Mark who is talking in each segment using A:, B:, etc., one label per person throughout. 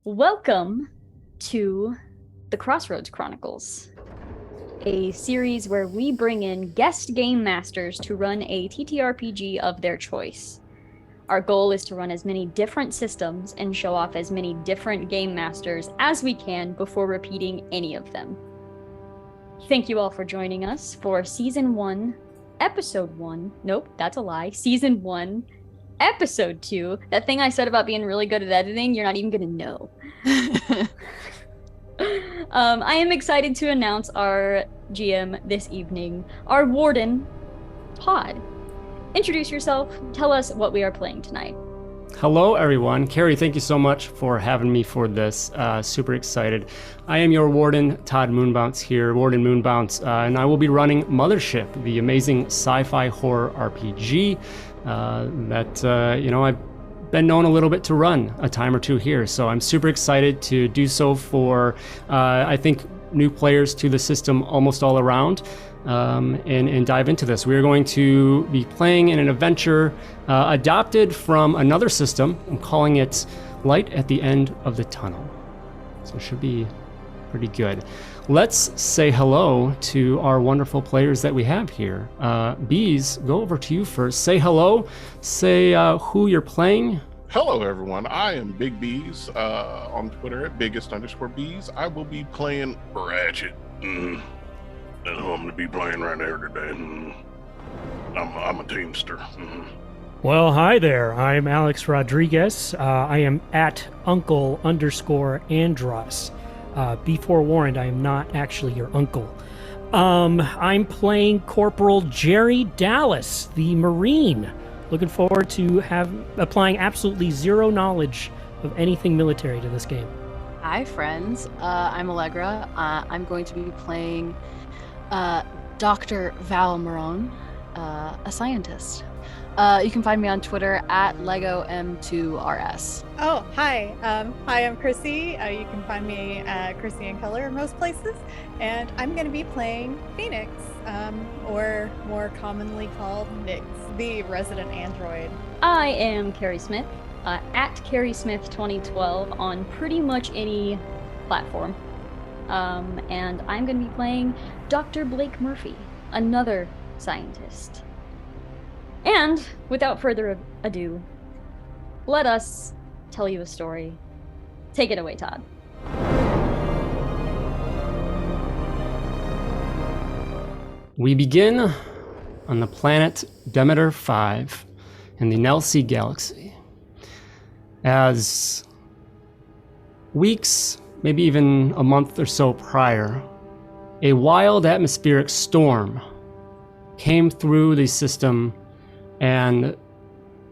A: Welcome to the Crossroads Chronicles, a series where we bring in guest game masters to run a TTRPG of their choice. Our goal is to run as many different systems and show off as many different game masters as we can before repeating any of them. Thank you all for joining us for Season 1, Episode 1. Nope, that's a lie. Season 1, Episode 2. That thing I said about being really good at editing, you're not even gonna know. I am excited to announce our GM this evening, our warden, Todd. Introduce yourself, tell us what we are playing tonight.
B: Hello everyone. Carrie, thank you so much for having me for this. Super excited. I am your warden, Todd Moonbounce here, Warden Moonbounce, and I will be running Mothership, the amazing sci-fi horror RPG I've been known a little bit to run a time or two here. So I'm super excited to do so for, I think, new players to the system almost all around. And dive into this. We are going to be playing in an adventure adopted from another system. I'm calling it Light at the End of the Tunnel. So it should be pretty good. Let's say hello to our wonderful players that we have here. Bees, go over to you first. Say hello. Say who you're playing.
C: Hello, everyone. I am Big Bees on Twitter at biggest_bees. I will be playing Ratchet. That's who I'm going to be playing right there today. I'm a teamster.
D: Well, hi there. I'm Alex Rodriguez. I am at uncle_Andros. Be forewarned, I am not actually your uncle. I'm playing Corporal Jerry Dallas, the Marine. Looking forward to applying absolutely zero knowledge of anything military to this game.
E: Hi, friends. I'm Allegra. I'm going to be playing Dr. Val Marone, a scientist. You can find me on Twitter at LegoM2RS.
F: Oh, hi. Hi, I'm Chrissy. You can find me at Chrissy in Color most places. And I'm going to be playing Phoenix, or more commonly called Nix, the resident android.
A: I am Carrie Smith, at Carrie Smith 2012 on pretty much any platform. And I'm going to be playing Dr. Blake Murphy, another scientist. And without further ado, let us tell you a story. Take it away, Todd.
B: We begin on the planet Demeter 5 in the Nelsey Galaxy. As weeks, maybe even a month or so prior, a wild atmospheric storm came through the system, and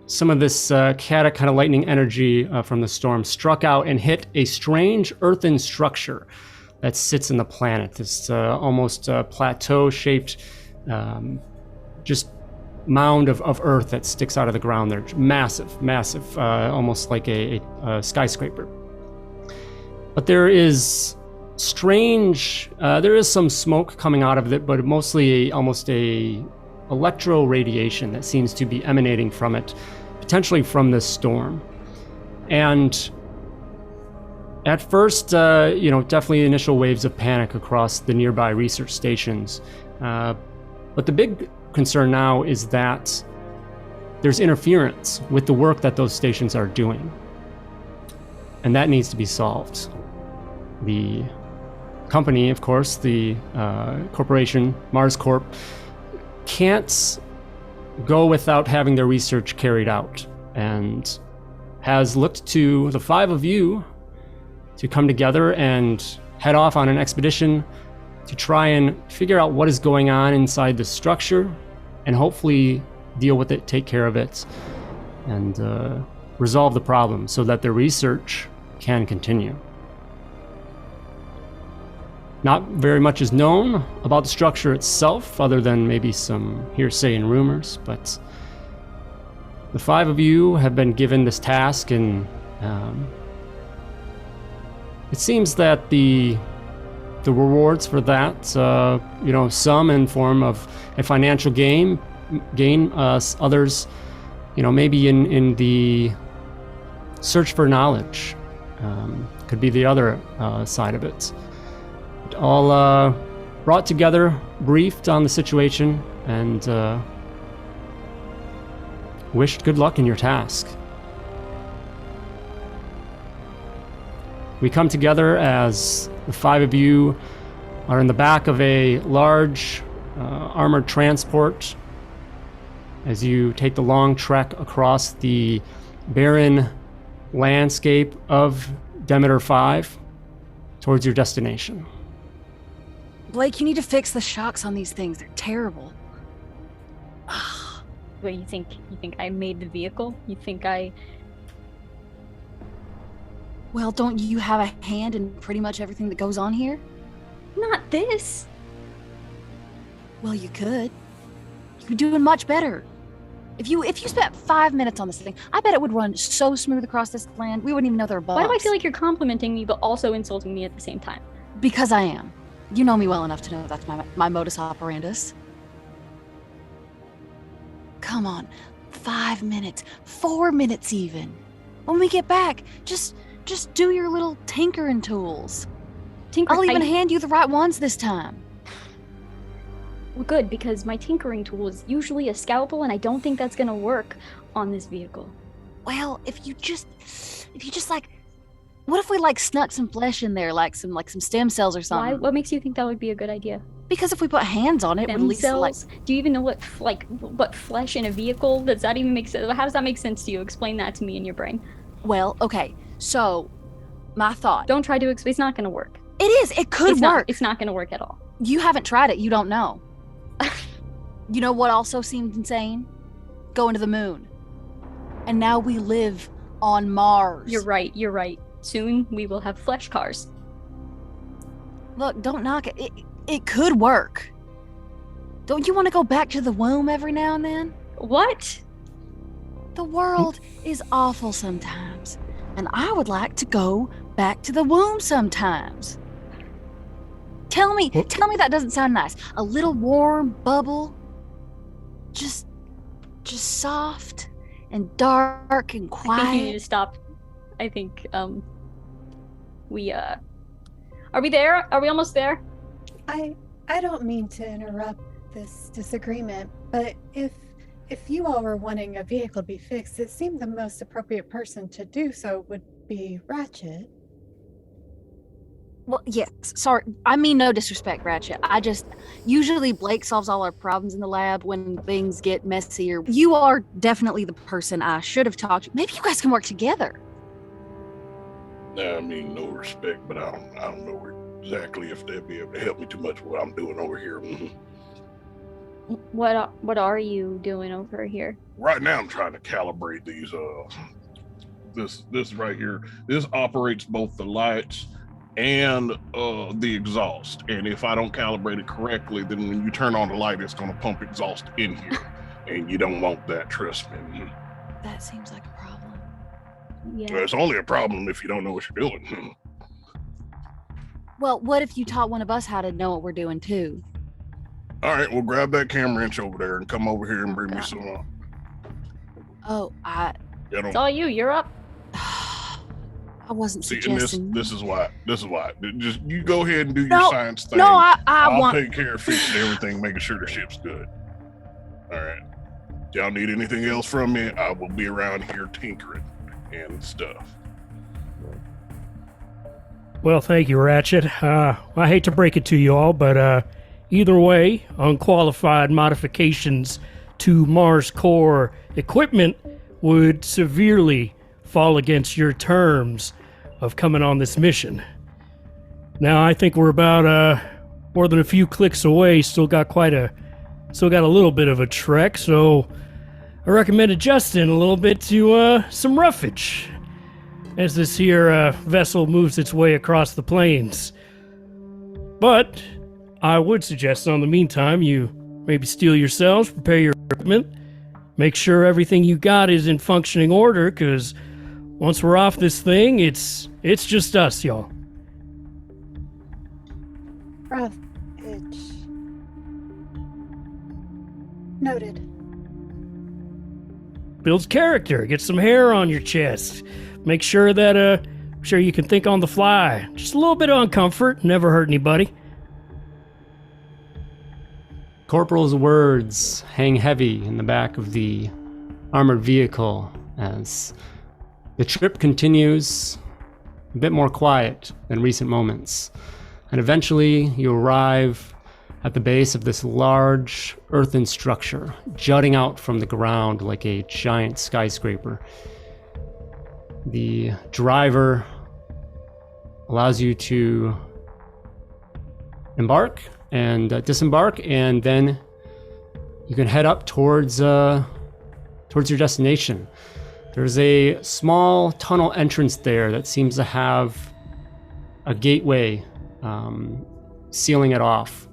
B: some of this chaotic kind of lightning energy from the storm struck out and hit a strange earthen structure that sits in the planet. This almost plateau-shaped just mound of earth that sticks out of the ground there. Massive, almost like a skyscraper. But there is there is some smoke coming out of it, but mostly almost a electro radiation that seems to be emanating from it, potentially from this storm. And at first, definitely initial waves of panic across the nearby research stations. But the big concern now is that there's interference with the work that those stations are doing. And that needs to be solved. The company, of course, the corporation, Mars Corp, can't go without having their research carried out, and has looked to the five of you to come together and head off on an expedition to try and figure out what is going on inside the structure and hopefully deal with it, take care of it, and resolve the problem so that the research can continue. Not very much is known about the structure itself, other than maybe some hearsay and rumors, but the five of you have been given this task, and it seems that the rewards for that, some in form of a financial gain, others, maybe in the search for knowledge Could be the other side of it. All brought together, briefed on the situation, and wished good luck in your task. We come together as the 5 of you are in the back of a large armored transport as you take the long trek across the barren landscape of Demeter 5 towards your destination.
E: Blake, you need to fix the shocks on these things. They're terrible.
A: What, you think I made the vehicle? You think I...
E: Well, don't you have a hand in pretty much everything that goes on here?
A: Not this.
E: Well, you could. You'd be doing much better. If you spent 5 minutes on this thing, I bet it would run so smooth across this land, we wouldn't even know there were bumps.
A: Why do I feel like you're complimenting me but also insulting me at the same time?
E: Because I am. You know me well enough to know that's my modus operandus. Come on, 5 minutes, 4 minutes even. When we get back, just do your little tinkering tools. I'll even hand you the right ones this time.
A: Well, good, because my tinkering tool is usually a scalpel, and I don't think that's gonna work on this vehicle.
E: Well, if you just like, what if we like snuck some flesh in there, like some stem cells or something?
A: Why? What makes you think that would be a good idea?
E: Because if we put hands on it, it would at least
A: cells? Do you even know what flesh in a vehicle? Does that even make sense? How does that make sense to you? Explain that to me in your brain.
E: Well, okay. So, my thought.
A: Don't try to explain. It's not gonna work.
E: It is. It could work.
A: It's not gonna work at all.
E: You haven't tried it. You don't know. You know what also seemed insane? Going to the moon. And now we live on Mars.
A: You're right. Soon we will have flesh cars.
E: Look, don't knock it. It could work. Don't you want to go back to the womb every now and then?
A: What?
E: The world is awful sometimes, and I would like to go back to the womb sometimes. Tell me that doesn't sound nice. A little warm bubble, just soft and dark and quiet.
A: I think you need to stop. I think we are we there? Are we almost there?
F: I don't mean to interrupt this disagreement, but if you all were wanting a vehicle to be fixed, it seemed the most appropriate person to do so would be Ratchet.
E: Well, yes. Sorry. I mean no disrespect, Ratchet. Usually Blake solves all our problems in the lab when things get messier. You are definitely the person I should have talked to. Maybe you guys can work together.
C: I mean, no respect, but I don't know exactly if they'd be able to help me too much with what I'm doing over here.
A: What are you doing over here?
C: Right now, I'm trying to calibrate these. This right here. This operates both the lights and the exhaust. And if I don't calibrate it correctly, then when you turn on the light, it's going to pump exhaust in here, and you don't want that. Trust me.
E: That seems like a problem.
A: Yeah.
C: It's only a problem if you don't know what you're doing.
E: Well, what if you taught one of us how to know what we're doing too?
C: All right, well, grab that camera wrench over there and come over here and bring me some.
A: It's all you. You're up.
E: I wasn't suggesting.
C: This is why. Just you go ahead and do your science thing.
E: No,
C: I'll take care of fixing everything, making sure the ship's good. All right. Y'all need anything else from me? I will be around here tinkering and stuff.
D: Well, thank you, Ratchet. I hate to break it to you all, but either way, unqualified modifications to Mars core equipment would severely fall against your terms of coming on this mission. Now, I think we're about more than a few clicks away. Still got a little bit of a trek, so I recommend adjusting a little bit to some roughage as this here vessel moves its way across the plains. But I would suggest, in the meantime, you maybe steel yourselves, prepare your equipment, make sure everything you got is in functioning order, because once we're off this thing, it's just us, y'all.
F: Rough itch. Noted.
D: Builds character, get some hair on your chest. Make sure that sure you can think on the fly. Just a little bit of uncomfort, never hurt anybody.
B: Corporal's words hang heavy in the back of the armored vehicle as the trip continues, a bit more quiet than recent moments. And eventually you arrive at the base of this large earthen structure, jutting out from the ground like a giant skyscraper. The driver allows you to embark and disembark, and then you can head up towards your destination. There's a small tunnel entrance there that seems to have a gateway sealing it off.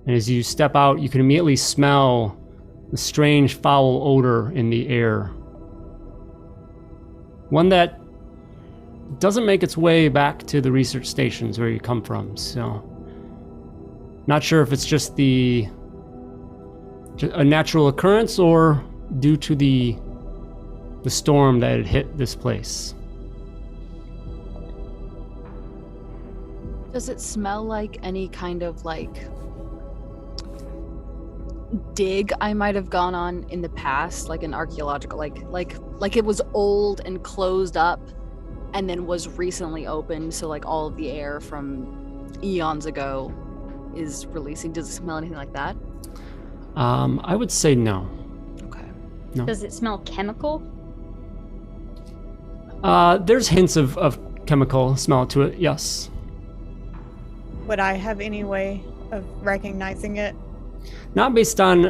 B: And as you step out, you can immediately smell the strange foul odor in the air. One that doesn't make its way back to the research stations where you come from, so not sure if it's just a natural occurrence or due to the storm that had hit this place.
E: Does it smell like any kind of dig I might have gone on in the past, like an archaeological, like it was old and closed up and then was recently opened, so like all of the air from eons ago is releasing? Does it smell anything like that?
B: I would say no.
E: Okay.
B: No.
A: Does it smell chemical?
B: There's hints of chemical smell to it, yes.
F: Would I have any way of recognizing it?
B: Not based on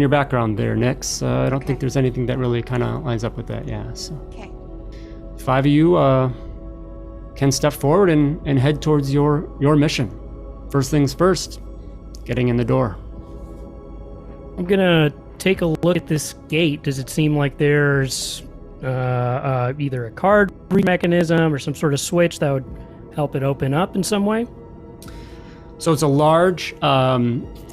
B: your background there, Nix. I don't think there's anything that really kind of lines up with that, yeah. So.
F: Okay.
B: 5 of you can step forward and head towards your mission. First things first, getting in the door.
D: I'm gonna take a look at this gate. Does it seem like there's either a card mechanism or some sort of switch that would help it open up in some way?
B: So it's a large,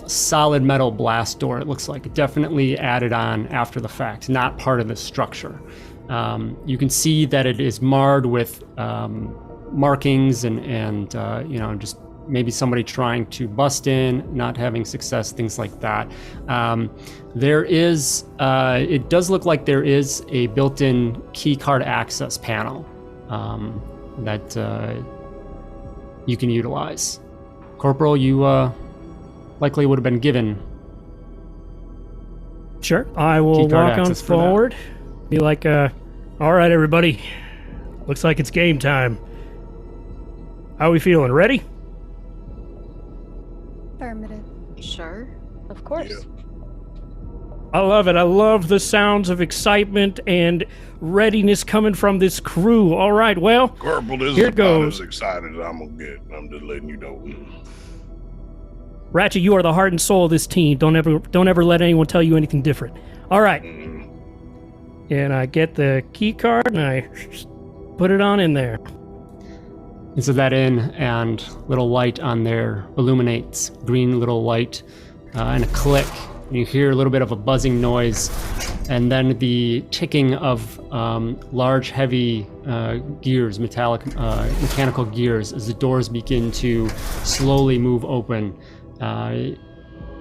B: solid metal blast door, it looks like. Definitely added on after the fact, not part of the structure. You can see that it is marred with markings and just maybe somebody trying to bust in, not having success, things like that. It does look like there is a built-in key card access panel that you can utilize. Corporal, you likely would have been given.
D: Sure, I will walk on forward. Be like, all right, everybody. Looks like it's game time. How are we feeling? Ready?
F: Affirmative.
E: Sure.
A: Of course.
C: Yeah.
D: I love it. I love the sounds of excitement and readiness coming from this crew. All right, well,
C: Corporal, this
D: here
C: is
D: it
C: about
D: goes.
C: as excited as I'm gonna get. I'm just letting you know.
D: Ratchet, you are the heart and soul of this team. Don't ever let anyone tell you anything different. All right. And I get the key card and I put it on in there.
B: And so that in, and little light on there illuminates, green little light, and a click. You hear a little bit of a buzzing noise, and then the ticking of large, heavy gears, mechanical gears, as the doors begin to slowly move open,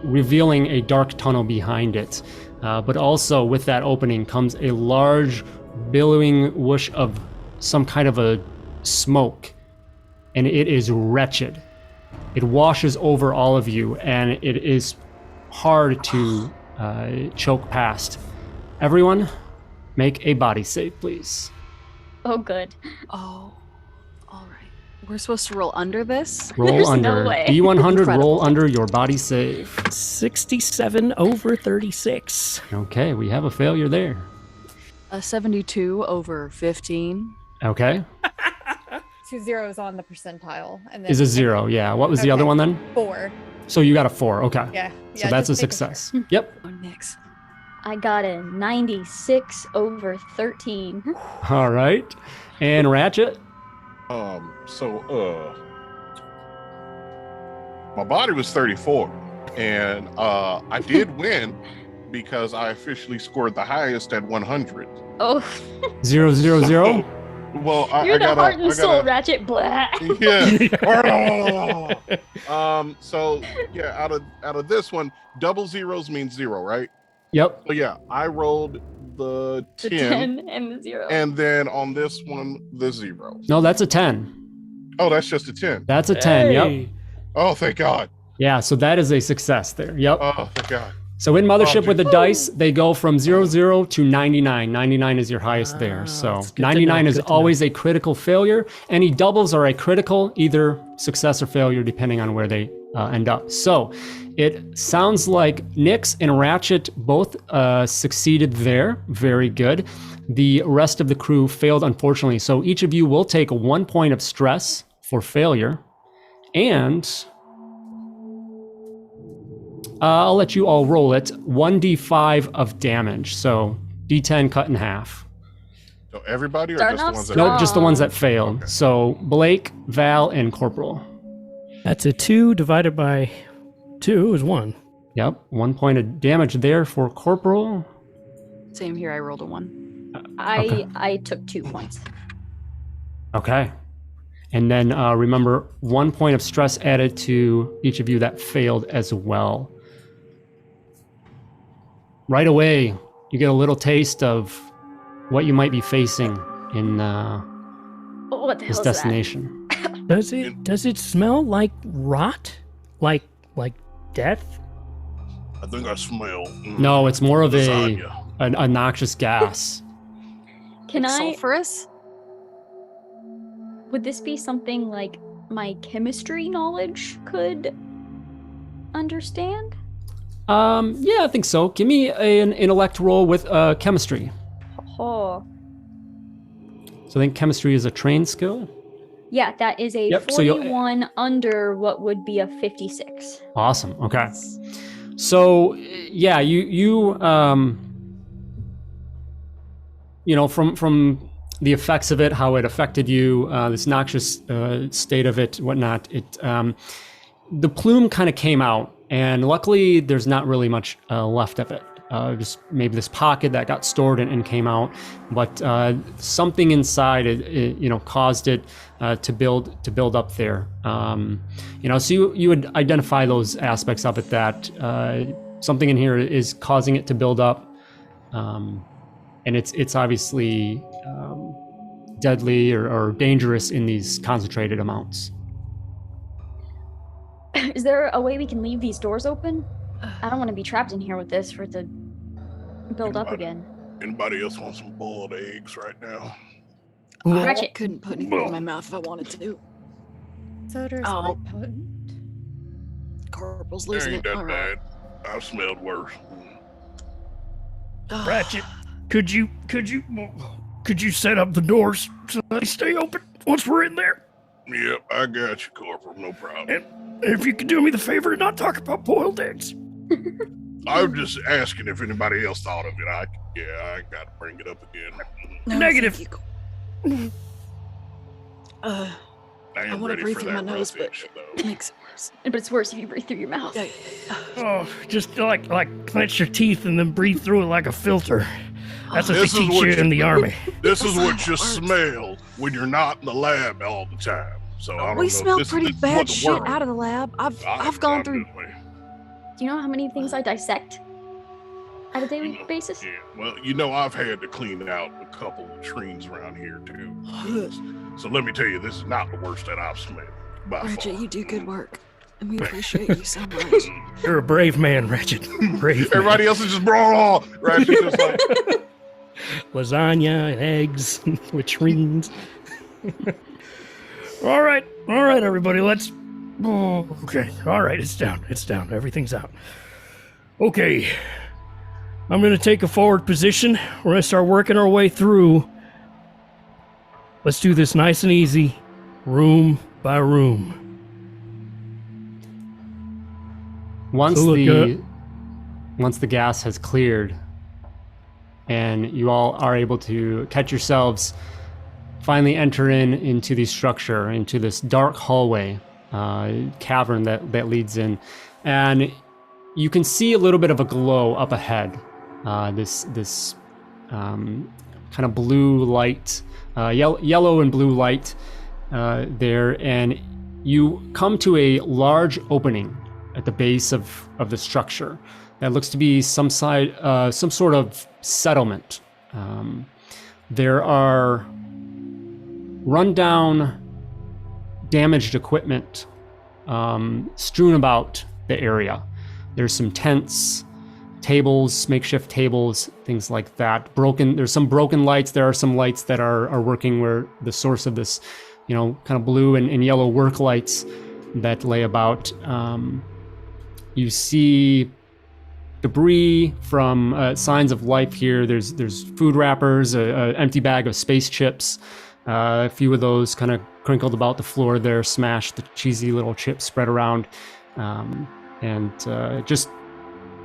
B: revealing a dark tunnel behind it. But also with that opening comes a large, billowing whoosh of some kind of a smoke, and it is wretched. It washes over all of you, and it is hard to choke past. Everyone, make a body save, please.
A: Oh, good.
E: Oh, all right. We're supposed to roll under this?
B: Roll
A: There's
B: under.
A: no way.
B: D100,
E: Incredible.
B: roll under your body save.
D: 67 over 36.
B: Okay, we have a failure there.
E: A 72 over 15.
B: Okay.
F: 2 zeros on the percentile, and then
B: Is a 0, yeah. What was the other
F: Okay.
B: one then?
F: 4.
B: So you got a 4, okay.
F: Yeah.
B: So that's a success. Yep.
E: Oh, Nix.
A: I got a 96 over 13.
B: All right. And Ratchet?
C: My body was 34, and I did win because I officially scored the highest at 100.
A: Oh,
B: 000.
C: Well,
A: you're the heart and soul, Ratchet. Blah.
C: Yeah. So yeah, out of this one, double zeros means 0, right?
B: Yep.
C: So yeah, I rolled the 10,
A: The 10 and the 0.
C: and then on this one, the 0.
B: No, that's a 10.
C: Oh, that's just a 10.
B: That's a 10. Yep.
D: Hey.
C: Oh, thank God.
B: Yeah, so that is a success there. Yep.
C: Oh, thank God.
B: So in Mothership with the
A: Woo.
B: dice, they go from 00 to 99. 99 is your highest there. So
D: that's good to
B: 99
D: know,
B: is
D: good to
B: always a critical failure. Any doubles are a critical, either success or failure, depending on where they end up. So it sounds like Nyx and Ratchet both succeeded there. Very good. The rest of the crew failed, unfortunately. So each of you will take 1 point of stress for failure. And I'll let you all roll it. 1d5 of damage. So d10 cut in half.
C: So everybody, or
A: Starting
C: just the
A: off
C: ones that?
A: strong.
B: Nope, just the ones that failed. So Blake, Val, and Corporal.
D: That's a 2 divided by 2 is 1.
B: Yep, 1 point of damage there for Corporal.
E: Same here. I rolled a 1.
B: Okay.
A: I took 2 points.
B: Okay. And then remember, 1 point of stress added to each of you that failed as well. Right away, you get a little taste of what you might be facing in
A: What the hell
B: this
A: is
B: destination.
D: Does it smell like rot? Like death?
C: I think I smell.
B: No, it's more of
C: lasagna.
B: a noxious gas.
A: that? Can I?
E: Sulfurous?
A: Would this be something like my chemistry knowledge could understand?
B: Yeah, I think so. Give me an intellect roll with chemistry.
A: Oh,
B: So I think chemistry is a trained skill.
A: yeah, that is a
B: Yep, so you'll-
A: 41 under what would be a 56.
B: Awesome. Okay. So yeah, you know, from the effects of it, how it affected you, this noxious state of it, whatnot. The plume kind of came out, and luckily there's not really much left of it. Just maybe this pocket that got stored and came out, but something inside it you know, caused it to build up there. You know, so you would identify those aspects of it, that something in here is causing it to build up, and it's obviously deadly or dangerous in these concentrated amounts.
A: Is there a way we can leave these doors open? I don't want to be trapped in here with this for it to build up again.
C: Anybody else want some boiled eggs right now?
E: I
A: Ratchet.
E: couldn't put anything in my mouth if I wanted to.
F: Soda is
E: Oh.
F: quite potent.
E: Corporal's
C: It
E: losing
C: ain't
E: it.
C: that
E: All right.
C: bad. I've smelled worse.
D: Ratchet, could you set up the doors so they stay open once we're in there?
C: Yep, I got you, Corporal. No problem.
D: And if you could do me the favor and not talk about boiled eggs.
C: I'm just asking if anybody else thought of it. I got to bring it up again.
E: No,
D: Negative.
E: thank you.
C: I
E: I
C: ain't
E: wanna
C: ready
E: breathe
C: for
E: through my
C: that
E: nose, but
C: roughage,
E: it
C: though.
E: makes it worse.
A: But it's worse if you breathe through your mouth.
E: Yeah.
D: Oh, just like clench your teeth and then breathe through it like a filter. That's what
C: This
D: they
C: is
D: teach
C: what
D: you
C: you-
D: in the army.
C: This is what
E: That's
C: you
E: how it works.
C: smell when you're not in the lab all the time. So I don't know.
E: We
C: if
E: smell
C: this
E: pretty
C: is
E: bad
C: what the
E: shit
C: world-
E: out of the lab. I've
C: I
E: gone
C: am
E: through.
C: definitely-
A: Do you know how many things I dissect on a daily basis?
C: Yeah, well, you know, I've had to clean out a couple of latrines around here too. So let me tell you, this is not the worst that I've smelled by
E: Ratchet,
C: far.
E: you do good work, and we appreciate you so much.
D: You're a brave man, Ratchet. Brave man.
C: Everybody else is just blah. Right? She's just like,
D: Lasagna and eggs, latrines. All right, everybody, let's. Oh, okay, all right, it's down. Everything's out. Okay, I'm gonna take a forward position. We're gonna start working our way through. Let's do this nice and easy, room by room.
B: Once
D: So look,
B: once the gas has cleared and you all are able to catch yourselves, finally enter into the structure, into this dark hallway, cavern that leads in, and You can see a little bit of a glow up ahead. This kind of blue light, yellow and blue light there, and you come to a large opening at the base of the structure that looks to be some sort of settlement. There are rundown, damaged equipment strewn about the area. There's some tents, tables, makeshift tables, things like that. There's some broken lights. There are some lights that are working where the source of this, kind of blue and yellow work lights that lay about. You see debris from signs of life here. There's food wrappers, an empty bag of space chips. A few of those kind of crinkled about the floor there, smashed, the cheesy little chips spread around. And just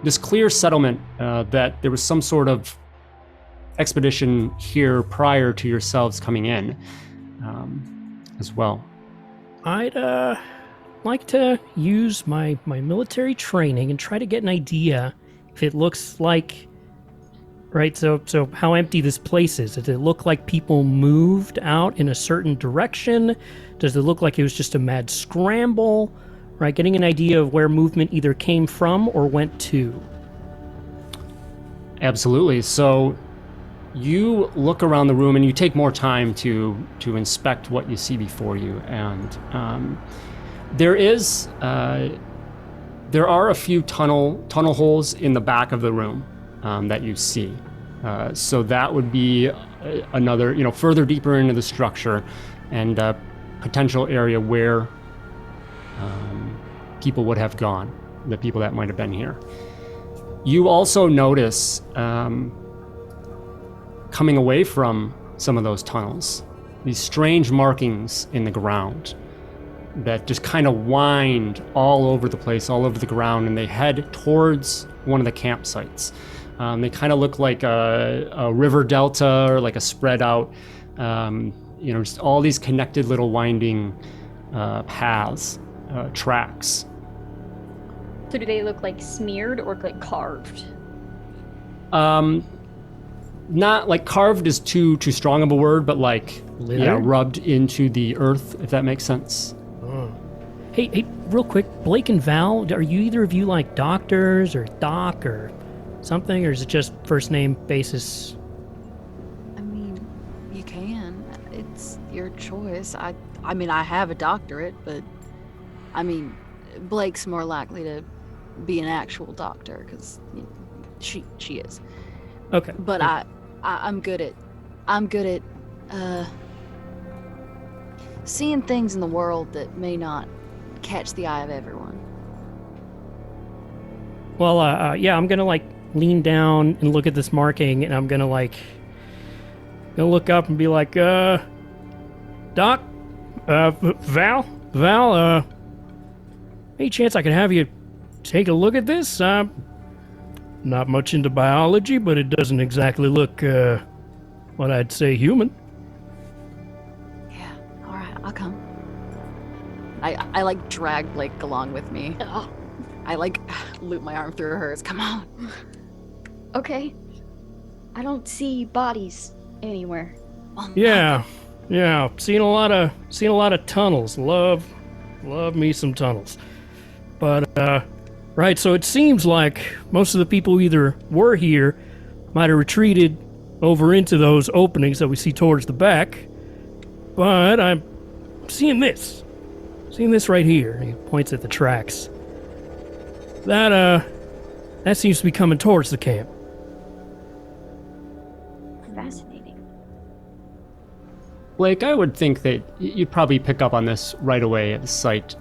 B: this clear settlement that there was some sort of expedition here prior to yourselves coming in as well.
D: I'd like to use my military training and try to get an idea if it looks like, right, so how empty this place is. Does it look like people moved out in a certain direction? Does it look like it was just a mad scramble? Right, getting an idea of where movement either came from or went to. Absolutely.
B: So you look around the room and you take more time to inspect what you see before you, and there are a few tunnel holes in the back of the room that you see. So that would be another, further deeper into the structure, and a potential area where people would have gone, the people that might have been here. You also notice, coming away from some of those tunnels, these strange markings in the ground that just kind of wind all over the place, all over the ground, and they head towards one of the campsites. They kind of look like a river delta, or like a spread out, just all these connected little winding paths, tracks.
A: So do they look like smeared or like carved?
B: Not like carved is too strong of a word, but like rubbed into the earth, if that makes sense.
D: Oh. Hey, real quick, Blake and Val, are you either of you like doctors or doc or something, or is it just first name basis?
E: I mean, you can. It's your choice. I have a doctorate, but I mean, Blake's more likely to be an actual doctor because she is.
D: Okay.
E: But I'm good at seeing things in the world that may not catch the eye of everyone.
D: Well, I'm gonna lean down and look at this marking, and I'm gonna look up and be like, Doc, Val, any chance I could have you take a look at this? Not much into biology, but it doesn't exactly look, what I'd say human.
E: Yeah, alright, I'll come. I drag Blake along with me. Oh. I loop my arm through hers. Come on.
A: Okay. I don't see bodies anywhere.
E: Well,
D: Yeah. Seen a lot of tunnels. Love me some tunnels. But right, so it seems like most of the people who either were here might have retreated over into those openings that we see towards the back. But I'm seeing this right here. He points at the tracks. That seems to be coming towards the camp.
A: Fascinating.
B: Blake, I would think that you'd probably pick up on this right away at the site.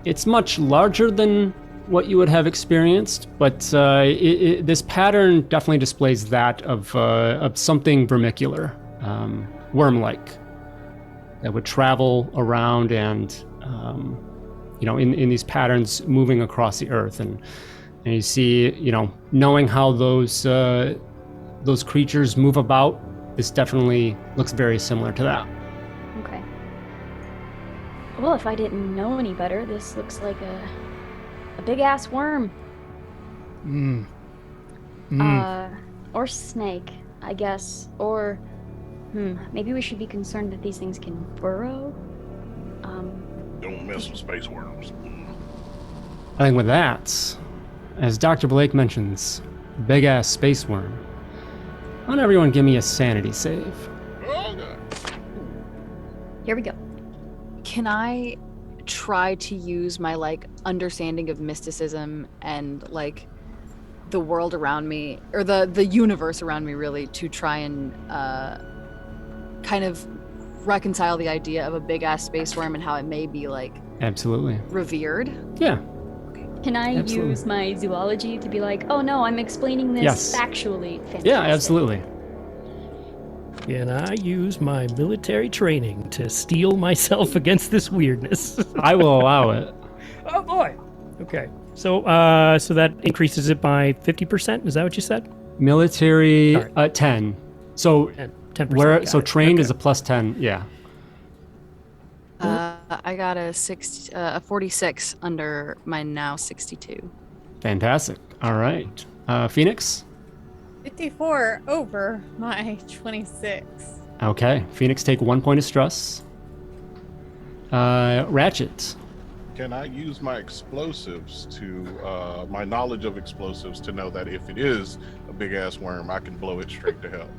B: It's much larger than what you would have experienced, but this pattern definitely displays that of something vermicular, worm-like, that would travel around and, in these patterns moving across the earth. And you see, knowing how those creatures move about, this definitely looks very similar to that.
A: Okay. Well, if I didn't know any better, this looks like a big ass worm. Or snake, I guess. Or, maybe we should be concerned that these things can burrow.
C: Don't mess with space worms.
B: I think with that, as Dr. Blake mentions, big ass space worm. Why don't everyone give me a sanity save?
C: Oh, God.
A: Here we go.
E: Can I try to use my like understanding of mysticism and like the world around me, or the universe around me, really, to try and kind of reconcile the idea of a big ass space worm and how it may be like
B: Absolutely.
E: revered?
B: Yeah.
A: Can I
B: Absolutely.
A: use my zoology to be like, oh no, I'm explaining this
B: Yes.
A: factually? Fantastic.
B: Yeah, absolutely.
D: Can I use my military training to steel myself against this weirdness?
B: I will allow it.
D: Oh boy. Okay. So so that increases it by 50%. Is that what you said?
B: Military
D: Sorry.
B: 10. So
D: 10%.
B: where?
D: got
B: So
D: it.
B: trained
D: Okay.
B: is a plus 10. Yeah.
E: I got a 46 under my now 62.
B: Fantastic. All right. Phoenix.
F: 54 over my 26.
B: Okay. Phoenix, take 1 point of stress. Ratchet.
C: Can I use my explosives to, my knowledge of explosives to know that if it is a big ass worm, I can blow it straight to hell?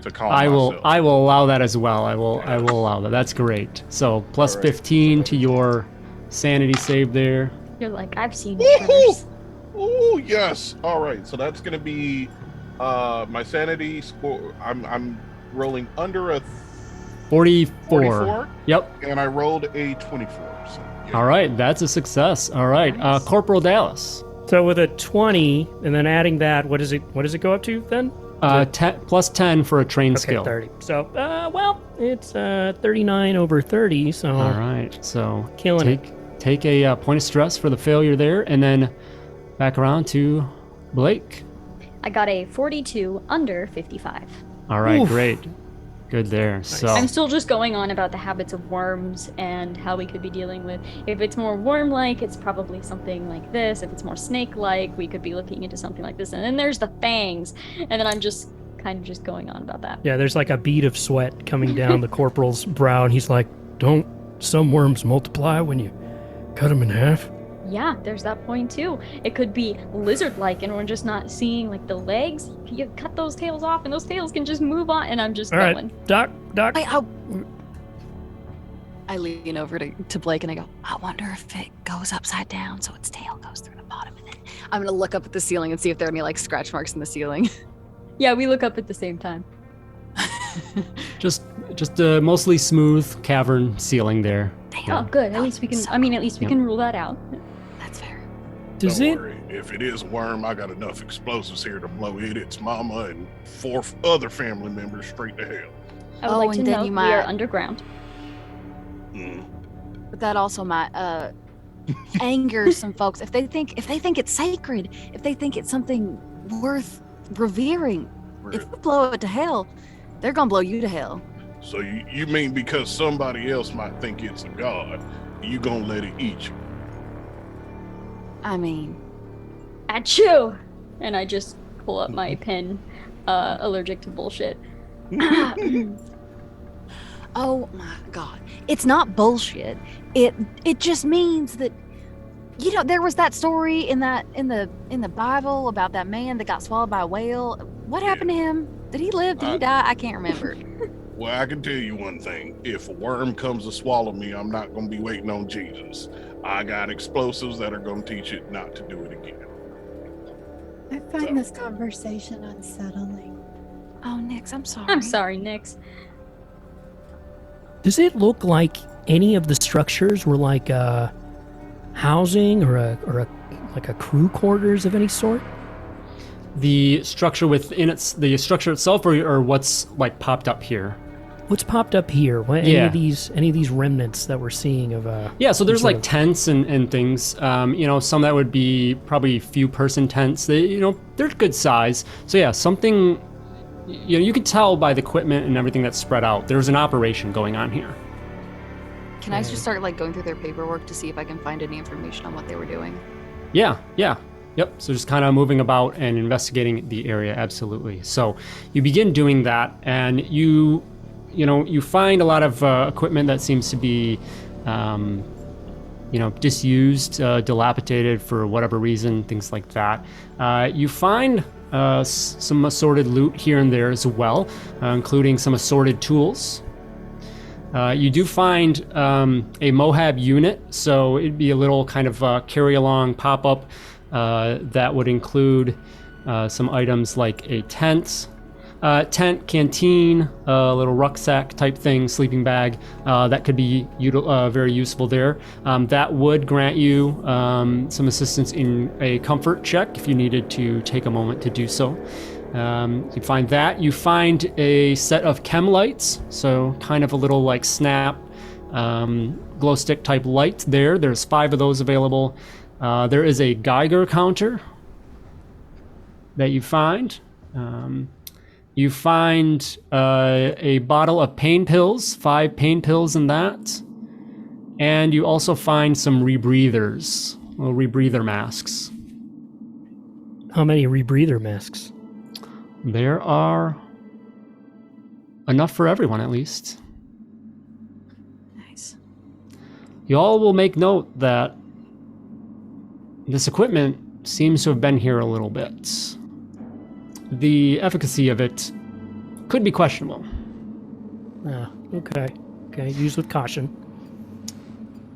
C: To calm
B: I
C: myself.
B: will allow that as well. I will allow that. That's great. So plus
C: All right.
B: 15 to your sanity save there.
A: You're like, I've seen
C: Woohoo!
A: tremors.
C: Oh yes. All right. So that's gonna be my sanity score. I'm rolling under a
B: 44.
C: 44,
B: Yep.
C: and I rolled a 24. So, yeah.
B: All right. That's a success. All right.
A: Nice.
B: Corporal Dallas.
D: So with a 20 and then adding that, what does it go up to then?
B: 10, +10 for a trained
D: Okay,
B: skill.
D: 30. So well, it's 39 over 30, so
B: All right. So
D: killing
B: take a point of stress for the failure there, and then back around to Blake.
A: I got a 42 under 55.
B: All right.
D: Oof.
B: Great. Good there. So
A: I'm still just going on about the habits of worms and how we could be dealing with. If it's more worm-like, it's probably something like this. If it's more snake-like, we could be looking into something like this. And then there's the fangs. And then I'm just kind of just going on about that.
D: Yeah, there's like a bead of sweat coming down the corporal's brow, and he's like, "Don't some worms multiply when you cut them in half?"
A: Yeah, there's that point too. It could be lizard-like and we're just not seeing like the legs. You cut those tails off and those tails can just move on, and I'm just
D: All
A: going.
D: right, Doc.
E: I lean over to Blake and I go, I wonder if it goes upside down so its tail goes through the bottom. And then I'm going to look up at the ceiling and see if there are any like scratch marks in the ceiling.
A: Yeah, we look up at the same time.
B: just a mostly smooth cavern ceiling there.
A: Oh, good. At least we can. I mean, at least we
B: Yep.
A: can rule that out.
E: That's fair.
D: Does
C: Don't
D: it?
C: worry. If it is a worm, I got enough explosives here to blow it, its mama, and 4 other family members straight to hell.
A: I would
E: Oh,
A: like to
E: and then
A: note
E: you
A: we are
E: might-
A: underground.
E: But that also might anger some folks if they think it's sacred, if they think it's something worth revering. If you blow it to hell, they're gonna blow you to hell.
C: So you mean because somebody else might think it's a god, you gonna let it eat you?
E: I mean,
A: Achoo! And I just pull up my pen, allergic to bullshit.
E: oh my god, it's not bullshit. It just means that there was that story in the Bible about that man that got swallowed by a whale. What happened to him? Did he live? Did he die? I can't remember.
C: Well, I can tell you one thing. If a worm comes to swallow me, I'm not going to be waiting on Jesus. I got explosives that are going to teach it not to do it again.
F: I find this conversation unsettling.
E: Oh, Nix, I'm sorry.
A: I'm sorry, Nix.
D: Does it look like any of the structures were like housing or a like a crew quarters of any sort?
B: The structure within the structure itself, or what's like popped up here?
D: What's popped up here? Any
B: Yeah.
D: of these remnants that we're seeing of
B: Yeah, so there's
D: sort
B: like
D: of-
B: tents and things. Some that would be probably few person tents. They're good size. So yeah, something. You could tell by the equipment and everything that's spread out. There's an operation going on here.
E: Can I just start like going through their paperwork to see if I can find any information on what they were doing?
B: Yeah. Yep. So just kind of moving about and investigating the area. Absolutely. So you begin doing that, and you find a lot of equipment that seems to be, disused, dilapidated for whatever reason, things like that. You find some assorted loot here and there as well, including some assorted tools. You do find a Mohab unit, so it'd be a little kind of carry-along pop-up that would include some items like a tent, canteen, a little rucksack type thing, sleeping bag, that could be very useful there. That would grant you some assistance in a comfort check if you needed to take a moment to do so. You find that. You find a set of chem lights, so kind of a little like snap glow stick type light there. There's 5 of those available. There is a Geiger counter that you find. You find a bottle of pain pills, 5 pain pills in that. And you also find some rebreathers, little rebreather masks.
D: How many rebreather masks?
B: There are enough for everyone, at least.
E: Nice.
B: You all will make note that this equipment seems to have been here a little bit. The efficacy of it could be questionable.
D: Okay. Use with caution.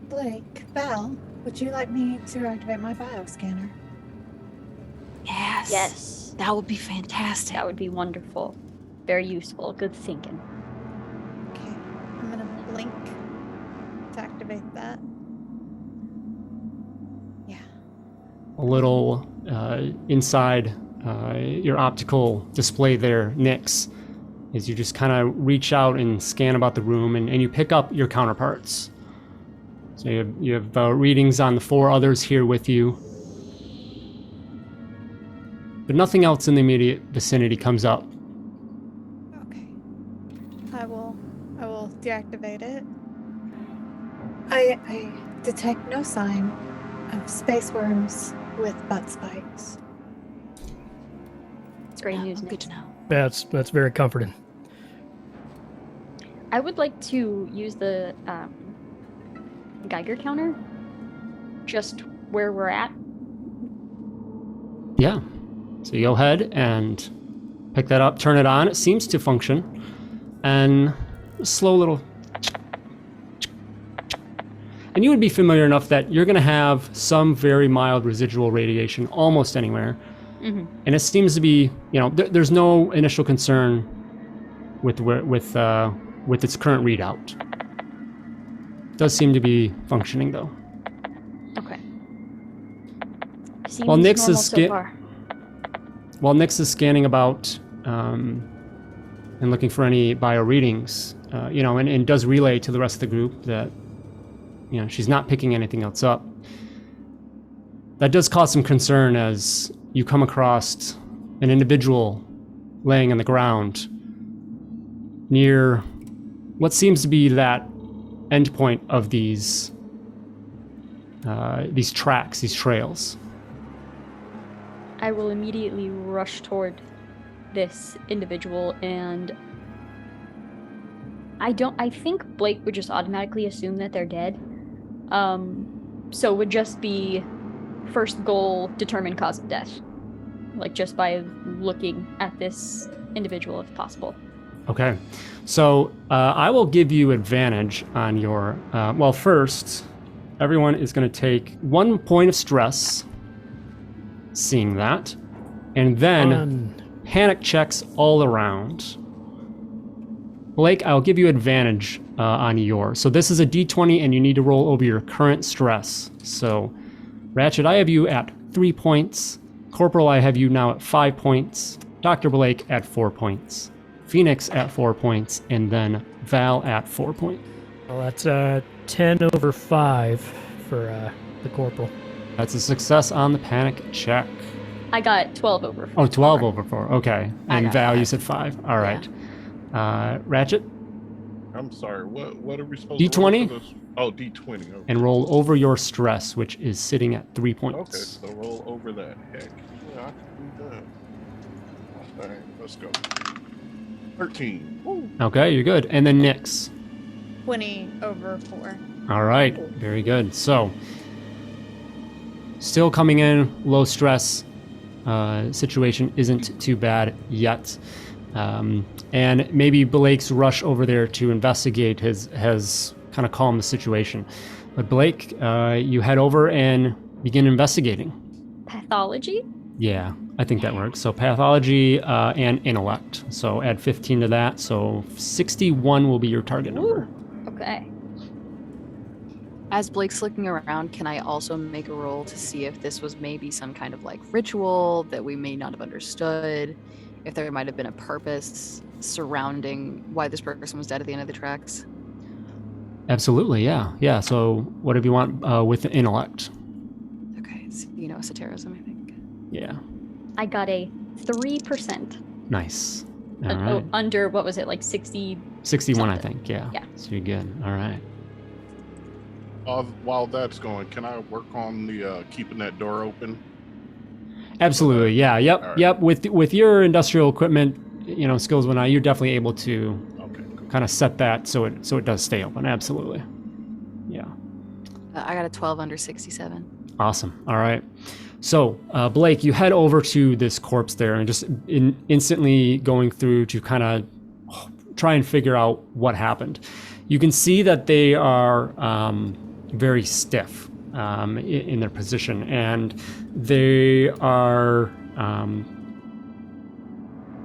F: Blake, Val, would you like me to activate my bioscanner?
E: Yes. That would be fantastic.
A: That would be wonderful. Very useful. Good thinking.
F: Okay, I'm gonna blink to activate that. Yeah.
B: A little inside your optical display there, Nyx, as you just kind of reach out and scan about the room, and you pick up your counterparts. So you have readings on the 4 others here with you. But nothing else in the immediate vicinity comes up.
F: Okay. I will deactivate it. I detect no sign of space worms with butt spikes.
A: It's great news.
E: Good to know.
D: That's very comforting.
A: I would like to use the Geiger counter just where we're at.
B: Yeah. So you go ahead and pick that up, turn it on. It seems to function. And a slow little... And you would be familiar enough that you're going to have some very mild residual radiation almost anywhere.
A: Mm-hmm.
B: And it seems to be, there's no initial concern with its current readout. It does seem to be functioning, though.
A: Okay. Seems
B: While Nyx
A: normal
B: is
A: so far.
B: While Nyx is scanning about and looking for any bio readings, and does relay to the rest of the group that, she's not picking anything else up. That does cause some concern as you come across an individual laying on the ground near what seems to be that endpoint of these tracks, these trails.
A: I will immediately rush toward this individual, and I think Blake would just automatically assume that they're dead. So it would just be first goal, determine cause of death. Like just by looking at this individual if possible.
B: Okay. So I will give you advantage on your, first, everyone is going to take 1 point of stress, seeing that, and then panic checks all around. Blake, I'll give you advantage on yours. So this is a d20 and you need to roll over your current stress. So Ratchet, I have you at 3 points. Corporal, I have you now at 5 points. Dr. Blake at 4 points. Phoenix at 4 points, and then Val at 4 points.
D: Well, that's 10 over 5 for the corporal.
B: That's a success on the panic check.
A: I got 12 over 4.
B: Oh, 12 over 4. Okay.
A: I
B: And
A: got
B: Val, you
A: 5.
B: said 5. All right. Ratchet?
C: I'm sorry. What are we supposed to
B: D20?
C: roll for this? Oh, D20. Okay.
B: And roll over your stress, which is sitting at 3 points.
C: Okay, so roll over that. Heck, yeah, I can do that. All right, let's go. 13. Woo.
B: Okay, you're good. And then Nyx.
F: 20 over 4.
B: All right, very good. So, still coming in, low stress. Situation isn't too bad yet. And maybe Blake's rush over there to investigate has kind of calmed the situation. But Blake, you head over and begin investigating.
A: Pathology?
B: Yeah, I think that works. So pathology and intellect. So add 15 to that. So 61 will be your target number.
A: Okay.
E: As Blake's looking around, can I also make a roll to see if this was maybe some kind of like ritual that we may not have understood, if there might have been a purpose surrounding why this person was dead at the end of the tracks?
B: Absolutely, yeah. Yeah, so whatever you want with the intellect.
E: Okay, it's, esotericism, I think.
B: Yeah.
A: I got a 3%.
B: Nice. All right.
A: Under, what was it, like 60?
B: 61, I
A: something.
B: think, yeah.
A: Yeah.
B: So you're good. All right.
C: While that's going, can I work on the keeping that door open?
B: Absolutely, yeah. Yep,
C: All right.
B: yep. With your industrial equipment, skills and whatnot, you're definitely able to
C: Okay, cool.
B: kind of set that so it does stay open. Absolutely. Yeah.
E: I got a 12 under 67.
B: Awesome. All right. So, Blake, you head over to this corpse there and just instantly going through to kind of try and figure out what happened. You can see that they are very stiff in their position, and they are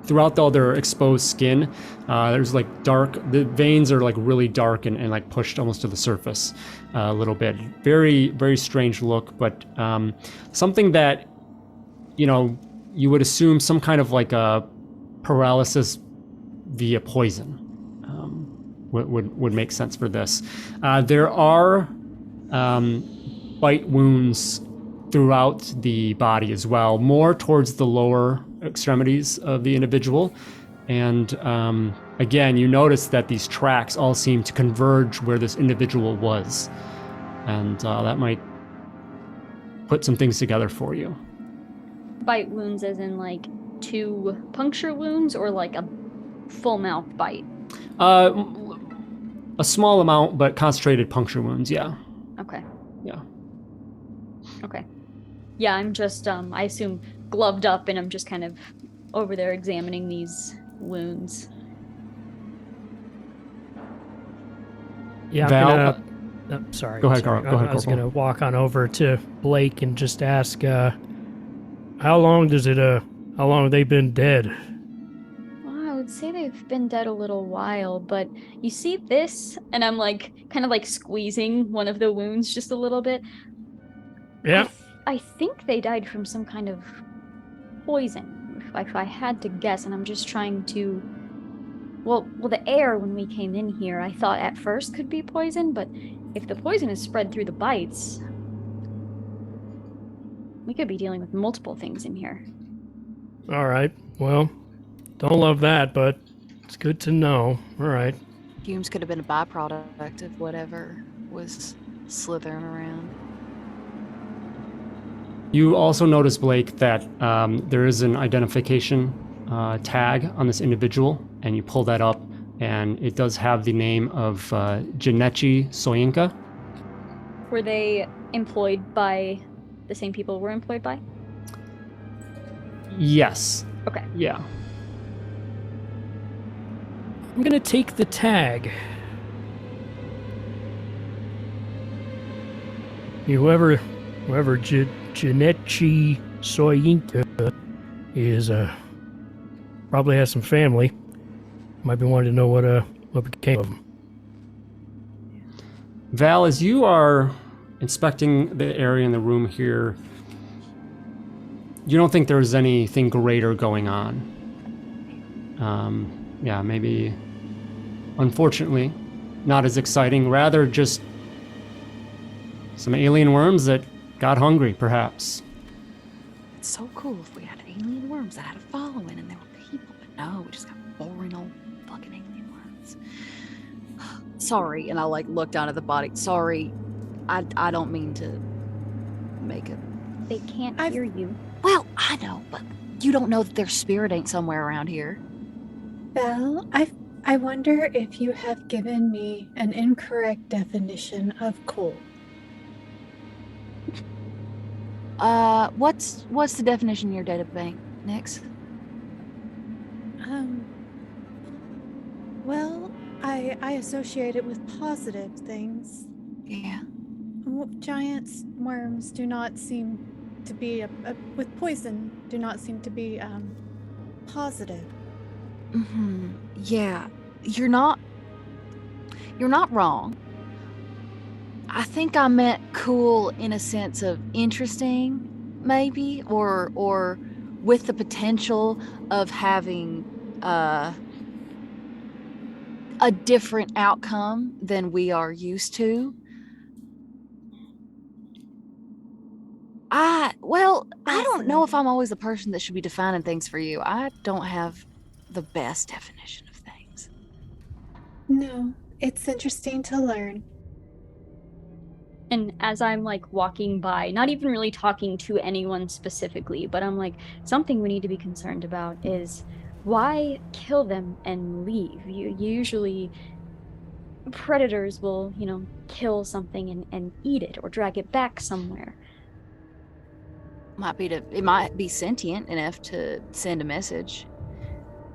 B: throughout all their exposed skin. There's like the veins are like really dark and like pushed almost to the surface a little bit. Very, very strange look, but something that, you would assume some kind of like a paralysis via poison would make sense for this. There are bite wounds throughout the body as well, more towards the lower extremities of the individual. And again, you notice that these tracks all seem to converge where this individual was. And that might put some things together for you.
A: Bite wounds as in like 2 puncture wounds or like a full mouth bite?
B: A small amount, but concentrated puncture wounds, yeah.
A: Okay.
B: Yeah.
A: Okay. Yeah, I'm just, I assume, gloved up, and I'm just kind of over there examining these wounds.
D: Yeah,
B: Val,
D: sorry.
B: Go ahead,
D: sorry.
B: Carl. Go ahead,
D: I was
B: Corporal.
D: going to walk on over to Blake and just ask, how long have they been dead?
A: Well, I would say they've been dead a little while, but you see this, and I'm like, kind of like squeezing one of the wounds just a little bit.
D: Yeah.
A: I think they died from some kind of poison, if I had to guess, and I'm just trying to... Well, the air when we came in here, I thought at first could be poison, but if the poison is spread through the bites, we could be dealing with multiple things in here.
D: All right. Well, don't love that, but it's good to know. All right.
E: Fumes could have been a byproduct of whatever was slithering around.
B: You also notice, Blake, that there is an identification tag on this individual, and you pull that up, and it does have the name of Janechi Soyinka.
A: Were they employed by the same people we're employed by?
B: Yes.
A: Okay.
B: Yeah.
D: I'm going to take the tag. Whoever Janechi Soyinka is, probably has some family. Might be wanting to know what became of them.
B: Val, as you are inspecting the area in the room here, you don't think there's anything greater going on. Yeah, maybe, unfortunately, not as exciting. Rather, just some alien worms that got hungry, perhaps.
E: It's so cool if we had alien worms that had a following and they were people, but no, we just got boring old fucking alien worms. sorry. And I like look down at the body. Sorry, I don't mean to make it.
A: They can't hear you.
E: Well, I know, but you don't know that their spirit ain't somewhere around here.
F: Belle, I wonder if you have given me an incorrect definition of cool.
E: What's the definition in your data bank, Nix?
F: Well, I associate it with positive things.
E: Yeah.
F: Giants, worms do not seem to be, with poison, do not seem to be, positive.
E: Mm-hmm. Yeah. You're not wrong. I think I meant cool in a sense of interesting, maybe, or with the potential of having a different outcome than we are used to. I don't know if I'm always the person that should be defining things for you. I don't have the best definition of things.
F: No, it's interesting to learn.
A: And as I'm like walking by, not even really talking to anyone specifically, but I'm like, something we need to be concerned about is why kill them and leave? Usually predators will, kill something and eat it or drag it back somewhere.
E: It might be sentient enough to send a message.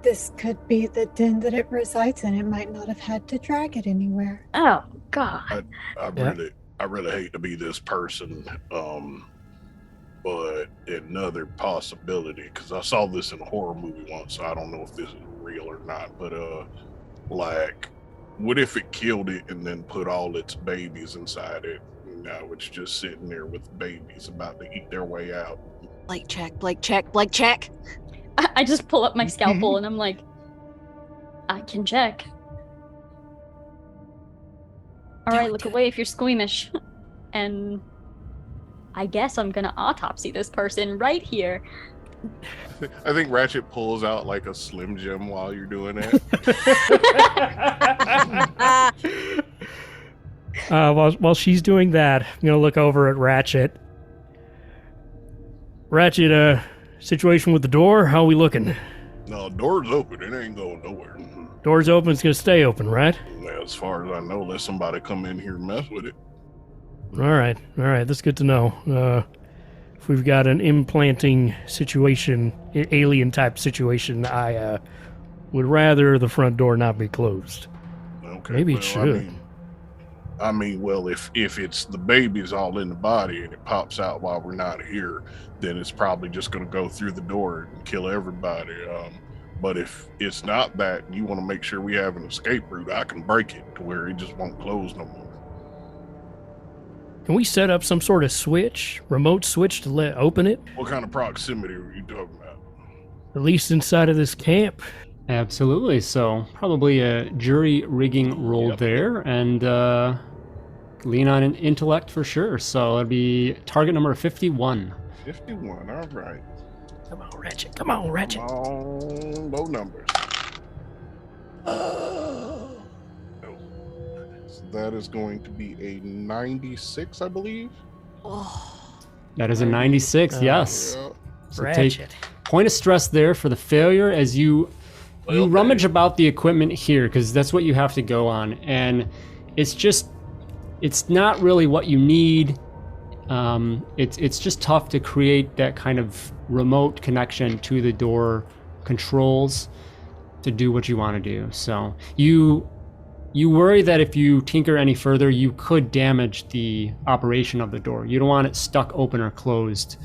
F: This could be the den that it resides in. It might not have had to drag it anywhere.
A: Oh, God.
C: I really hate to be this person, but another possibility, because I saw this in a horror movie once, so I don't know if this is real or not, but what if it killed it and then put all its babies inside it? Now it's just sitting there with babies about to eat their way out.
E: Blake check.
A: I just pull up my scalpel and I'm like, I can check. All right, look away if you're squeamish. And I guess I'm gonna autopsy this person right here.
C: I think Ratchet pulls out like a Slim Jim while you're doing it.
D: While she's doing that, I'm gonna look over at Ratchet. Ratchet, situation with the door. How are we looking?
C: No, door's open. It ain't going nowhere.
D: Door's open. It's gonna stay open, right?
C: Yeah, as far as I know, let somebody come in here and mess with it.
D: All right. That's good to know. If we've got an implanting situation, alien type situation, I would rather the front door not be closed.
C: Okay.
D: Maybe it should.
C: I mean, well, if it's the baby's all in the body and it pops out while we're not here, then it's probably just going to go through the door and kill everybody. But if it's not that, and you want to make sure we have an escape route, I can break it to where it just won't close no more.
D: Can we set up some sort of remote switch to open it?
C: What kind of proximity are you talking about?
D: At least inside of this camp.
B: Absolutely. So probably a jury rigging roll there, and lean on an intellect for sure. So it'd be target number 51.
C: 51. All right.
D: Come on, Ratchet.
C: Come on, low numbers. So that is going to be a 96, I believe.
B: That is a 96, yes.
C: Yeah.
B: So
D: Ratchet.
B: take point of stress there for the failure as you rummage about the equipment here, because that's what you have to go on. And it's not really what you need. It's just tough to create that kind of remote connection to the door controls to do what you want to do. So you worry that if you tinker any further, you could damage the operation of the door. You don't want it stuck open or closed.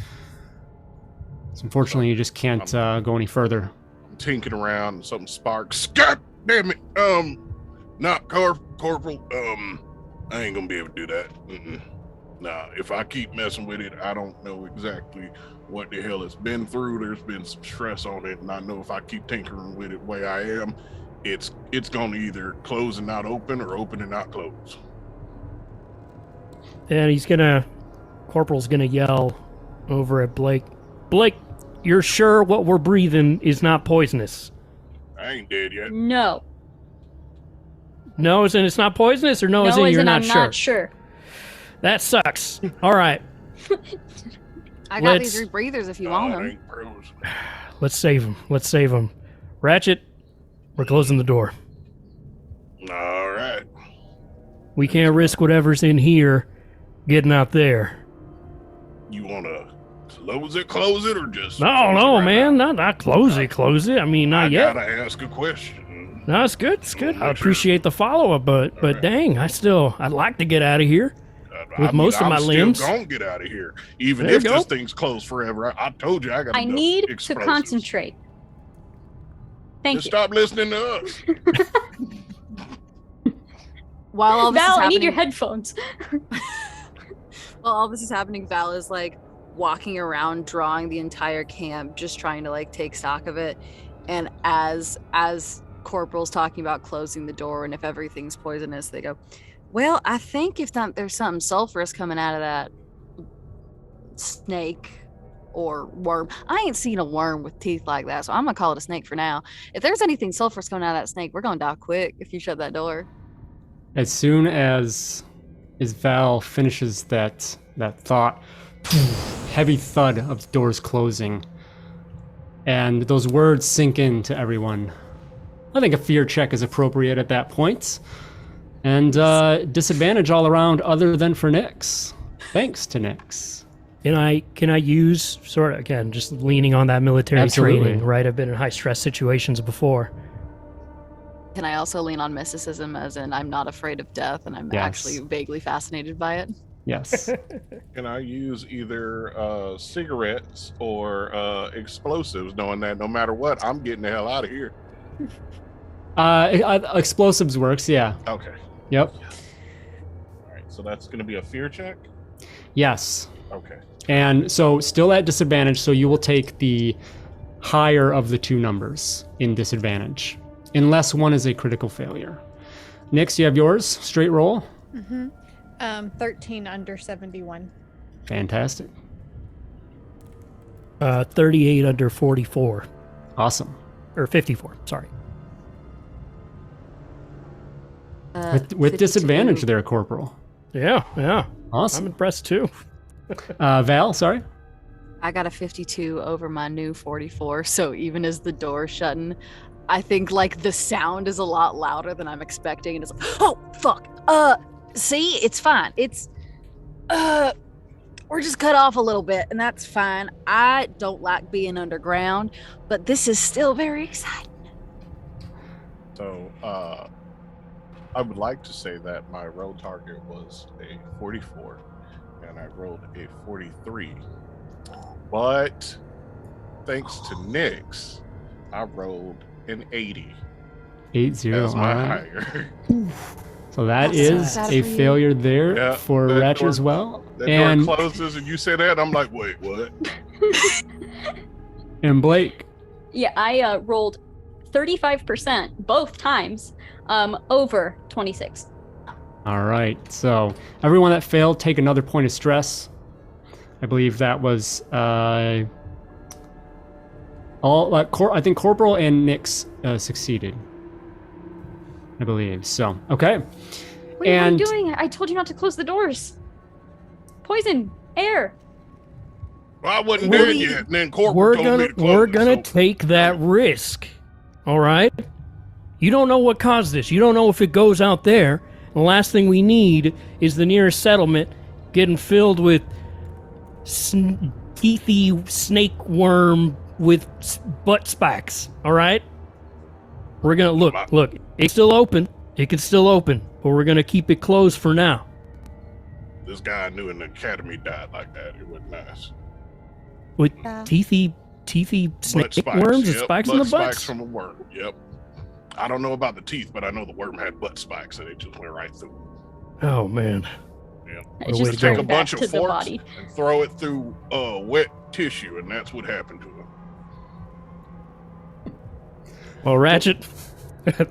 B: So unfortunately, you just can't go any further.
C: I'm tinkering around and something sparks. God damn it! Not corporal. I ain't gonna be able to do that. Nah, if I keep messing with it, I don't know exactly what the hell it's been through. There's been some stress on it, and I know if I keep tinkering with it the way I am, it's gonna either close and not open or open and not close.
D: And Corporal's gonna yell over at Blake. Blake, you're sure what we're breathing is not poisonous?
C: I ain't dead yet.
A: No.
D: No as in it's not poisonous, or no as
A: No,
D: in
A: as
D: you're
A: in
D: not
A: I'm
D: sure?
A: not sure.
D: That sucks. All right,
E: I got
D: Let's-
E: these rebreathers if you want
C: it
E: them.
C: ain't pros.
D: let's save him. Let's save him. Ratchet, we're closing the door.
C: All right.
D: We can't risk whatever's in here getting out there.
C: You want to close it, or just...
D: No,
C: close
D: no,
C: it right
D: man,
C: now?
D: not close it, close it. I mean, not
C: I
D: yet.
C: gotta ask a question.
D: No, it's good, it's good. I
C: Make sure.
D: appreciate the follow-up, but
C: Alright.
D: dang, I'd like to get out of here. With most of my limbs.
C: I'm still gonna get out of here, even
D: There
C: if
D: you go.
C: this thing's closed forever. I told you I gotta
A: I
C: go.
A: need to
C: Explosives.
A: concentrate. Thank
C: Just
A: you.
C: stop listening to us.
E: While all this
A: Val,
E: is
A: I
E: happening,
A: need your headphones.
E: while all this is happening, Val is like walking around, drawing the entire camp, just trying to like take stock of it. And as Corporal's talking about closing the door and if everything's poisonous, they go, "Well, I think if not, there's something sulfurous coming out of that snake or worm. I ain't seen a worm with teeth like that, so I'm gonna call it a snake for now. If there's anything sulfurous coming out of that snake, we're gonna die quick if you shut that door."
B: As soon as Val finishes that thought, heavy thud of doors closing, and those words sink into everyone. I think a fear check is appropriate at that point, and disadvantage all around, other than for Nyx. Thanks to Nyx.
D: Can I use, sort of, again, just leaning on that military
B: Absolutely.
D: training, right? I've been in high stress situations before.
E: Can I also lean on mysticism, as in I'm not afraid of death and I'm
B: Yes.
E: actually vaguely fascinated by it?
B: Yes.
C: Can I use either cigarettes or explosives, knowing that no matter what, I'm getting the hell out of here?
B: Explosives works, yeah.
C: Okay.
B: Yep.
C: All right. So that's going to be a fear check.
B: Yes.
C: Okay.
B: And so still at disadvantage, so you will take the higher of the two numbers in disadvantage, unless one is a critical failure. Nyx, you have yours, straight roll.
F: 13 under 71.
B: Fantastic.
D: 38 under 44.
B: Awesome.
D: Or 54, sorry.
B: With
E: 52.
B: disadvantage there, Corporal.
D: Yeah. I'm
B: Awesome.
D: impressed too.
B: Val, sorry.
E: I got a 52 over my new 44, so even as the door's shutting, I think like the sound is a lot louder than I'm expecting, and it's like, oh fuck. See, it's fine. It's we're just cut off a little bit, and that's fine. I don't like being underground, but this is still very exciting.
C: So I would like to say that my roll target was a 44, and I rolled a 43. But thanks to Nyx, I rolled an 80
B: 8-0.
C: as
B: All
C: my
B: right.
C: higher.
B: So that
E: That's
B: is
E: sad
B: a
E: for you.
B: failure there
C: Yeah,
B: for
C: that
B: Ratchet
C: door-
B: as well.
C: That
B: And
C: door closes, and you say that, I'm like, wait, what?
B: Blake.
A: Yeah, I rolled 35% both times, over 26.
B: All right. So everyone that failed, take another point of stress. I believe that was I think Corporal and Nyx succeeded. I believe so. Okay.
A: What
B: And-
A: are you doing? I told you not to close the doors. Poison, air.
C: Well, I wasn't
D: We're-
C: there yet, and then Corporal
D: We're
C: told me
D: gonna
C: to close it, so-
D: take that risk. All right? You don't know what caused this. You don't know if it goes out there. The last thing we need is the nearest settlement getting filled with teethy snake worm with butt spikes. All right? We're gonna look. It's still open. It can still open, but we're gonna keep it closed for now.
C: This guy I knew in the academy died like that. It wasn't nice.
D: With
F: Yeah.
D: teethy
C: Butt
D: snake
C: spikes,
D: worms and
C: yep,
D: spikes in the
C: butt
D: butts.
C: spikes from a worm. Yep. I don't know about the teeth, but I know the worm had butt spikes, and it just went right through.
D: Oh man.
C: Yep.
A: It
D: way
A: just
D: to
C: Take
D: go.
C: a
A: turned back
C: bunch
A: to
C: of
A: the
C: forks
A: body.
C: and throw it through wet tissue, and that's what happened to him.
D: Well, Ratchet,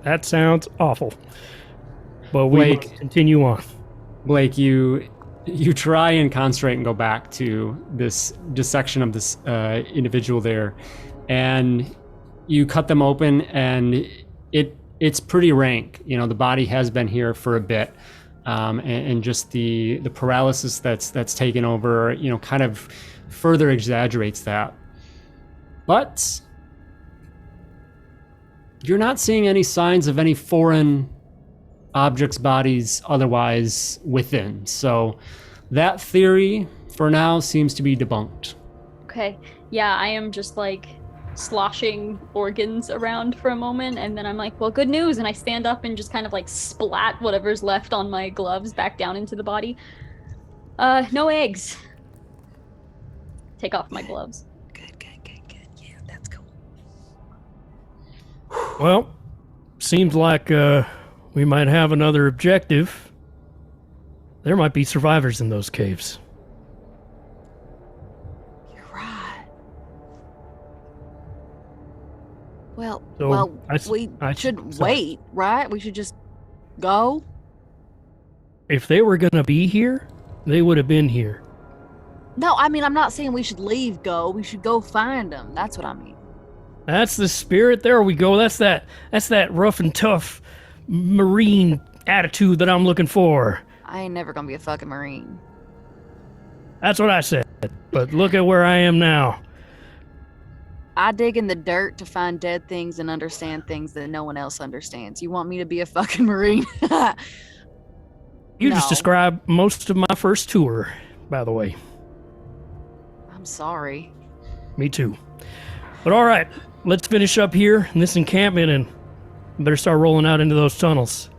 D: that sounds awful. But we
B: Blake.
D: must continue on.
B: Blake, you try and concentrate and go back to this dissection of this individual there, and you cut them open, and it it's pretty rank. You know, the body has been here for a bit, and just the paralysis that's taken over, you know, kind of further exaggerates that. But you're not seeing any signs of any foreign objects, bodies, otherwise within. So that theory, for now, seems to be debunked.
A: Okay. Yeah, I am just like sloshing organs around for a moment, and then I'm like, well, good news, and I stand up and just kind of like splat whatever's left on my gloves back down into the body. No eggs. Take off my gloves.
E: Good. Yeah, that's cool.
D: Well, seems like we might have another objective. There might be survivors in those caves.
E: You're right. Well,
D: So,
E: we
D: I
E: should
D: sorry.
E: wait, right? We should just go.
D: If they were gonna be here, they would have been here.
E: No, I mean, I'm not saying we should leave. We should go find them. That's what I mean.
D: That's the spirit. There we go. That's that rough and tough Marine attitude that I'm looking for.
E: I ain't never gonna be a fucking Marine.
D: That's what I said. But look at where I am now.
E: I dig in the dirt to find dead things and understand things that no one else understands. You want me to be a fucking Marine?
D: You just
E: No.
D: described most of my first tour, by the way.
E: I'm sorry.
D: Me too. But all right, let's finish up here in this encampment and better start rolling out into those tunnels.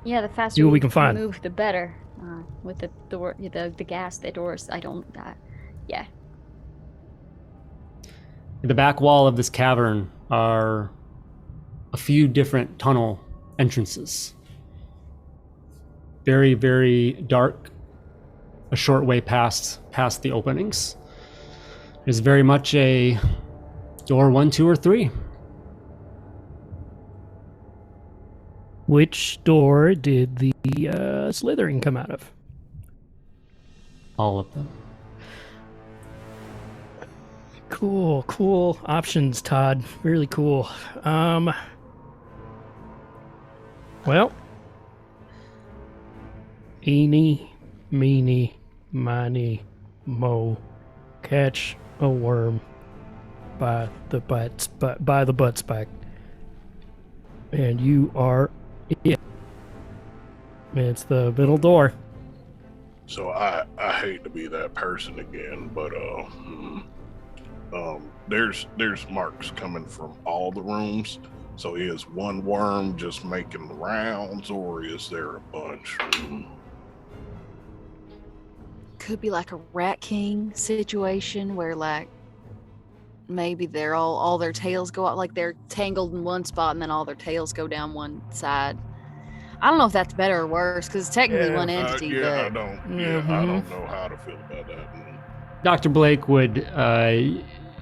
A: Yeah, the faster
D: See what we can find.
A: move, the better. With the door, the gas, the doors. I don't. Yeah.
B: The back wall of this cavern are a few different tunnel entrances. Very, very dark, a short way past the openings. It's very much a door 1, 2, or 3.
D: Which door did the slithering come out of?
B: All of them.
D: Cool options, Todd. Really cool. Well, eeny, meeny, miny, mo, catch a worm by the butt spike, and you are it. It's the middle door.
C: So I hate to be that person again, but there's marks coming from all the rooms. So is one worm just making the rounds, or is there a bunch?
E: Could be like a Rat King situation where like maybe they're all their tails go out, like they're tangled in one spot and then all their tails go down one side. I don't know if that's better or worse because it's technically one entity.
C: I
E: but
C: don't know how to feel about that.
B: Dr. Blake, would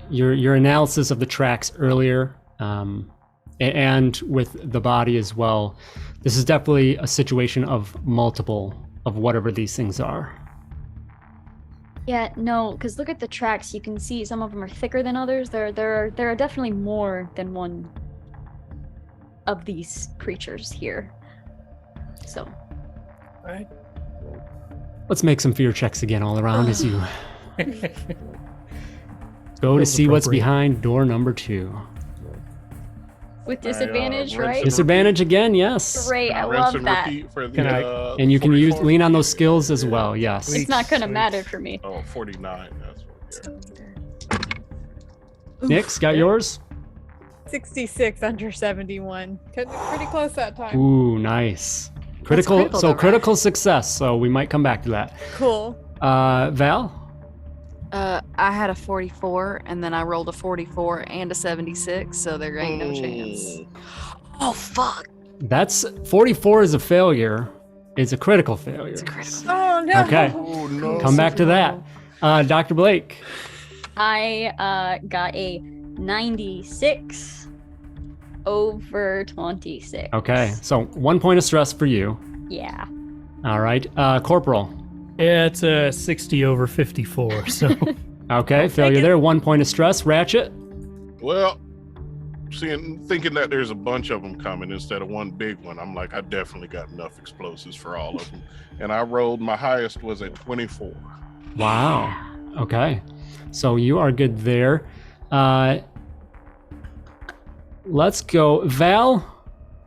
B: your analysis of the tracks earlier, and with the body as well, this is definitely a situation of multiple of whatever these things are.
A: Yeah, no, because look at the tracks. You can see some of them are thicker than others. There are definitely more than one of these creatures here. So.
D: Right.
B: Let's make some fear checks again all around as you go to
D: Feels
B: see what's
D: appropriate.
B: behind door number 2.
A: With disadvantage,
C: rinse
A: right?
C: and
B: Disadvantage again, yes.
A: Great, I
C: Rinse
A: love
C: and
A: that.
C: repeat for the,
B: Can and you can
C: 44?
B: lean on those skills as well, yes.
A: It's not gonna matter for me.
C: Oh, 49. That's what. Yeah.
B: Nix, got yours?
F: 66 under 71. Pretty close that time.
B: Ooh, nice. Critical,
E: critical
B: so
E: though, right?
B: critical success, so we might come back to that.
F: Cool.
B: Val?
E: I had a 44 and then I rolled a 44 and a 76, so there ain't no chance. Oh fuck!
B: That's 44 is a failure. It's a critical failure.
E: It's a critical.
F: Oh no.
B: Okay.
C: Oh no.
B: Come back to that. Dr. Blake.
A: I got a 96 over 26.
B: Okay, so 1 point of stress for you.
A: Yeah.
B: All right. Corporal.
D: Yeah, it's 60 over 54. So
B: Okay, failure there. 1 point of stress. Ratchet.
C: Well, thinking that there's a bunch of them coming instead of one big one, I'm like, I definitely got enough explosives for all of them. And I rolled, my highest was at 24.
B: Wow. Okay. So you are good there. Let's go. Val,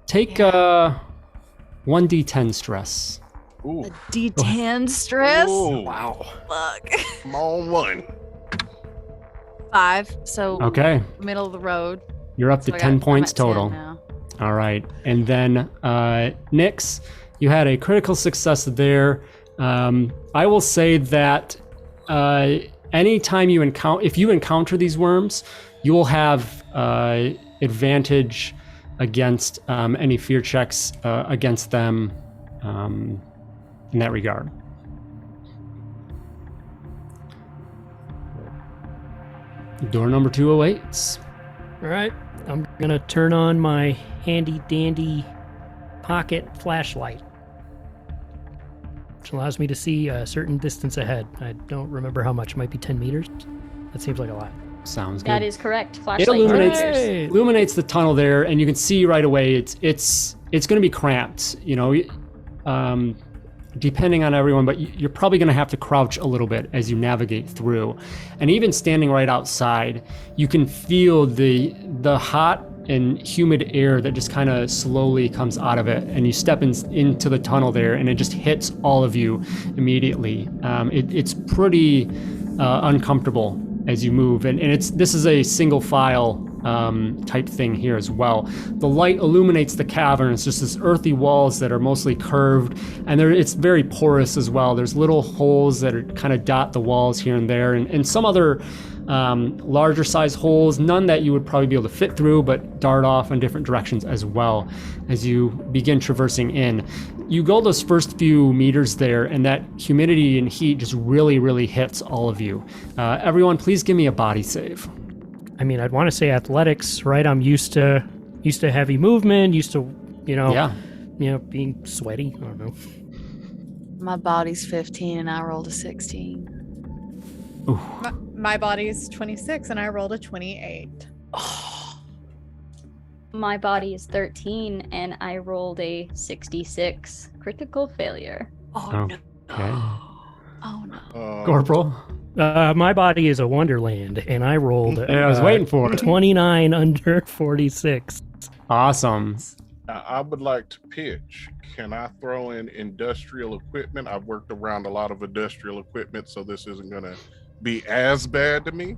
B: take 1d10 stress.
C: Ooh.
E: A D10 stress.
C: Ooh.
D: Wow.
E: Fuck.
C: Come on, one.
E: 5. So
B: Okay.
E: middle of the road.
B: You're up to
E: So
B: 10 points
E: I'm at 10
B: total.
E: now.
B: All right. And then Nyx, you had a critical success there. I will say that anytime you if you encounter these worms, you will have advantage against any fear checks against them in that regard. Door number 2 awaits.
D: All right, I'm gonna turn on my handy dandy pocket flashlight, which allows me to see a certain distance ahead. I don't remember how much. Might be 10 meters. That seems like a lot.
B: Sounds good.
A: That is correct.
B: It
A: Flashlight.
B: illuminates
D: Hey!
B: illuminates the tunnel there, and you can see right away it's going to be cramped. You know, depending on everyone, but you're probably going to have to crouch a little bit as you navigate through. And even standing right outside, you can feel the hot and humid air that just kind of slowly comes out of it, and you step into the tunnel there, and it just hits all of you immediately. It's pretty uncomfortable as you move, and this is a single file type thing here as well. The light illuminates the cavern. It's just this earthy walls that are mostly curved, and it's very porous as well. There's little holes that are kind of dot the walls here and there, and some other larger size holes, none that you would probably be able to fit through, but dart off in different directions as well as you begin traversing in. You go those first few meters there, and that humidity and heat just really, really hits all of you. Everyone, please give me a body save.
D: I mean, I'd want to say athletics, right? I'm used to heavy movement, used to, being sweaty. I don't know.
E: My body's 15 and I rolled a 16.
B: Ooh.
F: My body's 26 and I rolled a 28.
A: My body is 13 and I rolled a 66. Critical failure.
E: Oh,
B: Oh.
E: no.
B: Okay.
E: Oh, no.
B: Corporal.
D: My body is a wonderland, and I rolled.
B: I was waiting for it.
D: 29 under 46.
B: Awesome.
C: I would like to pitch. Can I throw in industrial equipment? I've worked around a lot of industrial equipment, so this isn't going to be as bad to me.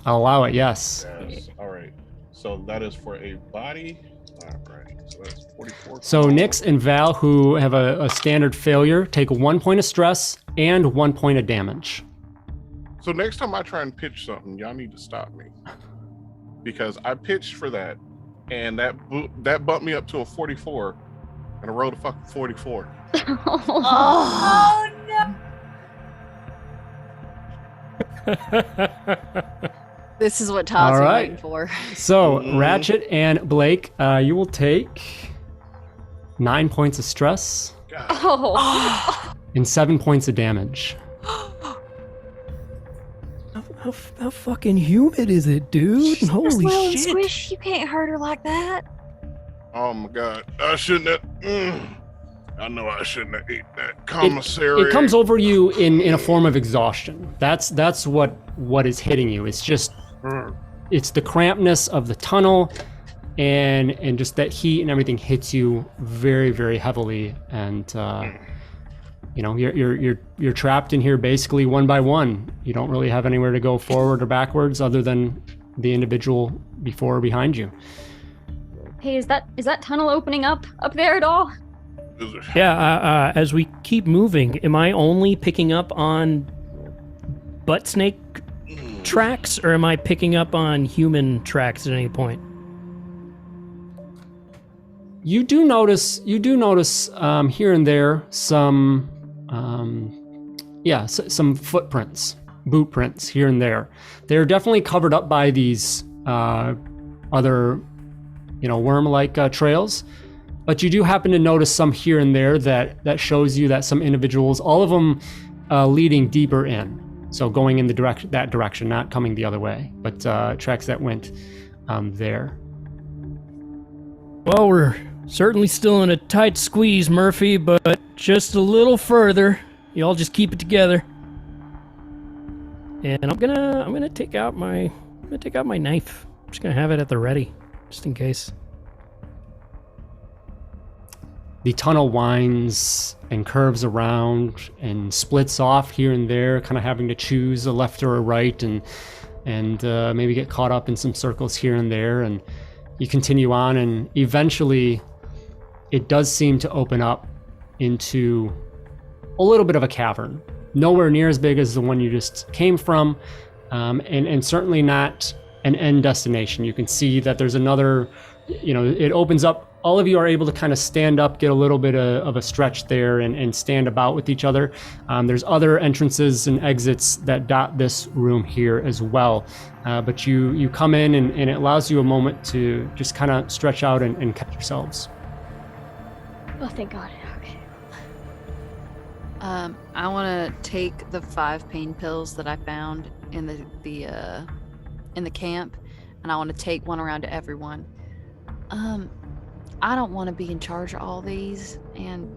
B: I'll allow it, yes.
C: Yes. All right. So that is for a body. All right. So that's 44.
B: So Nyx and Val, who have a standard failure, take 1 point of stress and 1 point of damage.
C: So next time I try and pitch something, y'all need to stop me, because I pitched for that, and that bumped me up to a 44, and I rolled a fucking 44.
E: Oh, no. This is what Todd's
B: All
E: been
B: right.
E: waiting for.
B: So Ratchet and Blake, you will take 9 points of stress
C: God.
A: Oh.
B: and 7 points of damage.
D: How fucking humid is it, dude? Holy shit.
E: Squish, you can't hurt her like that.
C: Oh my God. I shouldn't have. I know I shouldn't have ate that commissary.
B: It comes over you in a form of exhaustion. That's what is hitting you. It's just it's the crampness of the tunnel, and just that heat and everything hits you very, very heavily, and you're trapped in here basically one by one. You don't really have anywhere to go forward or backwards other than the individual before or behind you.
A: Hey, is that tunnel opening up there at all?
D: Yeah, as we keep moving, am I only picking up on butt snake tracks, or am I picking up on human tracks at any point?
B: You do notice here and there some some footprints, boot prints here and there. They're definitely covered up by these other worm-like trails, but you do happen to notice some here and there that shows you that some individuals, all of them leading deeper in, so going in that direction, not coming the other way, but tracks that went there.
D: Well, we're certainly still in a tight squeeze, Murphy, but just a little further. Y'all just keep it together. And I'm gonna take out my knife. I'm just gonna have it at the ready, just in case.
B: The tunnel winds and curves around and splits off here and there, kind of having to choose a left or a right, and maybe get caught up in some circles here and there. And you continue on, and eventually it does seem to open up into a little bit of a cavern. Nowhere near as big as the one you just came from, and certainly not an end destination. You can see that there's another, it opens up. All of you are able to kind of stand up, get a little bit of a stretch there, and stand about with each other. There's other entrances and exits that dot this room here as well. But you come in, and it allows you a moment to just kind of stretch out and catch yourselves.
A: Oh, thank God. Okay.
E: I want to take the 5 pain pills that I found in the camp, and I want to take one around to everyone. I don't want to be in charge of all these, and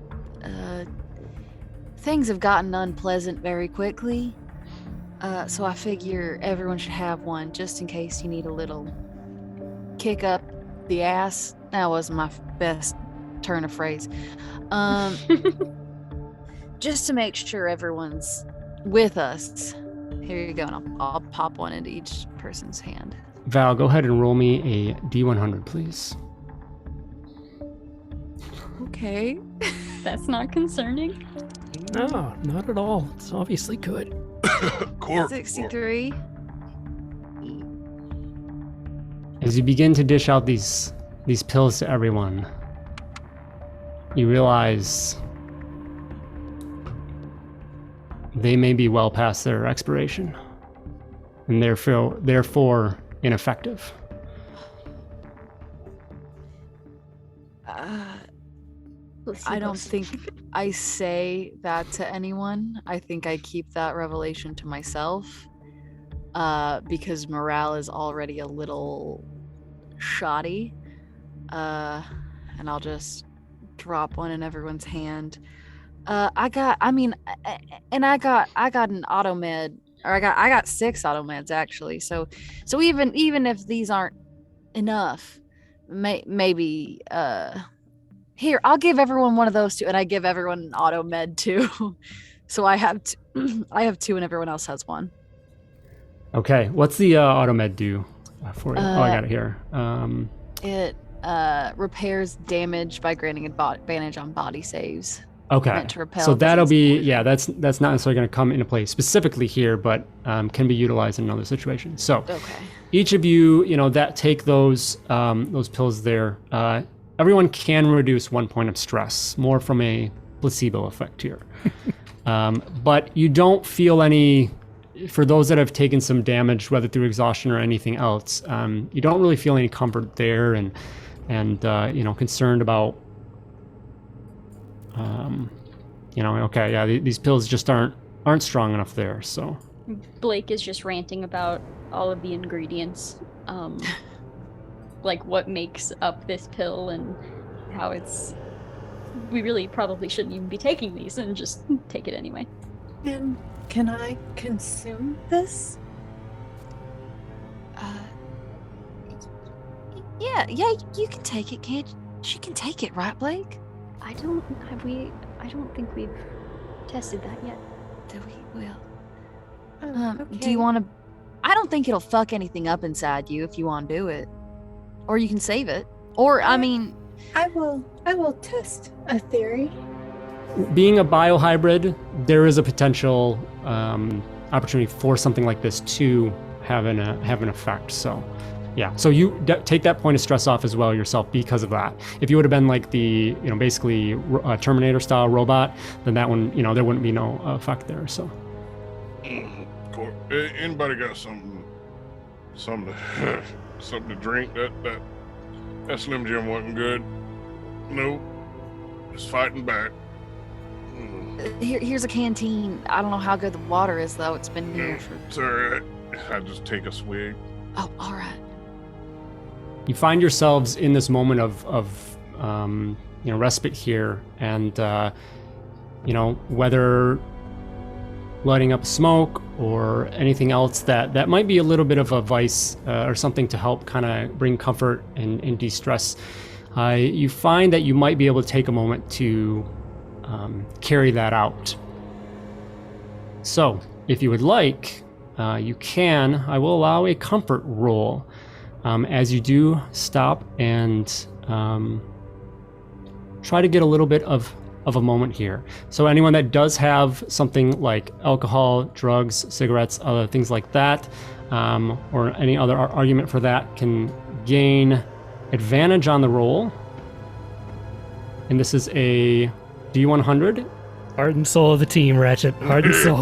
E: things have gotten unpleasant very quickly. So I figure everyone should have one, just in case you need a little kick up the ass. That wasn't my best turn of phrase. Just to make sure everyone's with us. Here you go, and I'll pop one into each person's hand.
B: Val, go ahead and roll me a D100, please.
E: Okay.
A: That's not concerning.
D: No, not at all. It's obviously good.
E: 63.
B: As you begin to dish out these pills to everyone, you realize they may be well past their expiration, and therefore ineffective.
E: I don't think I say that to anyone. I think I keep that revelation to myself, because morale is already a little shoddy. And I'll just drop one in everyone's hand. I got an auto med, or I got 6 auto meds actually. So even if these aren't enough, maybe here, I'll give everyone one of those 2, and I give everyone an auto med too. So I have 2 and everyone else has 1.
B: Okay, what's the auto med do for you? I got it here.
E: It repairs damage by granting advantage on body saves.
B: Okay,
E: Meant to repel
B: so that'll be,
E: poison.
B: yeah, that's not necessarily going to come into play specifically here, but can be utilized in another situation. So
E: Okay.
B: each of you, that take those pills there, everyone can reduce 1 point of stress, more from a placebo effect here. But you don't feel any, for those that have taken some damage, whether through exhaustion or anything else, you don't really feel any comfort there, and concerned about, okay, yeah, these pills just aren't strong enough there. So
A: Blake is just ranting about all of the ingredients, like what makes up this pill and how we really probably shouldn't even be taking these, and just take it anyway.
F: And can I consume this?
E: Yeah, you can take it, can't you? She can take it, right, Blake?
A: I don't think we've tested that yet.
E: We will.
F: Okay.
E: Do you want to? I don't think it'll fuck anything up inside you if you want to do it, or you can save it. Or I mean,
F: I will test a theory.
B: being a biohybrid, there is a potential opportunity for something like this to have an effect. So yeah, so you take that point of stress off as well yourself because of that. If you would have been like the, basically Terminator style robot, then that one, there wouldn't be no effect there. So
C: Cool. Anybody got something to drink? That Slim Jim wasn't good. Nope. Just fighting back.
E: here's a canteen. I don't know how good the water is though. It's been here for.
C: It's alright. I just take a swig.
E: Oh, all right.
B: you find yourselves in this moment of respite here, and whether lighting up smoke or anything else that might be a little bit of a vice or something to help kind of bring comfort and de-stress, you find that you might be able to take a moment to carry that out. So if you would like, you can. I will allow a comfort roll as you do stop and try to get a little bit of a moment here. So anyone that does have something like alcohol, drugs, cigarettes, other things like that, or any other argument for that, can gain advantage on the roll. And this is a D100.
D: Heart and soul of the team, Ratchet. Heart and soul.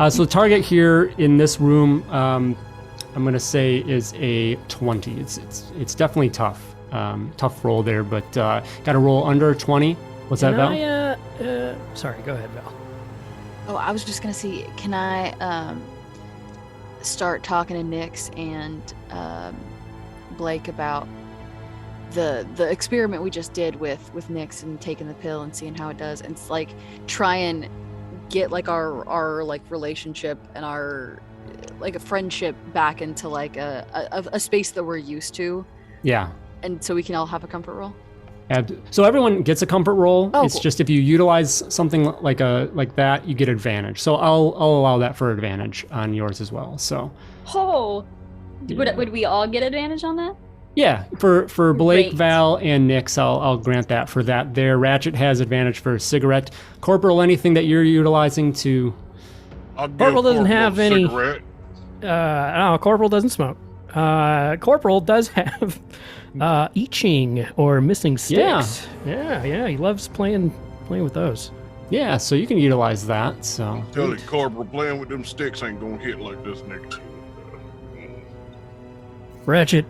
B: So the target here in this room, I'm going to say is a 20. It's definitely tough. Tough roll there, but got to roll under 20. What's that, Val?
D: Sorry, go ahead, Val.
E: Oh, I was just gonna see. Can I start talking to Nix and Blake about the experiment we just did with Nix and taking the pill and seeing how it does, and it's like try and get like our like relationship and our like a friendship back into like a space that we're used to.
B: Yeah.
E: And so we can all have a comfort roll.
B: So everyone gets a comfort roll.
E: Oh,
B: it's
E: cool.
B: just if you utilize something like that, you get advantage. So I'll allow that for advantage on yours as well. So.
A: Oh,
B: Yeah.
A: would we all get advantage on that?
B: Yeah, for Blake,
A: Great.
B: Val, and Nix, I'll grant that for that. There, Ratchet has advantage for cigarette. Corporal, anything that you're utilizing to.
C: I'll give
D: Corporal doesn't
C: Corporal
D: have
C: a
D: any-
C: cigarette.
D: No, Corporal doesn't smoke. Corporal does have I Ching or missing sticks. Yeah, he loves playing with those.
B: Yeah, so you can utilize that. So.
C: Tell you, Corporal, playing with them sticks ain't gonna hit like this next.
D: Ratchet,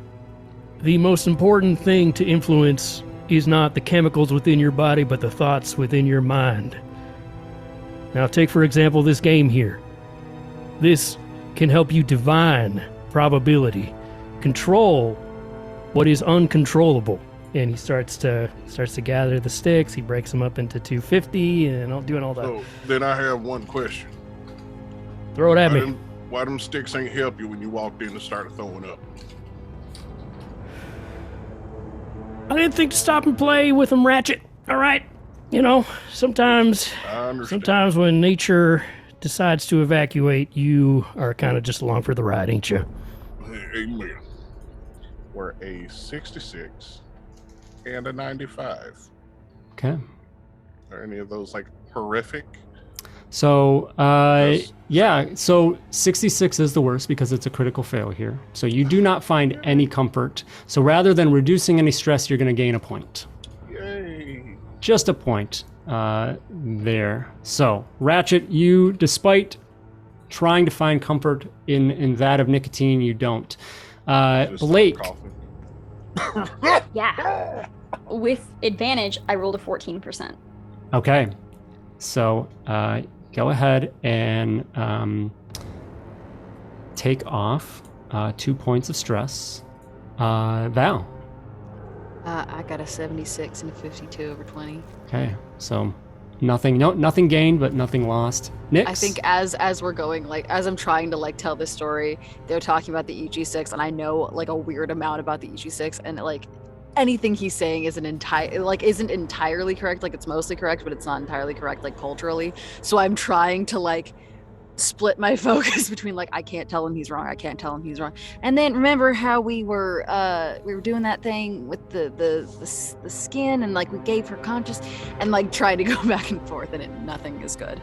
D: the most important thing to influence is not the chemicals within your body, but the thoughts within your mind. Now, take for example this game here. This can help you divine probability, control what is uncontrollable. And he starts to gather the sticks. He breaks them up into 250 and doing all that.
C: So then I have one question.
D: Throw it at me.
C: Why them sticks ain't help you when you walked in and started throwing up?
D: I didn't think to stop and play with them, Ratchet. All right, sometimes
C: I understand.
D: Sometimes when nature decides to evacuate, you are kind of just along for the ride, ain't you?
C: Amen. We're a 66 and a 95.
B: Okay.
C: Are any of those like horrific?
B: So,
C: Yes.
B: yeah, so 66 is the worst because it's a critical fail here. So you do not find any comfort. So rather than reducing any stress, you're going to gain a point.
C: Yay.
B: Just a point there. So, Ratchet, you, despite trying to find comfort in that of nicotine, you don't.
C: Just start
B: Blake,
C: coughing.
A: Yeah. With advantage, I rolled a 14%.
B: okay. So, go ahead and take off 2 points of stress. Val.
E: I got a 76 and a 52 over 20.
B: Okay, so nothing gained, but nothing lost. Nix?
E: I think as we're going, like as I'm trying to like tell this story, they're talking about the EG6, and I know like a weird amount about the EG6, and like anything he's saying isn't entirely correct. Like it's mostly correct, but it's not entirely correct, like culturally. So I'm trying to like split my focus between like I can't tell him he's wrong, and then remember how we were doing that thing with the skin, and like we gave her conscious, and like trying to go back and forth, and nothing is good.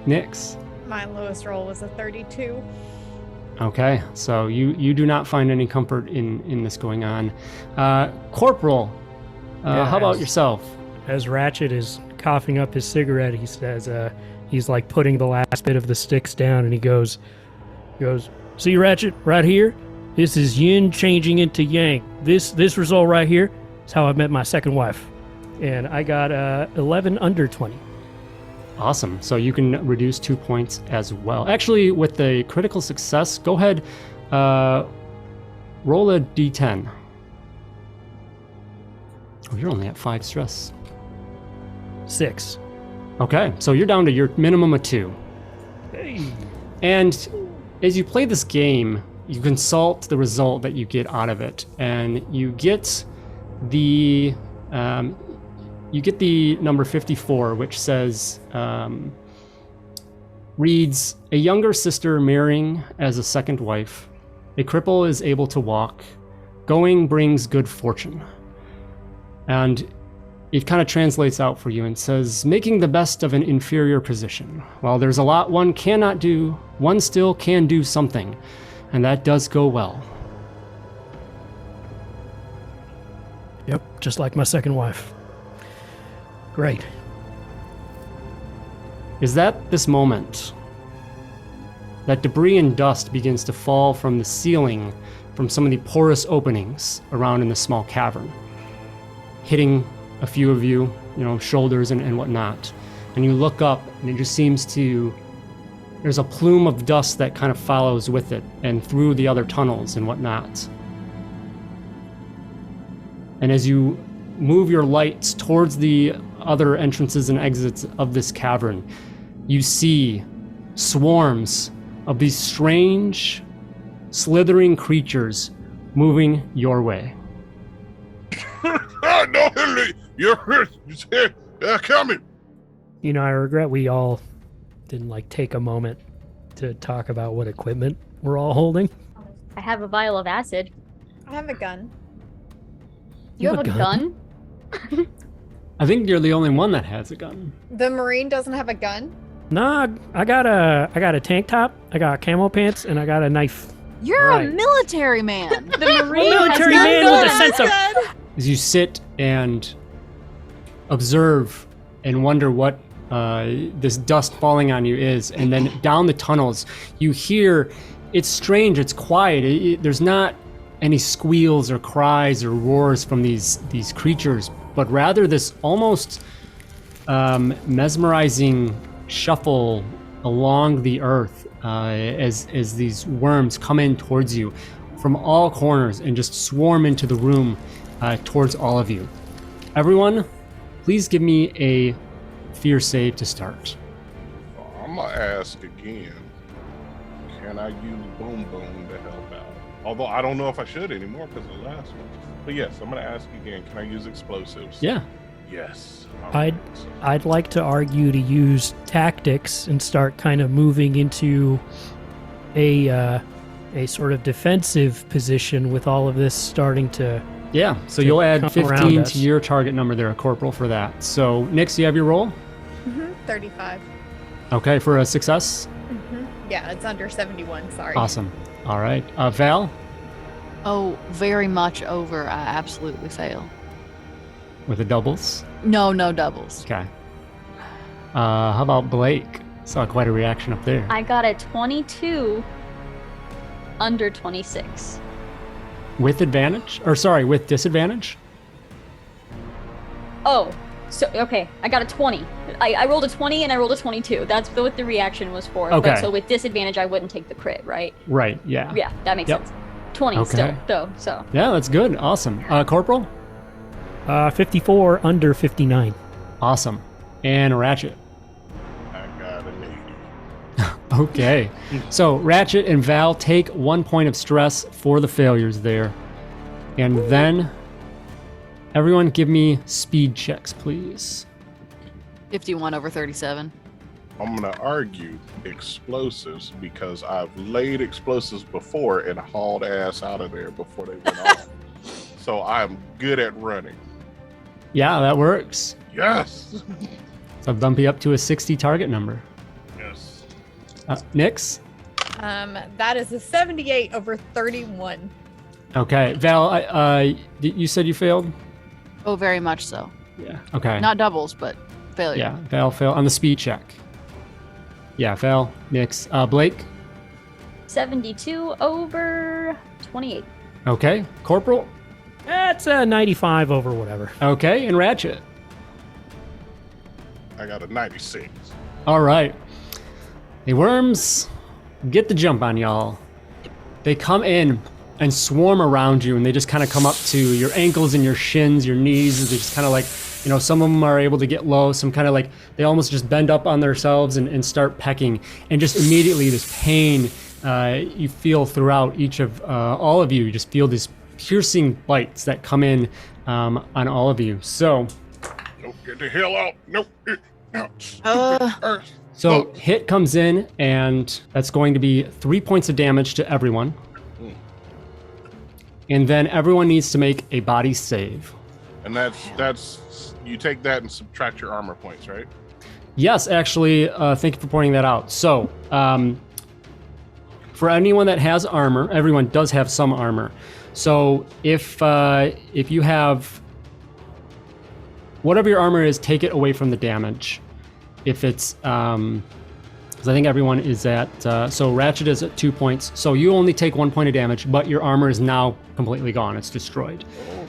B: Nix.
F: My lowest roll was a 32.
B: Okay, so you do not find any comfort in this going on. Corporal, how about yourself?
D: As Ratchet is coughing up his cigarette, he says, he's like putting the last bit of the sticks down, and he goes, see, Ratchet, right here? This is yin changing into yang. This result right here is how I met my second wife. And I got 11 under 20.
B: Awesome. So you can reduce 2 points as well. Actually, with the critical success, go ahead, roll a d10. Oh, you're only at 5 stress.
D: 6.
B: Okay, so you're down to your minimum of 2.
D: Hey.
B: And as you play this game, you consult the result that you get out of it, and you get the number 54, which says, reads, a younger sister marrying as a second wife. A cripple is able to walk. Going brings good fortune. And it kind of translates out for you and says, making the best of an inferior position. While there's a lot one cannot do, one still can do something. And that does go well.
D: Yep, just like my second wife. Great.
B: Is that this moment that debris and dust begins to fall from the ceiling from some of the porous openings around in the small cavern, hitting a few of you, shoulders and whatnot. And you look up and it just seems to, there's a plume of dust that kind of follows with it and through the other tunnels and whatnot. And as you move your lights towards the other entrances and exits of this cavern, you see swarms of these strange, slithering creatures moving your way.
C: No, you're coming.
D: I regret we all didn't take a moment to talk about what equipment we're all holding.
A: I have a vial of acid.
F: I have a gun.
A: You have a gun?
B: I think you're the only one that has a gun.
F: The Marine doesn't have a gun?
D: Nah, I got a tank top, I got camo pants, and I got a knife.
E: You're
D: Right.
E: a military man.
A: The Marine
D: military
A: has
D: man
A: no
D: with a
A: gun.
D: sense of...
B: As you sit and observe and wonder what this dust falling on you is, and then down the tunnels, you hear, it's strange, it's quiet, there's not any squeals or cries or roars from these creatures, but rather this almost mesmerizing shuffle along the earth as these worms come in towards you from all corners and just swarm into the room towards all of you. Everyone, please give me a fear save to start.
C: I'm gonna ask again. Can I use Boom Boom to help out? Although I don't know if I should anymore because of the last one. But yes, I'm gonna ask again. Can I use explosives?
B: Yeah.
C: Yes.
D: I'd like to argue to use tactics and start kind of moving into a sort of defensive position with all of this starting to...
B: Yeah, so
D: to
B: you'll add
D: come
B: 15
D: around us.
B: to your target number there, Corporal, for that. So, Nix, you have your roll?
F: 35.
B: Okay, for a success?
F: Yeah, it's under 71, sorry.
B: Awesome. All right. Val,
E: Oh, very much over. I absolutely fail.
B: with the doubles?
E: No doubles.
B: Okay. How about Blake? Saw quite a reaction up there.
A: I got a 22 under 26.
B: With advantage? Or sorry, with disadvantage?
A: Oh, so okay, I got a 20. I rolled a 20 and I rolled a 22. That's what the reaction was for.
B: Okay.
A: But so with disadvantage, I wouldn't take the crit, right?
B: Right, yeah.
A: Yeah, that makes
B: Yep.
A: sense. 20
B: Okay.
A: still, though, so.
B: Yeah, that's good. Awesome. Corporal?
D: 54 under 59.
B: Awesome. And Ratchet.
C: I got an 80.
B: Okay. So Ratchet and Val take 1 point of stress for the failures there. And then everyone give me speed checks, please.
E: 51 over 37.
C: I'm gonna argue explosives because I've laid explosives before and hauled ass out of there before they went off. So I'm good at running.
B: Yeah, that works.
C: Yes.
B: So bump you up to a 60 target number.
C: Yes.
B: Nix?
F: That is a 78 over 31.
B: Okay. Val, you said you failed?
E: Oh, very much so.
B: Yeah. Okay.
E: Not doubles, but failure.
B: Yeah, Val failed on the speed check. Yeah, Val, Nix. Blake?
A: 72 over 28.
B: Okay. Corporal?
D: That's a 95 over whatever.
B: Okay. And Ratchet?
C: I got a 96.
B: All right. The worms get the jump on y'all. they come in and swarm around you, and they just kind of come up to your ankles and your shins, your knees. They just kind of like, some of them are able to get low, some kind of like, they almost just bend up on themselves and start pecking. And just immediately this pain you feel throughout each of, all of you. You just feel these piercing bites that come in on all of you. So.
C: Nope, get the hell out. Nope.
B: So hit comes in, and that's going to be 3 points of damage to everyone. And then everyone needs to make a body save.
C: And that's you take that and subtract your armor points, right?
B: Yes, actually, thank you for pointing that out. So, for anyone that has armor, everyone does have some armor. So if you have whatever your armor is, take it away from the damage. If it's, because I think everyone is at, so Ratchet is at 2 points. So you only take 1 point of damage, but your armor is now completely gone. It's destroyed.
C: Oh,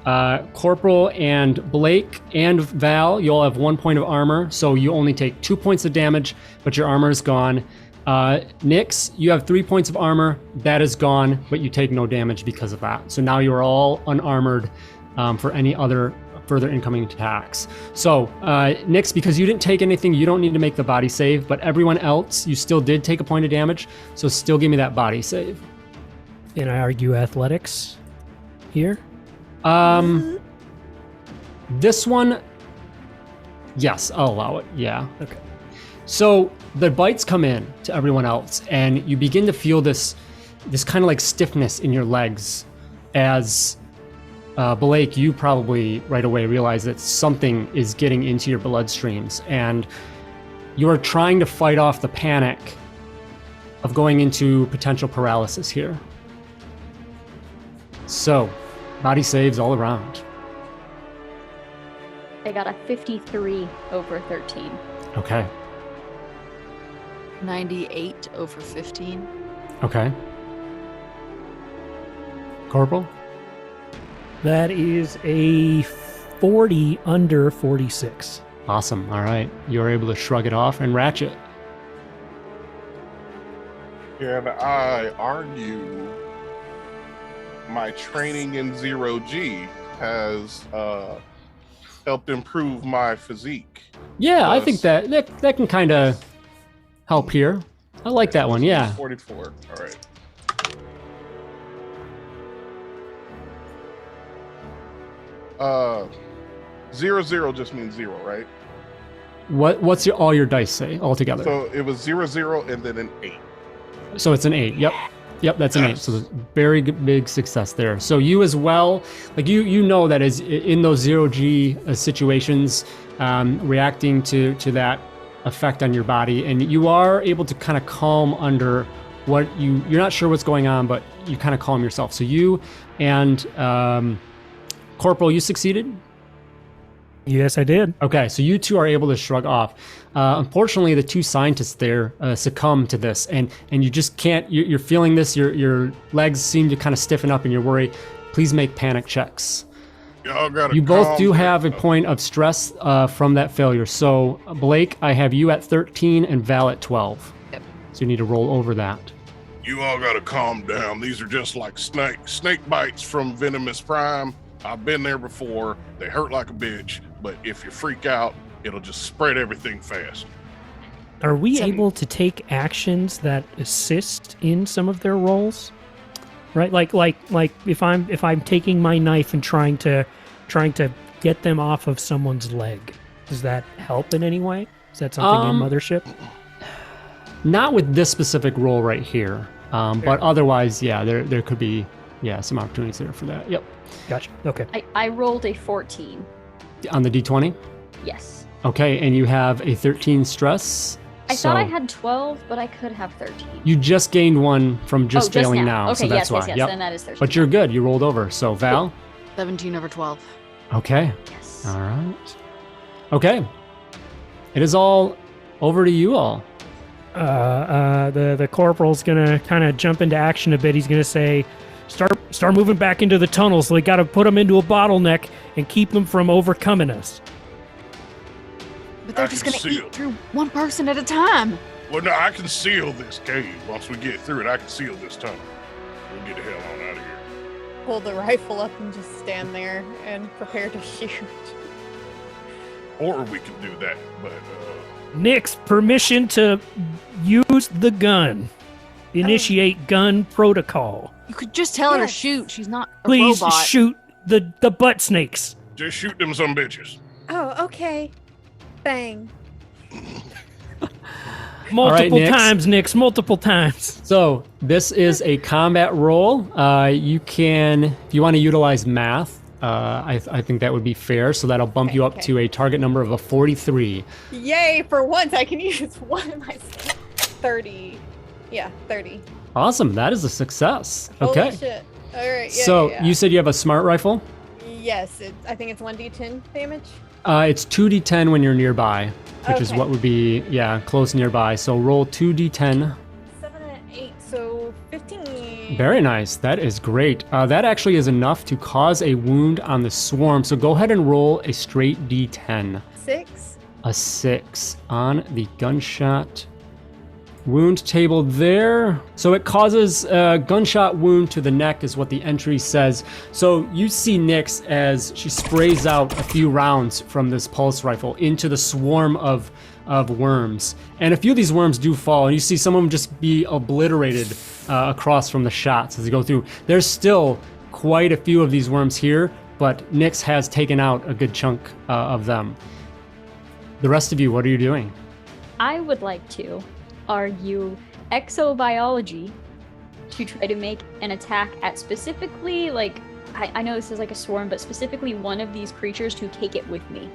C: no.
B: Corporal and Blake and Val, you all have 1 point of armor. So you only take 2 points of damage, but your armor is gone. Nyx, you have 3 points of armor. That is gone, but you take no damage because of that. So now you are all unarmored for any other further incoming attacks. So, Nyx, because you didn't take anything, you don't need to make the body save, but everyone else, you still did take a point of damage, so still give me that body save.
D: And I argue athletics here?
B: This one, yes, I'll allow it, yeah.
D: Okay.
B: So, the bites come in to everyone else, and you begin to feel this kind of like stiffness in your legs as Blake, you probably right away realize that something is getting into your bloodstreams, and you are trying to fight off the panic of going into potential paralysis here. So, body saves all around.
A: I got a 53 over 13.
B: Okay.
E: 98 over 15.
B: Okay. Corporal?
D: That is a 40 under 46.
B: Awesome. All right. You're able to shrug it off and Ratchet.
C: And I argue my training in 0G has helped improve my physique.
B: Yeah, I think that can kind of help here. I like that one, yeah.
C: 44. All right. 0 just means 0, right?
B: What's all your dice say altogether?
C: So it was 0 and then an 8.
B: So it's an 8. Yep, that's an 8. So very big success there. So you as well, like you know that as in those 0G situations, reacting to that effect on your body, and you are able to kind of calm under what you're not sure what's going on, but you kind of calm yourself. So you and Corporal, you succeeded?
D: Yes, I did.
B: Okay, so you two are able to shrug off. Unfortunately, the two scientists there succumb to this, and you just can't. You're feeling this. Your legs seem to kind of stiffen up, and you're worried. Please make panic checks. You both do have a point of stress from that failure. So Blake, I have you at 13 and Val at 12.
E: Yep.
B: So you need to roll over that.
C: You all gotta calm down. These are just like snake bites from Venomous Prime. I've been there before. They hurt like a bitch, but if you freak out, it'll just spread everything fast.
D: Are we able to take actions that assist in some of their roles? Right, like if I'm taking my knife and trying to get them off of someone's leg, does that help in any way? Is that something in Mothership?
B: Not with this specific role right here, but otherwise, yeah, there could be some opportunities there for that. Yep.
D: Gotcha. Okay.
A: I rolled a 14.
B: On the D20?
A: Yes.
B: Okay, and you have a 13 stress.
A: I thought I had 12, but I could have 13.
B: You just gained one from just failing now.
A: Okay,
B: so that's why.
A: Yes,
B: yep.
A: then that is 13.
B: But you're good. You rolled over. So Val?
E: 17 over 12.
B: Okay.
A: Yes.
B: All right. Okay. It is all over to you all.
D: The corporal's gonna kind of jump into action a bit. He's gonna say, start moving back into the tunnels. So we got to put them into a bottleneck and keep them from overcoming us.
E: But they're just going to eat through one person at a time.
C: Well, no, I can seal this cave. Once we get through it, I can seal this tunnel. We'll get the hell on out of here.
F: Pull the rifle up and just stand there and prepare to shoot.
C: Or we could do that, but
D: Nix, permission to use the gun. Initiate gun protocol.
E: You could just tell her to
F: Yes.
E: shoot. She's not a
D: Please
E: robot.
D: shoot the butt snakes.
C: just shoot them some bitches.
F: Oh, okay. Bang.
D: Multiple
B: Nix.
D: times, Nix. Multiple times.
B: So this is a combat roll. You can, if you want to utilize math, I think that would be fair. So that'll bump you up
F: Okay.
B: to a target number of a 43.
F: Yay, for once I can use one of my 30. Yeah, 30.
B: Awesome. That is a success. Okay.
F: Holy shit. All right. Yeah,
B: So
F: yeah.
B: you said you have a smart rifle?
F: Yes, I think it's 1d10 damage.
B: It's 2d10 when you're nearby, which is
F: Okay.
B: what would be, close nearby. So roll 2d10.
F: 7 and 8, so 15.
B: Very nice. That is great. That actually is enough to cause a wound on the swarm. So go ahead and roll a straight d10.
F: 6.
B: A 6 on the gunshot wound table there. So it causes a gunshot wound to the neck is what the entry says. So you see Nyx as she sprays out a few rounds from this pulse rifle into the swarm of worms. And a few of these worms do fall, and you see some of them just be obliterated across from the shots as they go through. There's still quite a few of these worms here, but Nyx has taken out a good chunk of them. The rest of you, what are you doing?
A: I would like to argue exobiology to try to make an attack at specifically, like, I know this is like a swarm, but specifically one of these creatures to take it with me.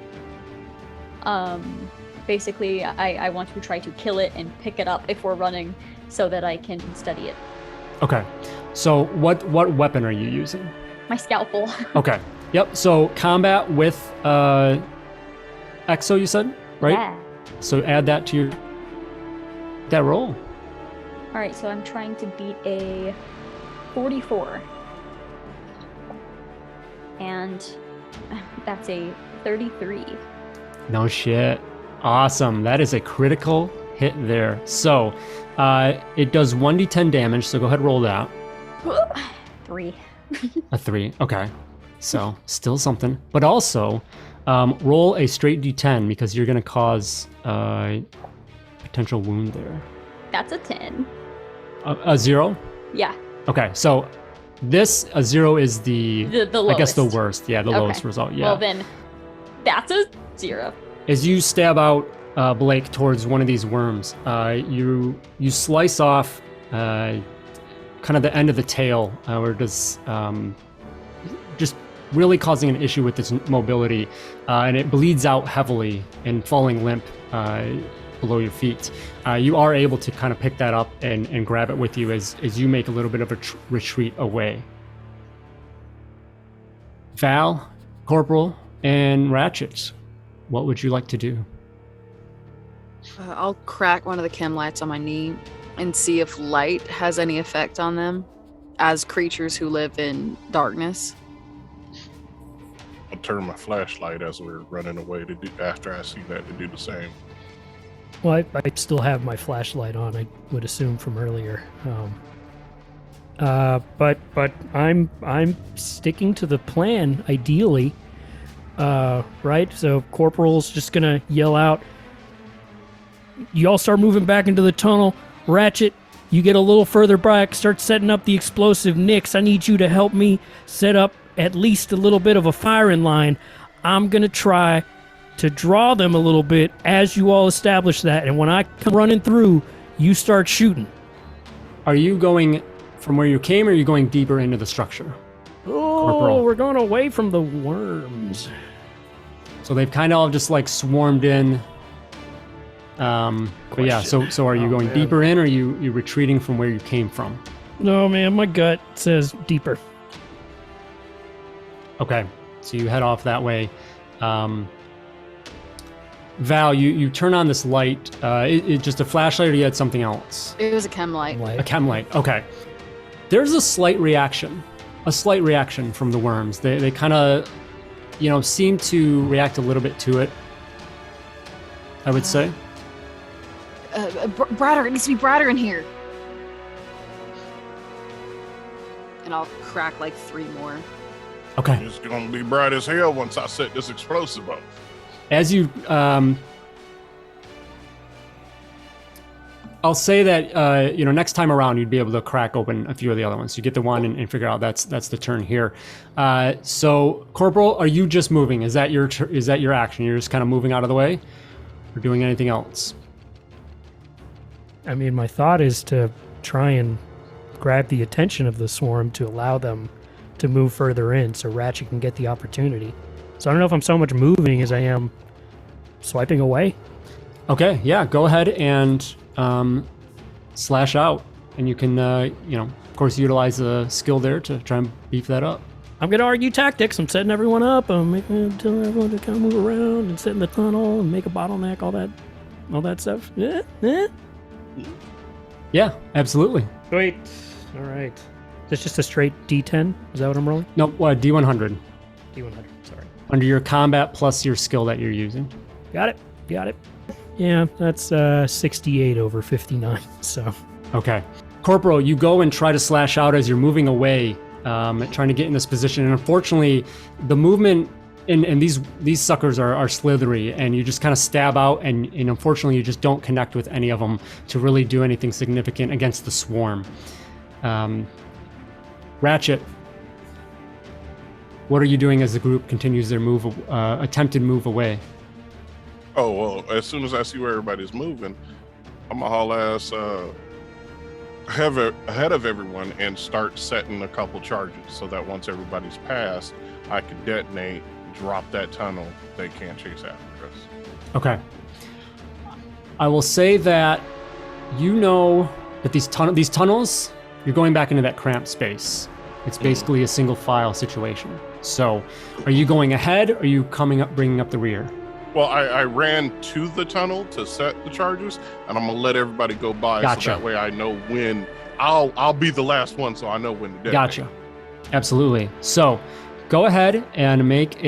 A: Basically, I want to try to kill it and pick it up if we're running so that I can study it.
B: Okay. So what weapon are you using?
A: My scalpel.
B: Okay. Yep. So combat with exo, you said, right?
A: Yeah.
B: So add that to your that roll.
A: All right, so I'm trying to beat a 44. And that's a 33.
B: No shit. Awesome. That is a critical hit there. So it does 1d10 damage. So go ahead and roll that.
A: 3.
B: A 3. Okay. So still something. But also roll a straight d10 because you're going to cause potential wound there.
A: That's a 10.
B: A 0?
A: Yeah,
B: Okay. So a 0 is the
A: lowest.
B: I guess the worst. Yeah, the
A: Okay.
B: lowest result. Yeah.
A: Well, then that's a 0.
B: As you stab out Blake towards one of these worms, you slice off kind of the end of the tail, where it does just really causing an issue with its mobility, and it bleeds out heavily and falling limp below your feet. You are able to kind of pick that up and grab it with you as you make a little bit of a retreat away. Val, Corporal, and Ratchet, what would you like to do?
E: I'll crack one of the chem lights on my knee and see if light has any effect on them as creatures who live in darkness.
C: I'll turn my flashlight as we're running away to do after I see that to do the same.
D: Well, I still have my flashlight on, I would assume, from earlier. But I'm sticking to the plan, ideally. Right? So Corporal's just gonna yell out, you all start moving back into the tunnel. Ratchet, you get a little further back, start setting up the explosive. Nix, I need you to help me set up at least a little bit of a firing line. I'm gonna try to draw them a little bit as you all establish that, and when I come running through, you start shooting.
B: Are you going from where you came, or are you going deeper into the structure?
D: Oh,
B: Corporal.
D: we're going away from the worms.
B: So they've kind of all just like swarmed in. But yeah, so are you going deeper in, or are you retreating from where you came from?
D: No, man, my gut says deeper.
B: Okay, so you head off that way. Val, you turn on this light. It just a flashlight, or you had something else?
E: It was a chem light.
B: A chem light. Okay. There's a slight reaction from the worms. They kind of, seem to react a little bit to it, I would say.
E: Brighter. It needs to be brighter in here. and I'll crack like 3 more.
B: Okay.
C: It's gonna be bright as hell once I set this explosive up.
B: As you, I'll say that next time around you'd be able to crack open a few of the other ones. You get the one and figure out that's the turn here. So Corporal, are you just moving? Is that your action? You're just kind of moving out of the way, or doing anything else?
D: I mean, my thought is to try and grab the attention of the swarm to allow them to move further in so Ratchet can get the opportunity. So I don't know if I'm so much moving as I am swiping away.
B: Okay, yeah, go ahead and slash out. And you can, of course, utilize the skill there to try and beef that up.
D: I'm going to argue tactics. I'm setting everyone up. I'm telling everyone to kind of move around and sit in the tunnel and make a bottleneck, all that stuff.
B: Yeah, absolutely.
D: Wait. All right. It's just a straight D10? Is that what I'm rolling?
B: No, D100.
D: D100, sorry.
B: Under your combat plus your skill that you're using.
D: Got it. Yeah, that's 68 over 59, so.
B: Okay. Corporal, you go and try to slash out as you're moving away, trying to get in this position. And unfortunately, the movement, and these suckers are slithery, and you just kind of stab out, and unfortunately you just don't connect with any of them to really do anything significant against the swarm. Ratchet, what are you doing as the group continues their attempted move away?
C: Oh, well, as soon as I see where everybody's moving, I'm gonna haul ass ahead of everyone and start setting a couple charges so that once everybody's passed, I can detonate, drop that tunnel. They can't chase after us.
B: Okay. I will say that that these tunnels, you're going back into that cramped space. It's basically a single file situation. So, are you going ahead, or are you bringing up the rear?
C: Well, I ran to the tunnel to set the charges, and I'm gonna let everybody go by.
B: Gotcha.
C: So that way I know when I'll be the last one, so I know when to detonate.
B: Gotcha. Absolutely. So, go ahead and make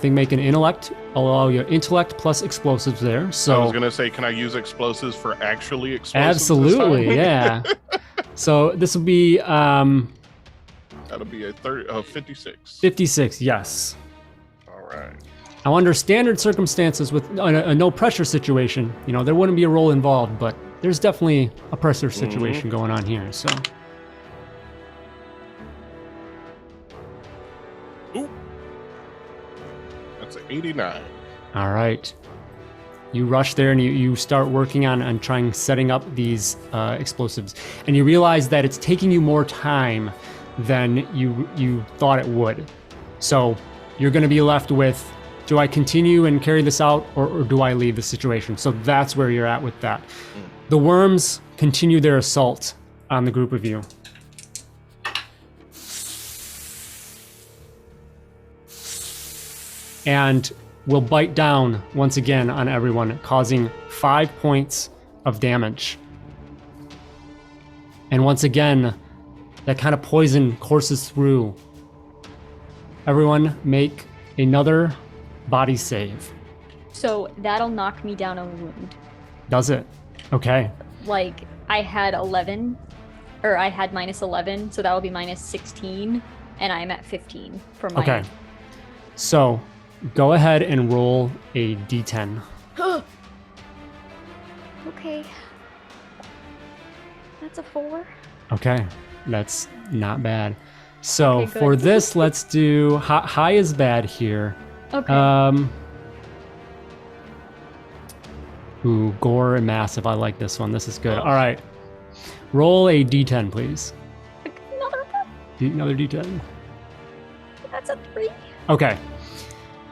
B: make an intellect. I'll allow you intellect plus explosives there. So
C: I was gonna say, can I use explosives for actually explosives?
B: Absolutely, yeah. So this will be
C: that'll be a 56.
B: 56, yes.
C: All right.
B: Now, under standard circumstances with a no pressure situation, there wouldn't be a roll involved, but there's definitely a pressure situation going on here. So.
C: Ooh. That's an 89.
B: All right. You rush there and you start working on setting up these explosives, and you realize that it's taking you more time than you thought it would. So you're going to be left with, do I continue and carry this out, or do I leave the situation? So that's where you're at with that. The worms continue their assault on the group of you. And will bite down once again on everyone, causing 5 points of damage. And once again, that kind of poison courses through. Everyone make another body save.
A: So that'll knock me down a wound.
B: Does it? Okay.
A: Like, I had minus 11, so that will be minus 16, and I'm at 15 for my...
B: Okay. So, go ahead and roll a d10.
A: Okay. That's a 4.
B: Okay, that's not bad. So
A: Okay, good.
B: for this, let's do high is bad here.
A: Okay.
B: Ooh, gore and massive. I like this one. This is good. All right, roll a d10, please.
A: Another one.
B: Another d10.
A: That's a 3.
B: Okay.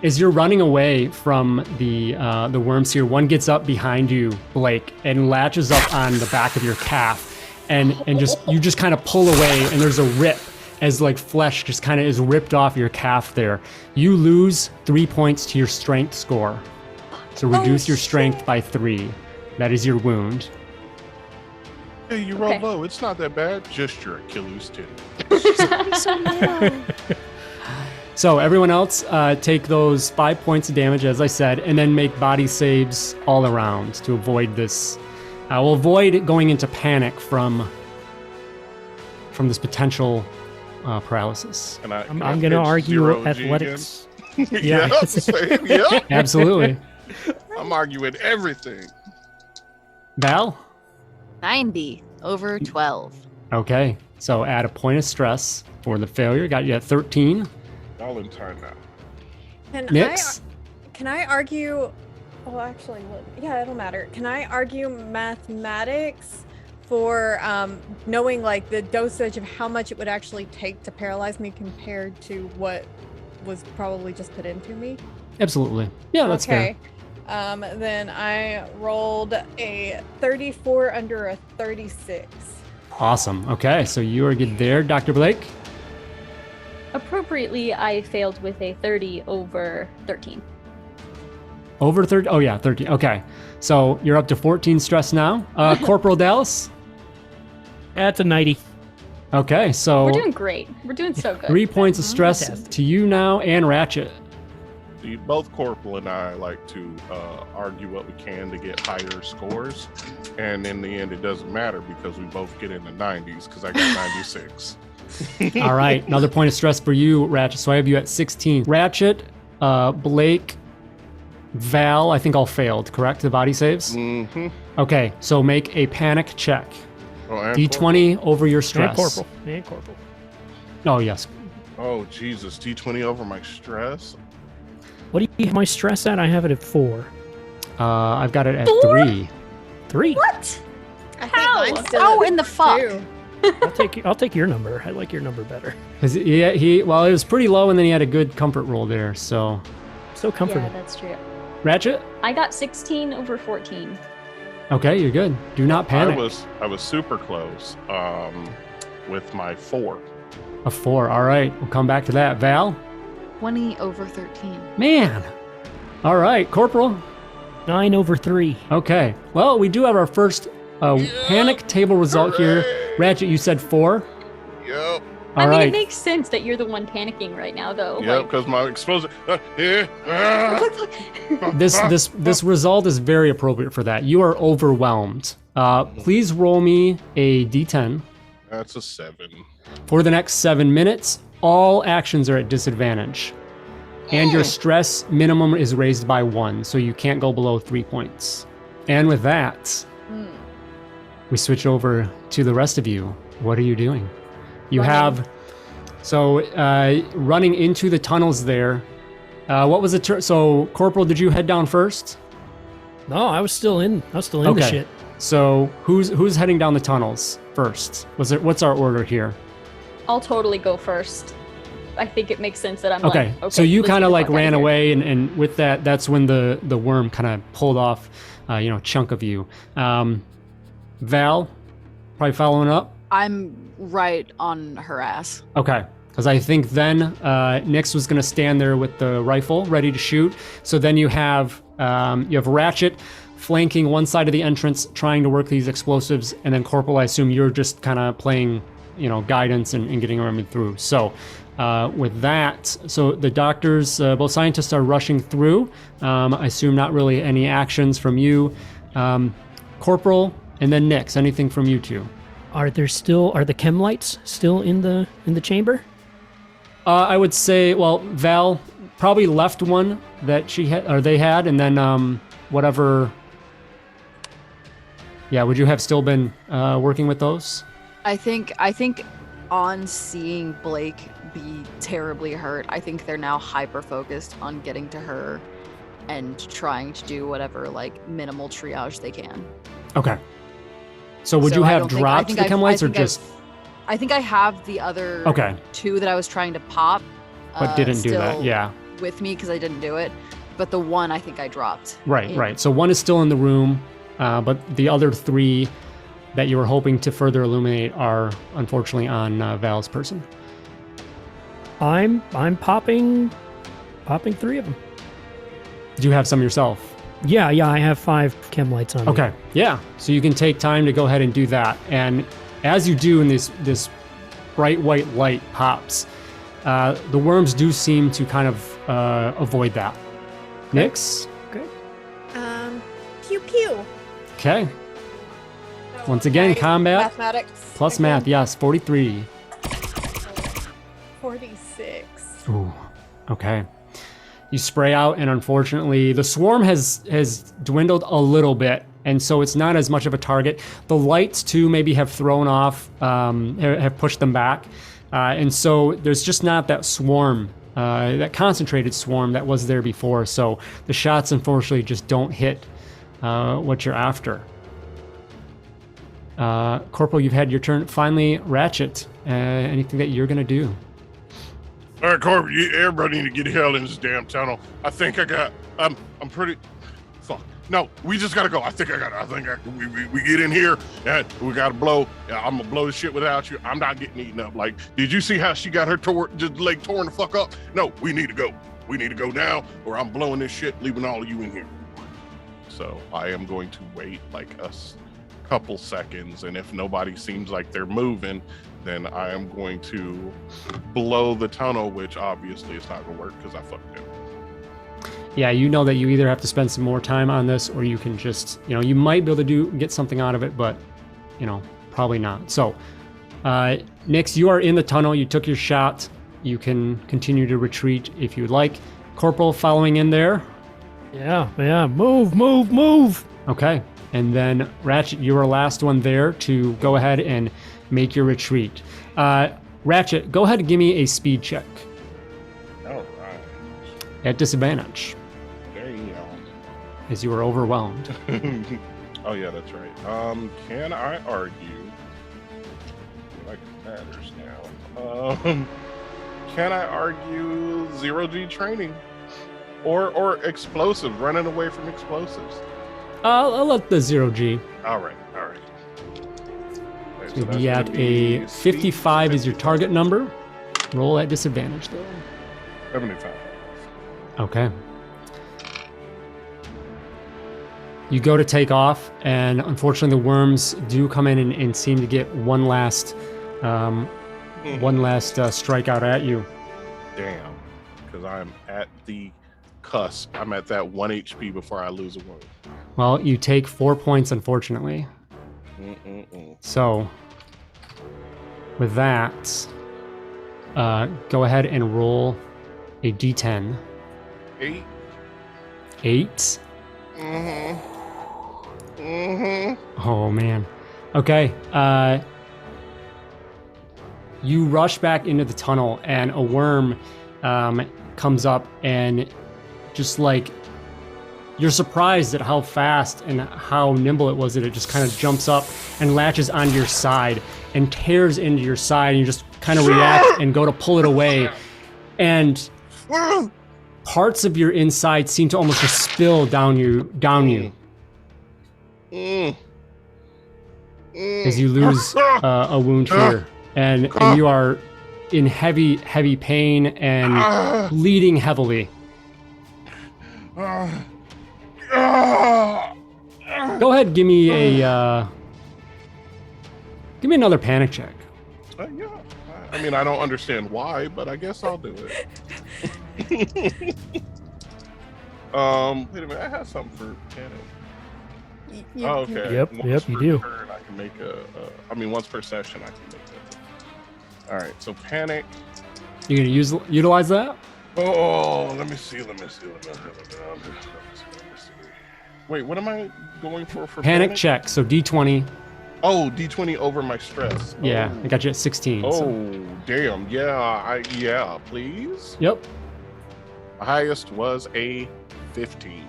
B: As you're running away from the worms here, one gets up behind you, Blake, and latches up on the back of your calf, and you just kind of pull away, and there's a rip as like flesh just kind of is ripped off your calf there. You lose 3 points to your strength score, so reduce your strength by 3. That is your wound.
C: Hey, you roll low. It's not that bad. Just your Achilles too.
B: So everyone else, take those 5 points of damage, as I said, and then make body saves all around to avoid this. We'll avoid going into panic from from this potential paralysis.
C: And
D: I'm going to argue athletics.
C: Yeah, same, yep.
B: Absolutely.
C: I'm arguing everything.
B: Val?
E: 90 over 12.
B: Okay, so add a point of stress for the failure. Got you at 13.
C: All in time now.
B: Nix?
F: Can I argue? Well, actually, yeah, it'll matter. Can I argue mathematics for knowing like the dosage of how much it would actually take to paralyze me compared to what was probably just put into me?
B: Absolutely. Yeah, that's
F: okay.
B: fair.
F: Then I rolled a 34 under a 36.
B: Awesome. Okay, so you are good there. Dr. Blake?
A: Appropriately, I failed with a 30 over 13.
B: Over 30? Oh, yeah, 13. Okay, so you're up to 14 stress now. Corporal Dallas?
D: That's a 90.
B: Okay, so
A: We're doing great. We're doing so good.
B: 3 points of stress
D: Fantastic.
B: to you now and Ratchet.
C: Both Corporal and I like to argue what we can to get higher scores. And in the end, it doesn't matter because we both get in the 90s because I got 96.
B: All right, another point of stress for you, Ratchet. So I have you at 16. Ratchet, Blake, Val, I think all failed, correct? The body saves?
C: Mm-hmm.
B: Okay, so make a panic check.
C: Oh, and
B: D20 over your
D: And
B: stress.
D: corporal. And corporal.
B: Oh, yes.
C: Oh, Jesus. D20 over my stress?
D: What do you have my stress at? I have it at 4.
B: I've got it at
A: 4?
B: 3.
D: 3?
A: What?
F: I think
A: How?
F: mine's still
E: How
F: at
E: in the fuck?
F: 2.
D: I'll take your number. I like your number better.
B: Because it was pretty low, and then he had a good comfort roll there. So,
D: So comforting.
A: Yeah, that's true.
B: Ratchet.
A: I got 16 over 14.
B: Okay, you're good. Do not panic.
C: I was super close with my 4.
B: A 4. All right, we'll come back to that. Val.
E: 20 over 13.
B: Man. All right, Corporal.
D: 9 over 3.
B: Okay. Well, we do have our first panic table result here. Ratchet, you said 4.
C: Yep.
B: All
A: I mean,
B: right.
A: it makes sense that you're the one panicking right now, though.
C: Yep, because my explosive.
B: This result is very appropriate for that. You are overwhelmed. Please roll me a d10.
C: That's a 7.
B: For the next 7 minutes, all actions are at disadvantage. And your stress minimum is raised by 1, so you can't go below 3 points. And with that, we switch over to the rest of you. What are you doing? You have... So, running into the tunnels there, what was the so, Corporal, did you head down first?
D: No, I was still in the shit.
B: So, who's heading down the tunnels first? What's our order here?
A: I'll totally go first. I think it makes sense that I'm
B: Okay,
A: like,
B: so you
A: let's
B: kind
A: get
B: of
A: the
B: like
A: fuck outta
B: ran
A: here.
B: away, and with that, that's when the worm kind of pulled off, chunk of you. Val, probably following up.
E: I'm right on her ass.
B: Okay, because I think then Nyx was going to stand there with the rifle ready to shoot. So then you have Ratchet flanking one side of the entrance, trying to work these explosives, and then Corporal, I assume you're just kind of playing, guidance and getting everything through. So with that, so the doctors, both scientists are rushing through. I assume not really any actions from you, Corporal, and then Nyx. Anything from you two?
D: Are the chem lights still in the chamber?
B: I would say, well, Val probably left one that they had, and then whatever. Yeah, would you have still been working with those?
E: I think on seeing Blake be terribly hurt, I think they're now hyper focused on getting to her and trying to do whatever like minimal triage they can.
B: Okay. So would you have dropped the chem lights or just?
E: I think I have the other two that I was trying to pop.
B: But didn't do that,
E: still
B: yeah.
E: With me because I didn't do it. But the one I think I dropped.
B: Right. So one is still in the room, but the other 3 that you were hoping to further illuminate are unfortunately on Val's person.
D: I'm popping 3 of them.
B: Do you have some yourself?
D: Yeah, I have 5 chem lights on me.
B: Okay, yeah. So you can take time to go ahead and do that. And as you do, and this bright white light pops, the worms do seem to kind of avoid that. Nyx?
D: Okay.
F: Pew pew.
B: Okay. Once again, combat
F: Mathematics.
B: plus
F: again.
B: math, yes, 43.
F: 6.
B: Ooh, okay. You spray out, and unfortunately, the swarm has dwindled a little bit, and so it's not as much of a target. The lights, too, maybe have thrown off, have pushed them back, and so there's just not that swarm, that concentrated swarm that was there before, so the shots, unfortunately, just don't hit what you're after. Corporal, you've had your turn. Finally, Ratchet, anything that you're going to do?
C: All right, Corp, everybody need to get the hell in this damn tunnel. I think I got, I'm pretty, fuck. No, we just gotta go. I think we get in here and we gotta blow. I'm gonna blow the shit without you. I'm not getting eaten up. Like, did you see how she got her leg torn the fuck up? No, we need to go. We need to go now or I'm blowing this shit, leaving all of you in here. So I am going to wait like a couple seconds, and if nobody seems like they're moving, then I am going to blow the tunnel, which obviously is not gonna work because I fucked it.
B: Yeah, you know that you either have to spend some more time on this, or you can just, you might be able to get something out of it, but, probably not. So, Nix, you are in the tunnel. You took your shot. You can continue to retreat if you would like. Corporal following in there.
D: Yeah. Move.
B: Okay. And then, Ratchet, you are last one there to go ahead and make your retreat. Ratchet, go ahead and give me a speed check.
C: All right.
B: At disadvantage.
C: Damn.
B: As you are overwhelmed.
C: Oh yeah, that's right. Can I argue? Like it matters now. Can I argue 0G training, or explosive, running away from explosives?
B: I'll let the 0G.
C: All right.
B: So you'll be at a 55 is your target number. Roll at disadvantage though.
C: 75.
B: Okay. You go to take off, and unfortunately the worms do come in and seem to get one last strike out at you.
C: Damn, because I'm at the cusp. I'm at that 1 HP before I lose a wound.
B: Well, you take 4 points, unfortunately. So, with that, go ahead and roll a d10.
C: 8.
B: 8? Oh, man. Okay. You rush back into the tunnel, and a worm comes up, and just like, you're surprised at how fast and how nimble it was that it just kind of jumps up and latches onto your side and tears into your side, and you just kind of react and go to pull it away. And parts of your inside seem to almost just spill down you. As you lose a wound here. And you are in heavy pain and bleeding heavily. Go ahead, give me another panic check.
C: Yeah. I mean, I don't understand why, but I guess I'll do it. Wait a minute, I have something for panic. Oh, okay.
D: Yep, you do.
C: Turn, I can make once per session, I can make that. All right, so panic.
B: You're gonna utilize that?
C: Oh, let me see. Wait, what am I going for
B: panic check? So D20.
C: Oh, D20 over my stress.
B: Yeah, I got you at 16.
C: Oh, damn. Yeah, please.
B: Yep.
C: The highest was a 15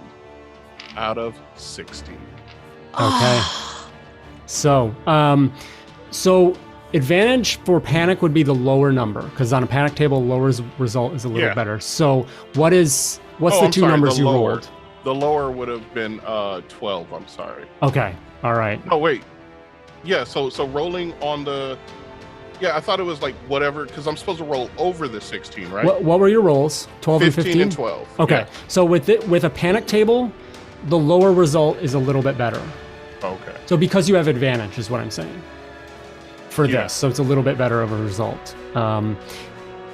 C: out of 16.
B: Okay. So advantage for panic would be the lower number, because on a panic table, lower result is a little better. So what's the two numbers you rolled?
C: The lower would have been 12. I'm sorry.
B: Okay. All right.
C: Oh wait. Yeah. So rolling on the. Yeah, I thought it was like whatever, because I'm supposed to roll over the 16, right?
B: What were your rolls? 12 and 15
C: and 12.
B: Okay.
C: Yeah.
B: So with a panic table, the lower result is a little bit better.
C: Okay.
B: So because you have advantage is what I'm saying for this. So it's a little bit better of a result.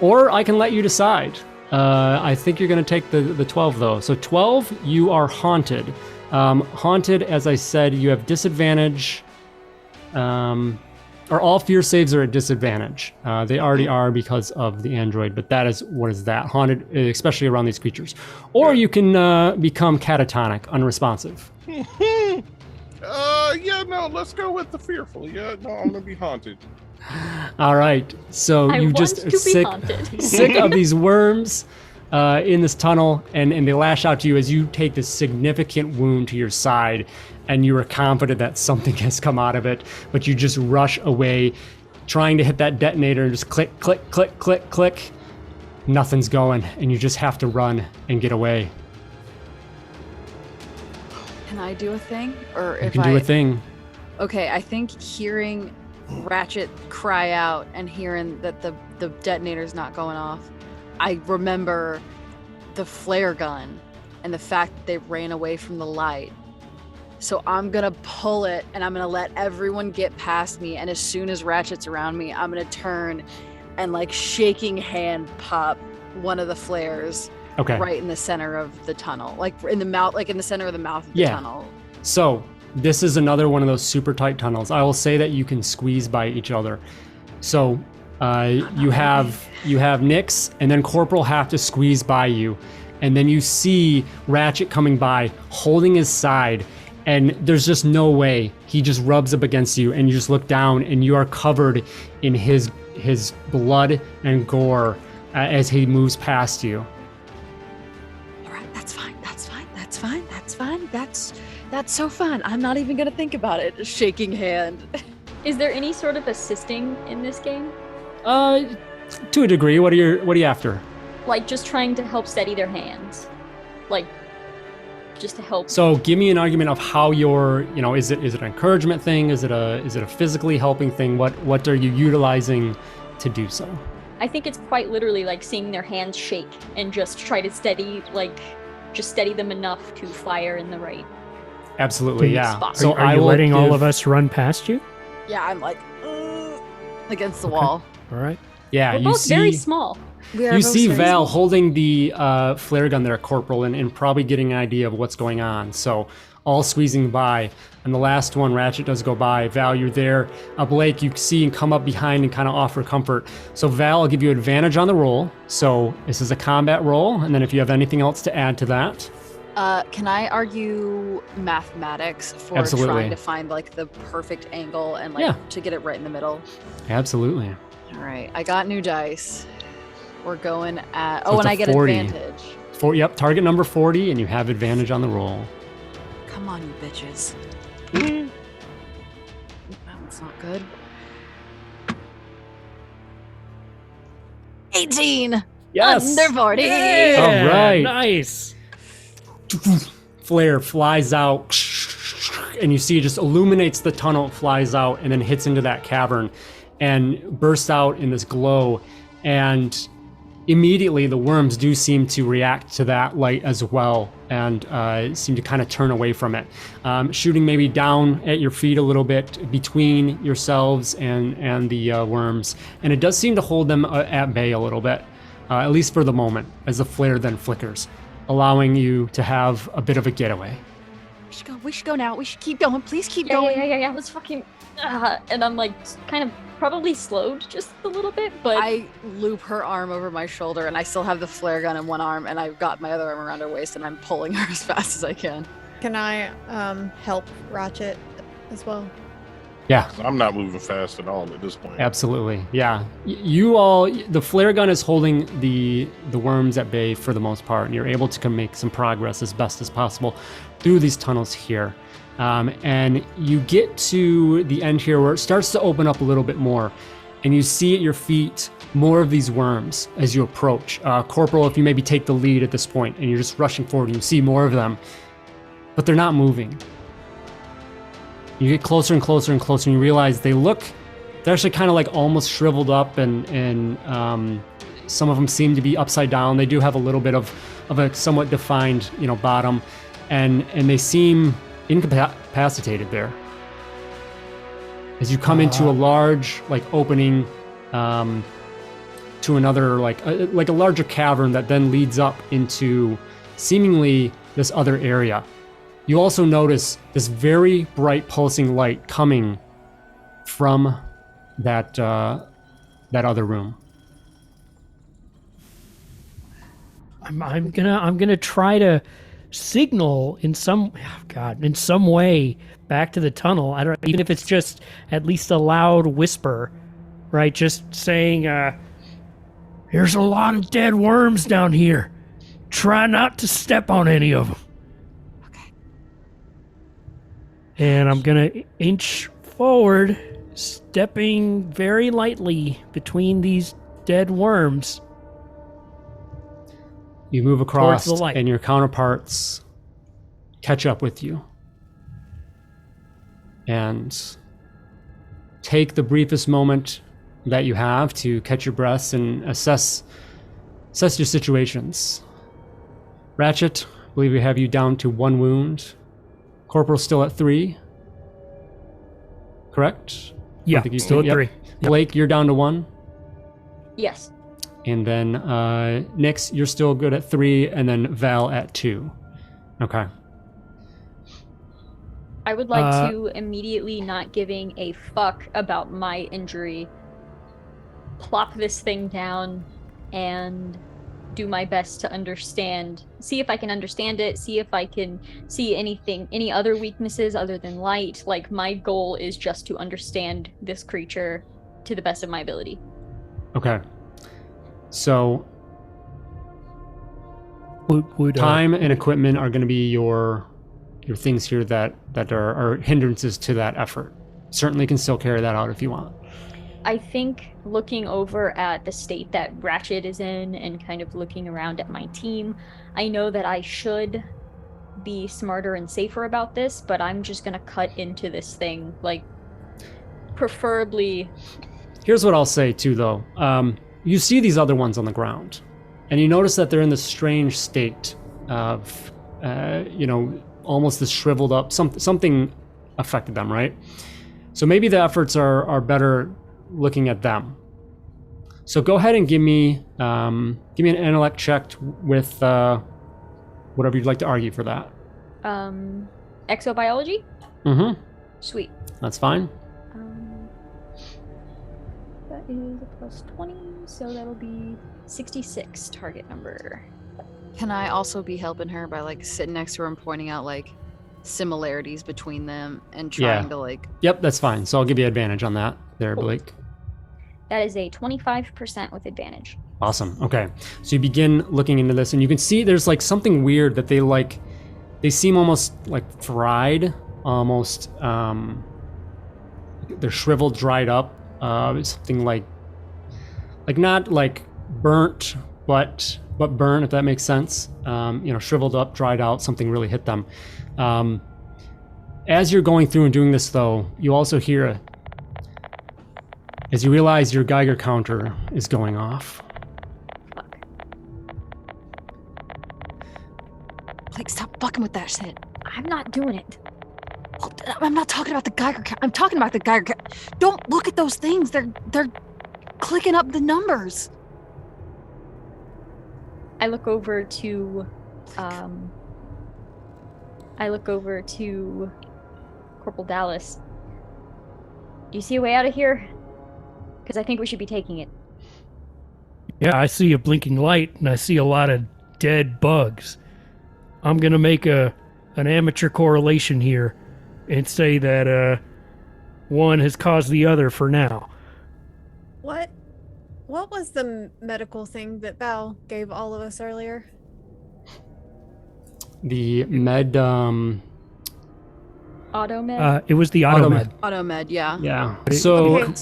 B: Or I can let you decide. I think you're going to take the 12 though. So 12, you are haunted. Haunted, as I said, you have disadvantage. all fear saves are at disadvantage. They already are because of the android, but that is what is that haunted, especially around these creatures. Or you can become catatonic, unresponsive.
C: Yeah, no, let's go with the fearful. Yeah, no, I'm gonna be haunted.
B: All right, so
A: I
B: you
A: want
B: just
A: to
B: are
A: be
B: sick,
A: haunted.
B: sick of these worms in this tunnel, and they lash out to you as you take this significant wound to your side, and you are confident that something has come out of it, but you just rush away, trying to hit that detonator and just click, click, click, click, click. Nothing's going, and you just have to run and get away.
E: Can I do a thing? Or
B: You
E: if
B: can do a thing.
E: Okay, I think hearing Ratchet cry out and hearing that the detonator's not going off, I remember the flare gun and the fact that they ran away from the light. So I'm gonna pull it and I'm gonna let everyone get past me, and as soon as Ratchet's around me, I'm gonna turn and like shaking hand pop one of the flares
B: Okay.
E: right in the center of the tunnel, like in the mouth, like in the center of the mouth of the tunnel.
B: So this is another one of those super tight tunnels. I will say that you can squeeze by each other. So you have Nyx and then Corporal have to squeeze by you, and then you see Ratchet coming by, holding his side, and there's just no way. He just rubs up against you, and you just look down, and you are covered in his blood and gore as he moves past you.
E: All right, that's fine. That's so fun. I'm not even gonna think about it. Shaking hand.
A: Is there any sort of assisting in this game?
B: To a degree. What are you after?
A: Like just trying to help steady their hands, like just to help.
B: So give me an argument of how you're, is it an encouragement thing? Is it a physically helping thing? What are you utilizing to do so?
A: I think it's quite literally like seeing their hands shake and just try to steady them enough to fire in the right.
B: Absolutely, yeah.
A: spot.
B: So
D: Are you letting all of us run past you?
E: Yeah, I'm like against the wall.
D: All right.
B: Yeah,
A: We're both very small.
B: You see Val holding the flare gun there, Corporal, and probably getting an idea of what's going on. So all squeezing by. And the last one, Ratchet does go by. Val, you're there. Blake, you see and come up behind and kind of offer comfort. So Val, I'll give you advantage on the roll. So this is a combat roll. And then if you have anything else to add to that.
E: Can I argue mathematics for
B: Absolutely.
E: trying to find like the perfect angle and to get it right in the middle?
B: Absolutely.
E: All right, I got new dice. We're going at
B: So it's
E: and
B: a
E: I get
B: 40.
E: advantage.
B: Target number 40, and you have advantage on the roll.
E: Come on, you bitches. That's not good. 18.
B: Yes.
E: Under 40.
B: All right.
D: Nice.
B: Flare flies out, and you see it just illuminates the tunnel, it flies out, and then hits into that cavern and bursts out in this glow. And immediately the worms do seem to react to that light as well, and seem to kind of turn away from it, shooting maybe down at your feet a little bit between yourselves and the worms. And it does seem to hold them at bay a little bit, at least for the moment, as the flare then flickers, allowing you to have a bit of a getaway.
E: We should go now. We should keep going. Please keep
A: Yeah,
E: going.
A: yeah. Let's fucking. And I'm like kind of probably slowed just a little bit, but
E: I loop her arm over my shoulder, and I still have the flare gun in one arm, and I've got my other arm around her waist, and I'm pulling her as fast as I can.
F: Can I help Ratchet as well?
B: Yeah.
C: I'm not moving fast at all at this point.
B: Absolutely, yeah. You all, the flare gun is holding the worms at bay for the most part, and you're able to make some progress as best as possible through these tunnels here. And you get to the end here where it starts to open up a little bit more, and you see at your feet more of these worms as you approach. Corporal, if you maybe take the lead at this point, and you're just rushing forward, and you see more of them, but they're not moving. You get closer and closer and closer, and you realize they're actually kind of like almost shriveled up, and some of them seem to be upside down. They do have a little bit of a somewhat defined, bottom, and they seem incapacitated there. As you come into a large opening to another like a larger cavern that then leads up into seemingly this other area. You also notice this very bright pulsing light coming from that other room.
D: I'm gonna try to signal in some way back to the tunnel. I don't, even if it's just at least a loud whisper, right? Just saying, "There's a lot of dead worms down here. Try not to step on any of them."
E: Okay.
D: And I'm gonna inch forward, stepping very lightly between these dead worms.
B: You move across,
D: Towards the light.
B: and your counterparts catch up with you. And take the briefest moment that you have to catch your breaths and assess your situations. Ratchet, I believe we have you down to 1 wound. Corporal still at 3. Correct?
D: Yeah,
B: I think
D: still at
B: yep.
D: 3. Yep.
B: Blake, you're down to 1.
A: Yes.
B: And then Nix, you're still good at 3, and then Val at 2. Okay.
A: I would like to immediately, not giving a fuck about my injury, plop this thing down and do my best to understand, see if I can understand it, see if I can see any other weaknesses other than light. Like, my goal is just to understand this creature to the best of my ability.
B: Okay. So
D: Would
B: time and equipment are going to be your things here that are hindrances to that effort. Certainly can still carry that out if you want.
A: I think looking over at the state that Ratchet is in and kind of looking around at my team, I know that I should be smarter and safer about this, but I'm just going to cut into this thing, like, preferably.
B: Here's what I'll say too, though. You see these other ones on the ground, and you notice that they're in this strange state of, almost this shriveled up. Something affected them, right? So maybe the efforts are better looking at them. So go ahead and give me an intellect check with whatever you'd like to argue for that.
A: Exobiology?
B: Mm-hmm.
A: Sweet.
B: That's fine.
A: That is a plus 20, so that'll be 66 target number.
E: Can I also be helping her by like sitting next to her and pointing out like similarities between them and trying to like...
B: Yep, that's fine. So I'll give you advantage on that there,
A: Cool.
B: Blake.
A: That is a 25% with advantage.
B: Awesome. Okay. So you begin looking into this, and you can see there's like something weird that they seem almost like fried, almost they're shriveled, dried up. Something like not like burnt, but burnt, if that makes sense. Shriveled up, dried out, something really hit them. As you're going through and doing this, though, you also hear as you realize your Geiger counter is going off.
A: Fuck.
E: Like, stop fucking with that shit.
A: I'm not doing it.
E: Oh, I'm not talking about the Geiger count. I'm talking about the Geiger count. Don't look at those things. They're clicking up the numbers.
A: I look over to Corporal Dallas. Do you see a way out of here? Because I think we should be taking it.
D: Yeah, I see a blinking light, and I see a lot of dead bugs. I'm gonna make an amateur correlation here and say that one has caused the other for now.
F: What was the medical thing that Val gave all of us earlier?
B: The med.
A: Automed?
D: It was the Automed.
E: Automed, yeah.
B: Yeah.
D: But
B: So
F: Okay.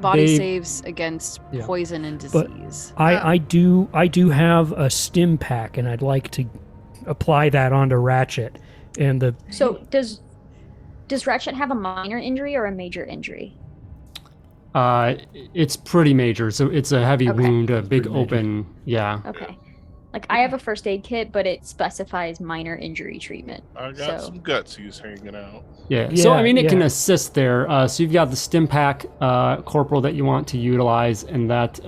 E: Body
B: They-
E: saves against
D: Yeah.
E: poison and
D: But
E: disease.
D: I do have a stim pack, and I'd like to apply that onto Ratchet. And the
A: So does Ratchet have a minor injury or a major injury?
B: it's pretty major. So it's a heavy
A: Okay.
B: wound, a big
D: Pretty major.
B: open. Yeah.
A: Okay. Like, I have a first aid kit, but it specifies minor injury treatment.
C: I got
A: So-
C: some gutsies hanging out.
B: Yeah. So I mean, it can
D: Yeah.
B: assist there. So you've got the stim pack, corporal, that you want to utilize, and that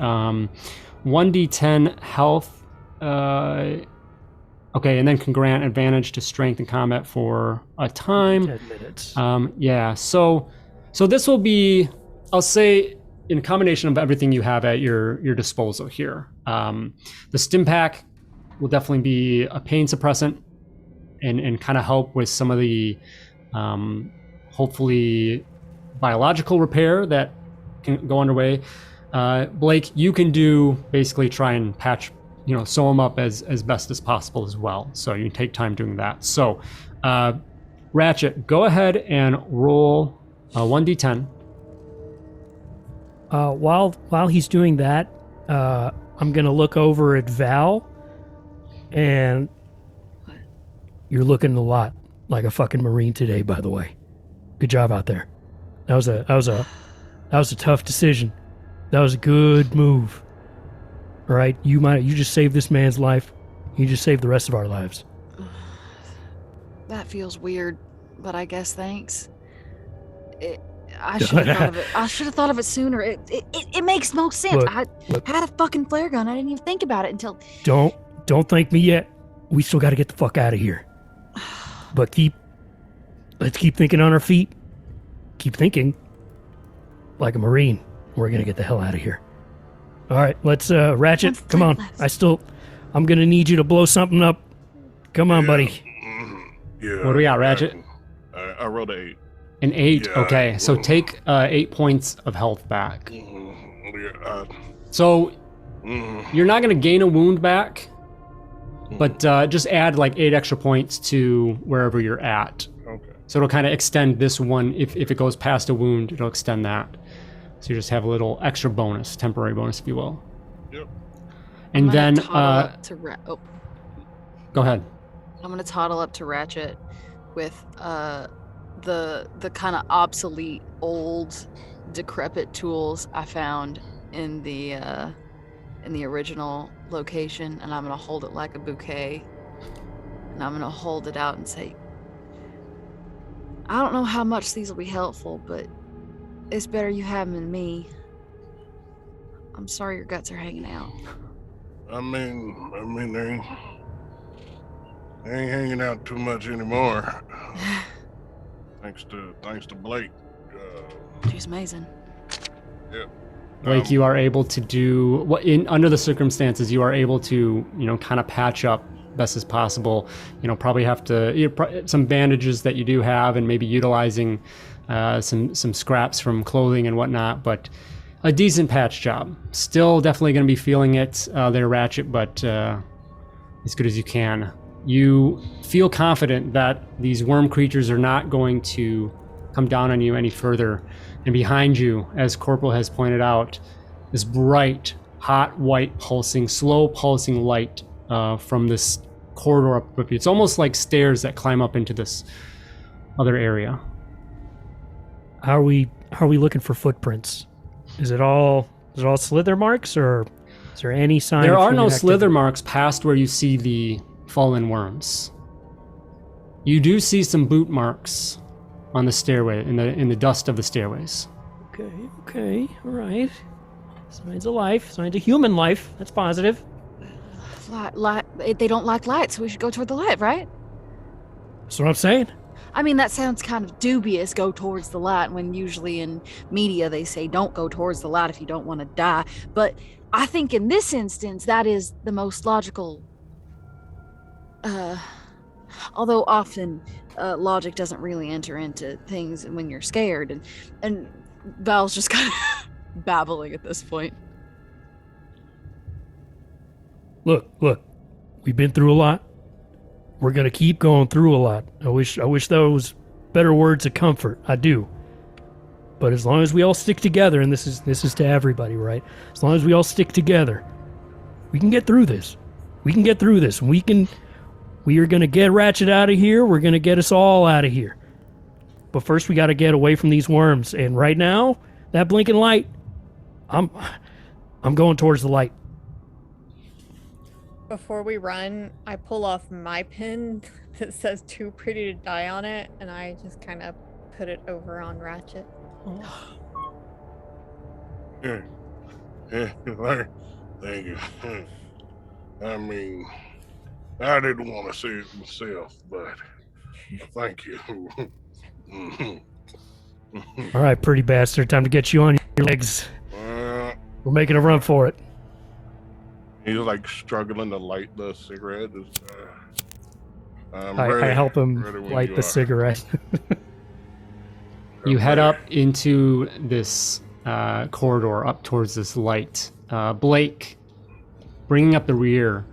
B: 1d10 health. Okay, and then can grant advantage to strength and combat for a time.
D: 10 minutes.
B: Yeah. So this will be, I'll say, in combination of everything you have at your disposal here. The stim pack will definitely be a pain suppressant and kind of help with some of the hopefully biological repair that can go underway. Blake, you can do basically try and patch, sew them up as best as possible as well. So you can take time doing that. So Ratchet, go ahead and roll 1d10.
D: While he's doing that, I'm gonna look over at Val, and you're looking a lot like a fucking Marine today, by the way. Good job out there. That was a tough decision. That was a good move. All right, you just saved this man's life. You just saved the rest of our lives.
E: That feels weird, but I guess thanks. I should have thought of it. I should have thought of it sooner. It makes no sense.
D: Look,
E: I had a fucking flare gun. I didn't even think about it until.
D: Don't thank me yet. We still got to get the fuck out of here. But let's keep thinking on our feet. Keep thinking like a Marine. We're gonna get the hell out of here. All right, let's Ratchet. Come on. I'm gonna need you to blow something up. Come on, buddy.
C: Yeah.
B: What do we got, Ratchet?
C: I rolled an 8.
B: An 8.
C: Yeah,
B: Okay, so take 8 points of health back.
C: Yeah,
B: So you're not gonna gain a wound back, but just add like 8 extra points to wherever you're at.
C: okay.
B: So it'll kind of extend this one. If it goes past a wound, it'll extend that. So you just have a little extra bonus, temporary bonus, if you will.
C: Yep.
B: And then,
E: Oh,
B: go ahead.
E: I'm gonna toddle up to Ratchet with the kind of obsolete, old, decrepit tools I found in the original location, and I'm gonna hold it like a bouquet, and I'm gonna hold it out and say, I don't know how much these will be helpful, but it's better you have them than me. I'm sorry your guts are hanging out.
C: I mean, they ain't hanging out too much anymore. thanks to Blake.
E: She's amazing.
C: Yep.
B: Blake, you are able to do what under the circumstances you are able to kind of patch up best as possible. Probably have to some bandages that you do have, and maybe utilizing some scraps from clothing and whatnot, but a decent patch job. Still definitely going to be feeling it there, Ratchet, but as good as you can. You feel confident that these worm creatures are not going to come down on you any further. And behind you, as Corporal has pointed out, this bright, hot, white pulsing, slow pulsing light from this corridor up with you. It's almost like stairs that climb up into this other area.
D: How are we looking for footprints? Is it all slither marks, or is there any sign?
B: There
D: of
B: are no
D: human
B: slither
D: activity?
B: marks past where you see the fallen worms. You do see some boot marks on the stairway, in the dust of the stairways.
D: Okay, all right. Signs of life, signs of human life. That's positive.
E: Light. They don't like light, so we should go toward the light, right?
D: That's what I'm saying.
E: I mean, that sounds kind of dubious, go towards the light, when usually in media they say don't go towards the light if you don't want to die. But I think in this instance, that is the most logical. Although often logic doesn't really enter into things when you're scared. And Val's just kind of babbling at this point.
D: Look, we've been through a lot. We're gonna keep going through a lot. I wish those better words of comfort. I do. But as long as we all stick together, and this is to everybody, right? As long as we all stick together, we can get through this. We can get through this. We are gonna get Ratchet out of here. We're gonna get us all out of here. But first, we gotta get away from these worms. And right now, that blinking light, I'm going towards the light.
F: Before we run, I pull off my pin that says "Too Pretty to Die" on it, and I just kind of put it over on Ratchet.
C: Yeah, thank you. I mean, I didn't want to say it myself, but thank you.
D: All right, pretty bastard. Time to get you on your legs.
C: All
D: We're making a run for it.
C: He's like struggling to light the cigarette.
D: I help him light the cigarette.
B: You head up into this corridor, up towards this light. Blake, bringing up the rear,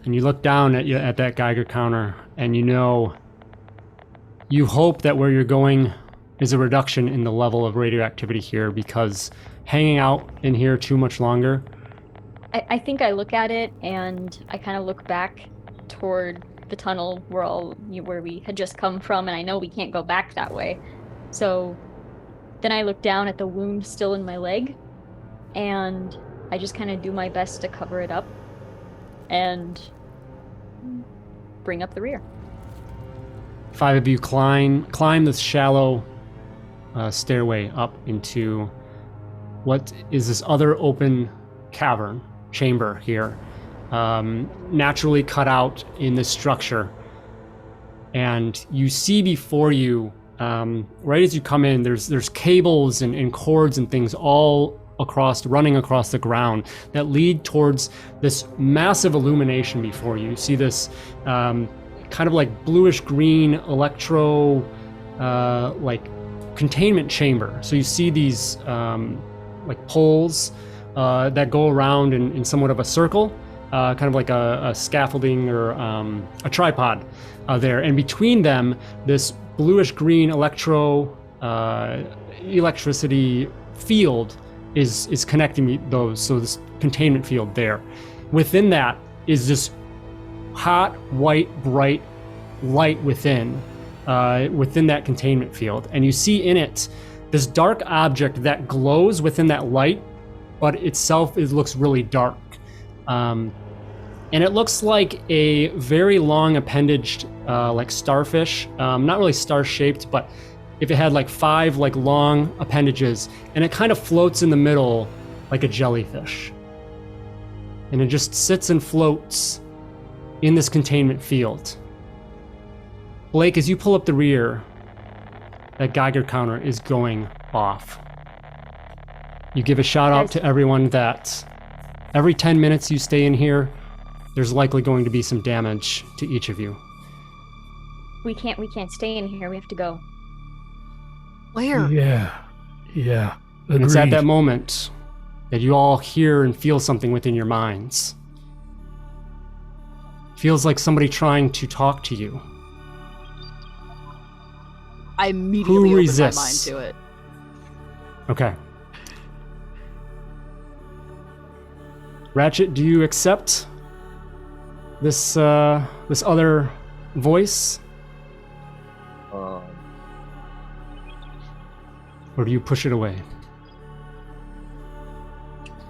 B: and you look down at that Geiger counter, and you hope that where you're going is a reduction in the level of radioactivity here, because hanging out in here too much longer.
A: I think I look at it and I kind of look back toward the tunnel where we had just come from, and I know we can't go back that way. So then I look down at the wound still in my leg, and I just kind of do my best to cover it up and bring up the rear.
B: 5 of you climb this shallow stairway up into what is this other open cavern chamber here, naturally cut out in this structure. And you see before you, right as you come in, there's cables and cords and things all running across the ground that lead towards this massive illumination before you. You see this kind of like bluish green electro like containment chamber. So you see these like poles that go around in somewhat of a circle, kind of like a scaffolding or a tripod there. And between them, this bluish green electricity field is connecting those. So this containment field there. Within that is this hot, white, bright light within that containment field. And you see in it this dark object that glows within that light, but itself looks really dark. And it looks like a very long appendaged like starfish, not really star-shaped, but if it had like 5 like long appendages, and it kind of floats in the middle like a jellyfish. And it just sits and floats in this containment field. Blake, as you pull up the rear, that Geiger counter is going off. You give a shout out to everyone that every 10 minutes you stay in here, there's likely going to be some damage to each of you.
A: We can't stay in here. We have to go.
E: Where?
D: Yeah.
B: And it's at
D: Agreed.
B: that moment that you all hear and feel something within your minds. Feels like somebody trying to talk to you.
E: I immediately open
B: resists?
E: my mind to it.
B: Okay. Ratchet, do you accept this other voice? Or do you push it away?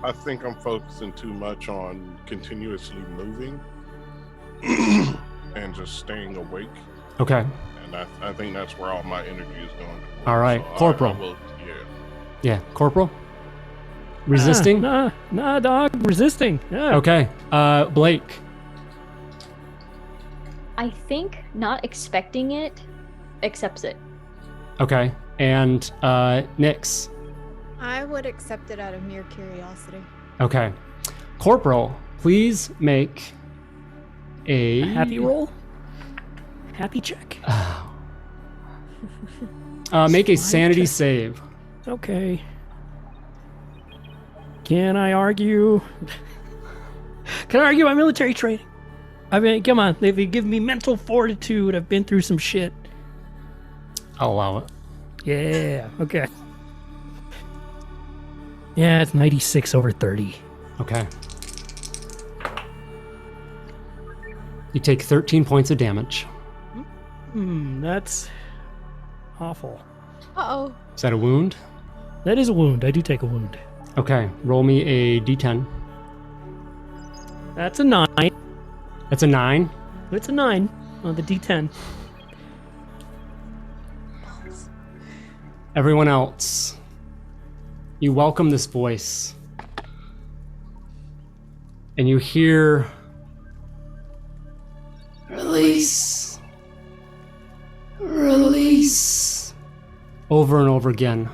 C: I think I'm focusing too much on continuously moving and just staying awake.
B: Okay.
C: And I think that's where all my energy is going towards.
B: All right.
C: So
B: Corporal. Yeah, Corporal? Resisting?
D: Nah, dog. Resisting. Yeah.
B: Okay. Blake.
A: I think not expecting it accepts it.
B: Okay. And Nyx.
F: I would accept it out of mere curiosity.
B: Okay. Corporal, please make a
D: Happy roll? Happy check.
B: Make a
D: Slide
B: sanity
D: check.
B: save.
D: Okay. Can I argue? Can I argue my military training? I mean, come on. They've given me mental fortitude. I've been through some shit.
B: I'll allow it.
D: Yeah. Okay. Yeah, it's 96 over 30.
B: Okay. You take 13 points of damage.
D: That's awful.
E: Uh-oh.
B: Is that a wound?
D: That is a wound. I do take a wound.
B: Okay. Roll me a d10.
D: That's a 9.
B: That's a 9.
D: It's a 9 on the D10.
B: Everyone else, you welcome this voice. And you hear, release, release, over and over again.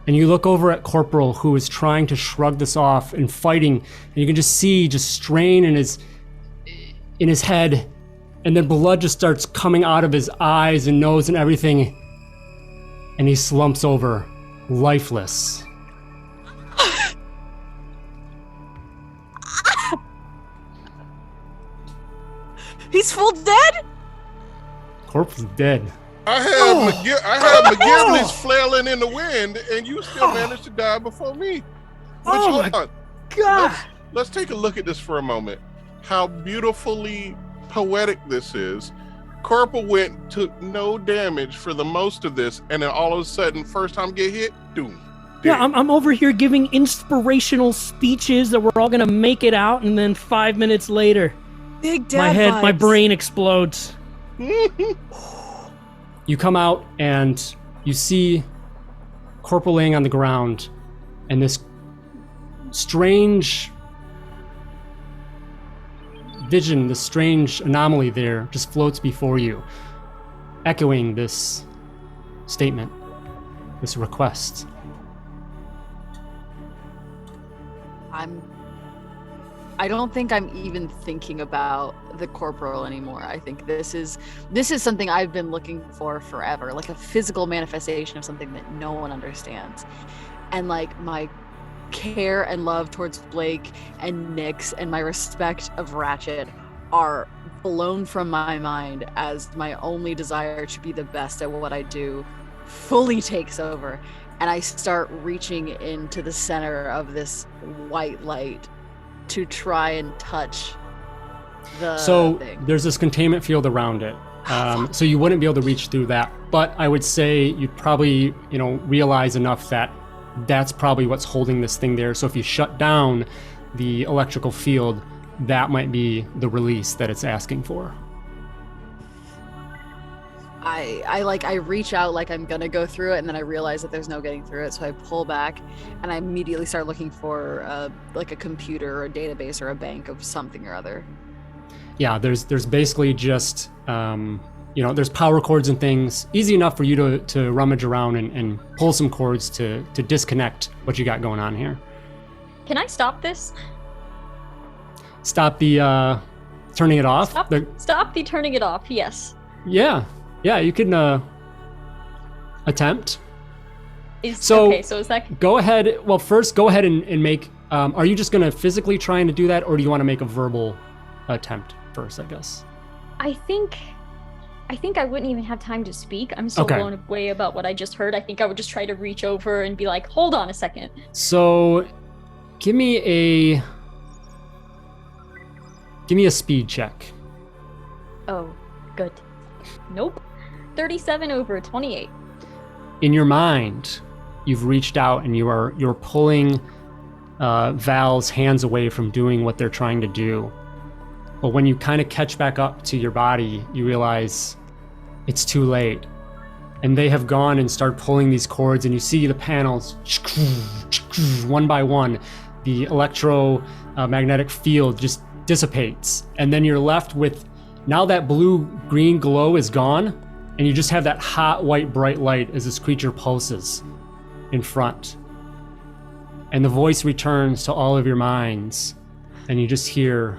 B: And you look over at Corporal, who is trying to shrug this off and fighting, and you can just see strain in his head, and then blood just starts coming out of his eyes and nose and everything, and he slumps over, lifeless.
E: He's full dead?
B: Corpse is dead.
C: I had McGivney's flailing in the wind, and you still managed to die before me. But hold on.
D: God.
C: Let's take a look at this for a moment. How beautifully poetic this is. Corporal took no damage for the most of this, and then all of a sudden, first time get hit, doom.
D: Yeah, I'm over here giving inspirational speeches that we're all gonna make it out, and then 5 minutes later,
E: Big dad
D: my
E: vibes.
D: brain explodes.
B: You come out and you see Corporal laying on the ground, and this strange vision, this strange anomaly there just floats before you, echoing this statement, this request.
E: I don't think I'm even thinking about the corporal anymore. I think this is something I've been looking for forever, like a physical manifestation of something that no one understands. And like my care and love towards Blake and Nyx and my respect of Ratchet are blown from my mind as my only desire to be the best at what I do fully takes over. And I start reaching into the center of this white light to try and touch the thing.
B: There's this containment field around it. So you wouldn't be able to reach through that. But I would say you'd probably, realize enough that that's probably what's holding this thing there. So if you shut down the electrical field, that might be the release that it's asking for.
E: I reach out like I'm gonna go through it, and then I realize that there's no getting through it, so I pull back and I immediately start looking for like a computer or a database or a bank of something or other.
B: Yeah, there's basically just there's power cords and things. Easy enough for you to rummage around and pull some cords to disconnect what you got going on here.
A: Can I stop this?
B: Stop the turning it off?
A: Stop the turning it off, yes.
B: Yeah, you can attempt.
A: So is that...
B: Go ahead. Well, first, go ahead and make... are you just going to physically trying to do that, or do you want to make a verbal attempt first, I guess?
A: I think I wouldn't even have time to speak. I'm so blown away about what I just heard. I think I would just try to reach over and be like, hold on a second.
B: So, give me a speed check.
A: Oh, good. Nope. 37 over 28.
B: In your mind, you've reached out and you're pulling Val's hands away from doing what they're trying to do. But when you kind of catch back up to your body, you realize it's too late. And they have gone and started pulling these cords, and you see the panels one by one. The electromagnetic field just dissipates. And then you're left with, now that blue-green glow is gone, and you just have that hot, white, bright light as this creature pulses in front. And the voice returns to all of your minds, and you just hear,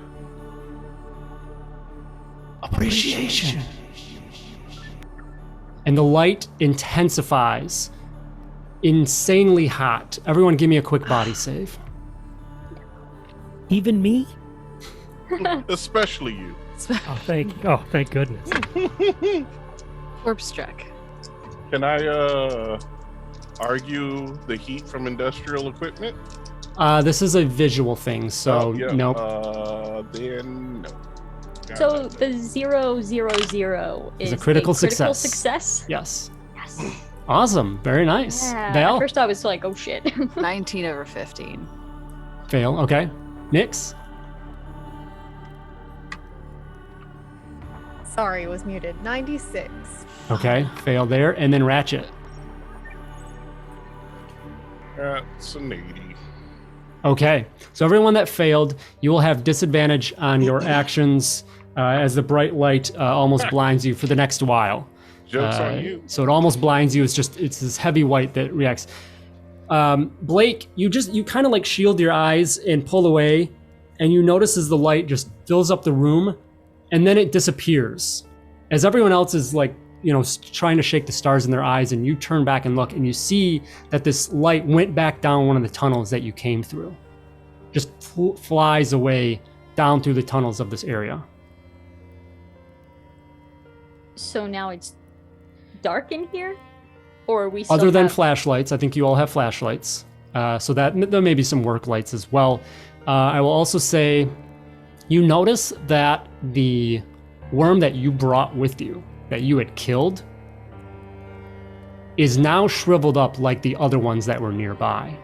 B: appreciation. And the light intensifies, insanely hot. Everyone give me a quick body save.
D: Even me?
C: Especially you.
D: Oh, thank goodness.
E: Corpse check.
C: Can I argue the heat from industrial equipment?
B: This is a visual thing, so nope.
C: Then no.
A: So the 000 is
B: a critical
A: success.
B: Yes. Awesome. Very nice.
A: Yeah.
B: Val?
A: At first I was like, oh shit.
E: 19 over 15.
B: Fail. Okay. Nyx?
F: Sorry, was muted. 96.
B: Okay. Fail there. And then Ratchet.
C: That's an 80.
B: Okay. So everyone that failed, you will have disadvantage on your actions as the bright light almost blinds you for the next while.
C: Joke's on you.
B: So it almost blinds you. It's this heavy white that reacts. Blake, you kind of like shield your eyes and pull away, and you notice as the light just fills up the room, and then it disappears. As everyone else is like, trying to shake the stars in their eyes, and you turn back and look, and you see that this light went back down one of the tunnels that you came through. Just flies away down through the tunnels of this area.
A: So now it's dark in here? Or are we still
B: Other than flashlights, I think you all have flashlights. So that there may be some work lights as well. I will also say, you notice that the worm that you brought with you, that you had killed, is now shriveled up like the other ones that were nearby.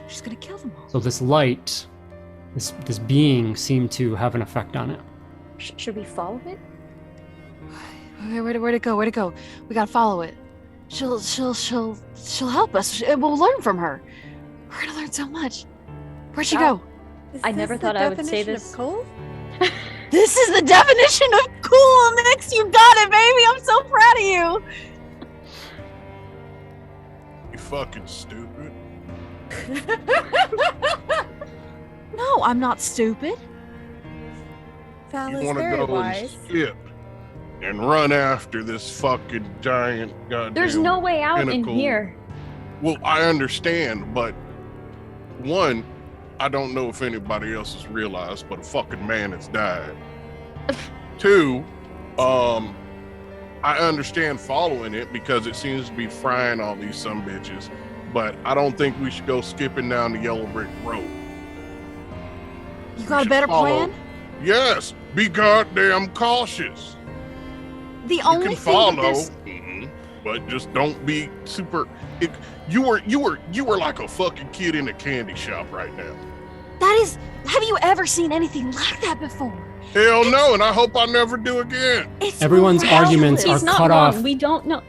E: She's gonna kill them all.
B: So this light, this being seemed to have an effect on it.
A: Should we follow it?
E: Okay, where'd it go? Where'd it go? We gotta follow it. She'll help us. We'll learn from her. We're gonna learn so much. Where'd she go?
A: I never thought I would say this.
F: Of cool?
E: This is the definition of cool, Nix. You got it, baby. I'm so proud of you.
C: You fucking stupid.
E: No, I'm not stupid.
F: Val
C: You
F: is
C: want to
F: very
C: go and
F: wise.
C: skip and run after this fucking giant goddamn
A: There's no way out in
C: pinnacle.
A: here.
C: Well, I understand, but one, I don't know if anybody else has realized, but a fucking man has died. Two, I understand following it because it seems to be frying all these sumbitches, but I don't think we should go skipping down the yellow brick road.
E: You got a better plan?
C: Yes, be goddamn cautious.
E: The
C: You
E: only
C: can
E: thing
C: follow,
E: that
C: but just don't be super. You were like a fucking kid in a candy shop right now.
E: that is. Have you ever seen anything like that before?
C: Hell no, and I hope I never do again.
E: It's
B: Everyone's
E: miraculous.
B: arguments
A: He's
B: are
A: not
B: cut
A: wrong.
B: off.
A: We don't know.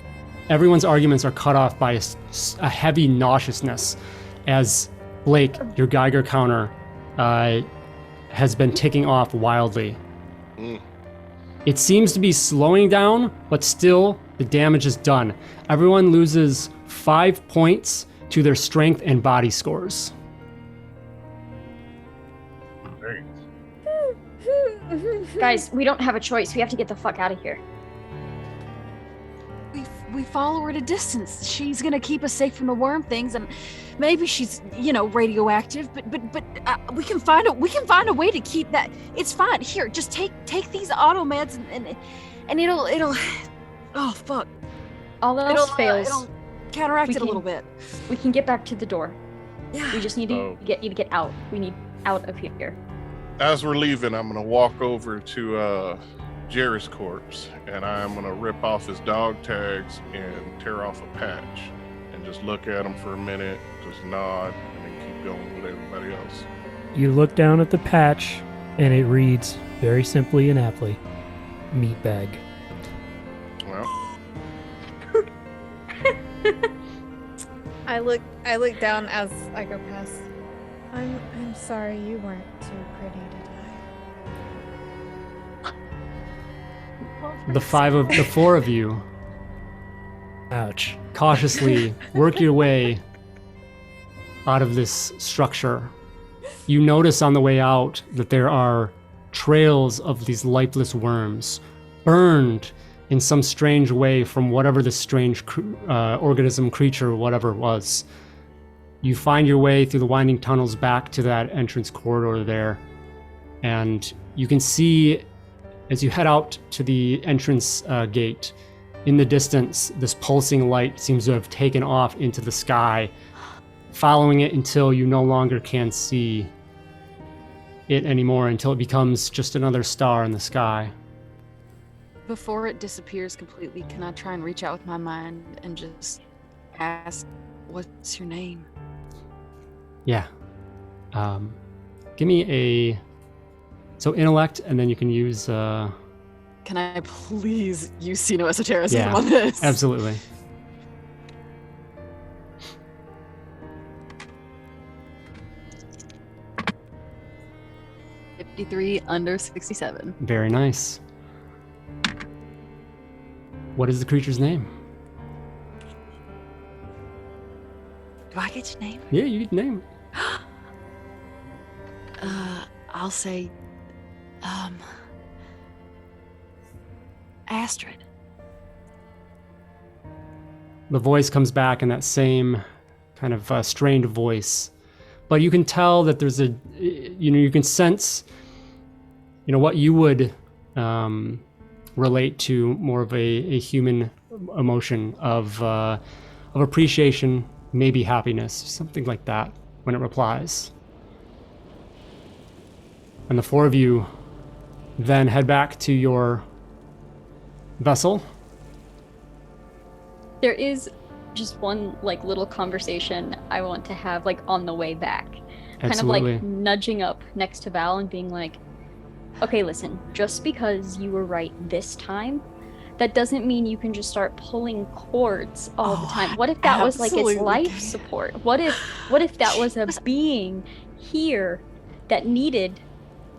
B: Everyone's arguments are cut off by a heavy nauseousness as Blake, your Geiger counter, has been ticking off wildly.
C: Mm.
B: It seems to be slowing down, but still, the damage is done. Everyone loses 5 points to their strength and body scores.
A: Guys, we don't have a choice. We have to get the fuck out of here.
E: We follow her at a distance. She's gonna keep us safe from the worm things, and maybe she's radioactive. But we can find a way to keep that. It's fine. Here, just take these auto meds and it'll. Oh fuck!
A: All else fails.
E: It'll counteract
A: We
E: it a
A: can-
E: little bit.
A: We can get back to the door.
E: Yeah.
A: We just need to
C: Oh.
A: get you to get out. We need out of here.
C: As we're leaving, I'm gonna walk over to Jerry's corpse, and I'm gonna rip off his dog tags and tear off a patch, and just look at him for a minute, just nod, and then keep going with everybody else.
D: You look down at the patch, and it reads very simply and aptly, meatbag.
C: Well,
F: I look down as I go past. I'm sorry you weren't too pretty to die.
B: The four of you
D: Ouch.
B: cautiously work your way out of this structure. You notice on the way out that there are trails of these lifeless worms burned in some strange way from whatever this strange organism, creature, whatever it was. You find your way through the winding tunnels back to that entrance corridor there, and you can see as you head out to the entrance gate, in the distance, this pulsing light seems to have taken off into the sky, following it until you no longer can see it anymore, until it becomes just another star in the sky.
E: Before it disappears completely, can I try and reach out with my mind and just ask, "What's your name?"
B: Yeah. Give me so intellect, and then you can use
E: Can I please use Sino Esotericism
B: Yeah,
E: on this?
B: absolutely.
E: $53 under 67.
B: Very nice. What is the creature's name?
E: Do I get your name?
B: Yeah, you get name.
E: I'll say, Astrid.
B: The voice comes back in that same kind of strained voice, but you can tell that there's you can sense, what you would relate to more of a human emotion of appreciation, maybe happiness, something like that when it replies. And the four of you then head back to your vessel.
A: There is just one little conversation I want to have on the way back.
B: Absolutely.
A: Kind of nudging up next to Val and being like, okay, listen, just because you were right this time, that doesn't mean you can just start pulling cords all the time. What if that was its life support? What if that was a being here that needed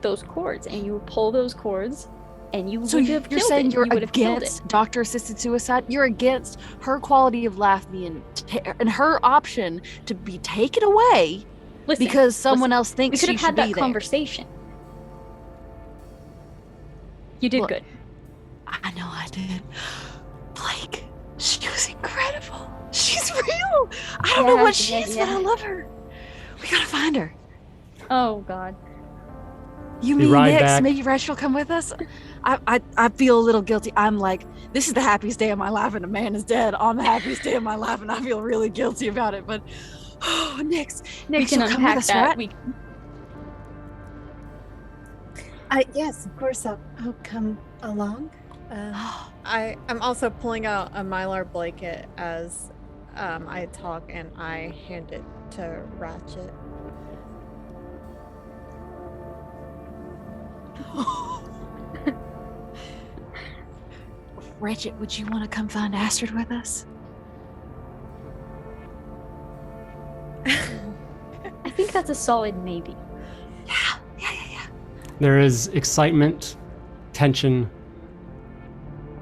A: those cords, and you would pull those cords and you would have killed it?
E: You're saying you're
A: you
E: against doctor-assisted suicide? You're against her quality of life being and her option to be taken away because someone else thinks she should be there.
A: We could have had that conversation. You did good.
E: I know I did. Blake, she was incredible. She's real. I don't know what she is, but I love her. We gotta find her.
A: Oh, God.
E: You mean next? Maybe Resh will come with us? I feel a little guilty. I'm like, this is the happiest day of my life, and a man is dead on the happiest day of my life, and I feel really guilty about it. But next
A: we can
E: come with us,
A: that.
E: Right?
F: Yes, of course. I'll come along. I'm also pulling out a Mylar blanket as I talk, and I hand it to Ratchet.
E: Ratchet, would you want to come find Astrid with us?
A: I think that's a solid maybe.
E: Yeah.
B: There is excitement, tension,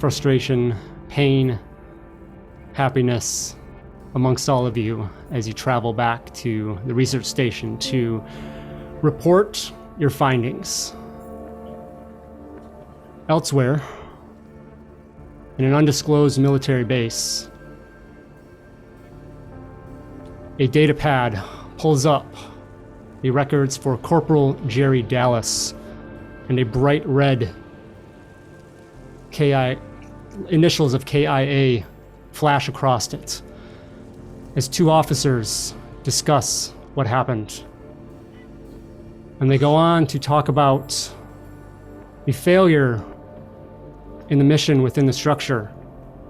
B: frustration, pain, happiness amongst all of you as you travel back to the research station to report your findings. Elsewhere, in an undisclosed military base, a data pad pulls up the records for Corporal Jerry Dallas, and a bright red initials of KIA flash across it as two officers discuss what happened. And they go on to talk about the failure in the mission within the structure,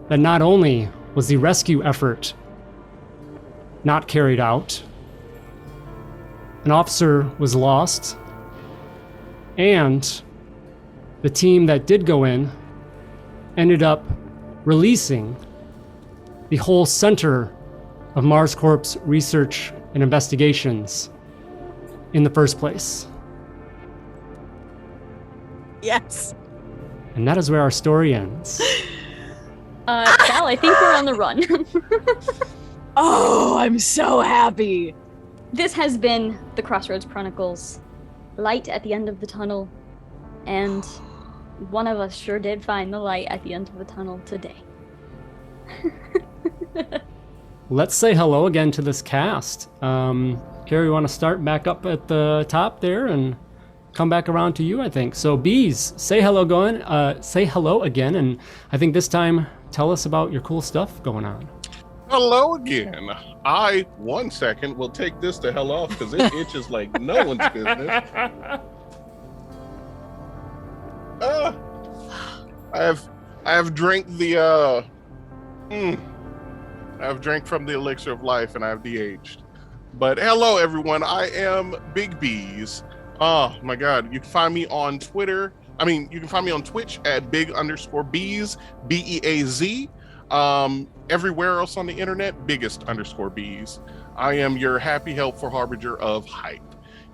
B: that not only was the rescue effort not carried out, an officer was lost, and the team that did go in ended up releasing the whole center of Mars Corp's research and investigations in the first place.
E: Yes.
B: And that is where our story ends.
A: Val, I think we're on the run.
E: Oh, I'm so happy.
A: This has been the Crossroads Chronicles. Light at the end of the tunnel. And one of us sure did find the light at the end of the tunnel today.
B: Let's say hello again to this cast. Carrie, you want to start back up at the top there and come back around to you, I think. So Bees, say hello again, and I think this time tell us about your cool stuff going on.
C: Hello again. I, 1 second, will take this to hell off because it itches like no one's business. I have drank the I've drank from the elixir of life and I've de-aged. But hello everyone, I am Big Bees. Oh my god, you can find me on Twitter. You can find me on Twitch at big_bees, BEAZ. Everywhere else on the internet, biggest_bees. I am your happy, helpful harbinger of hype.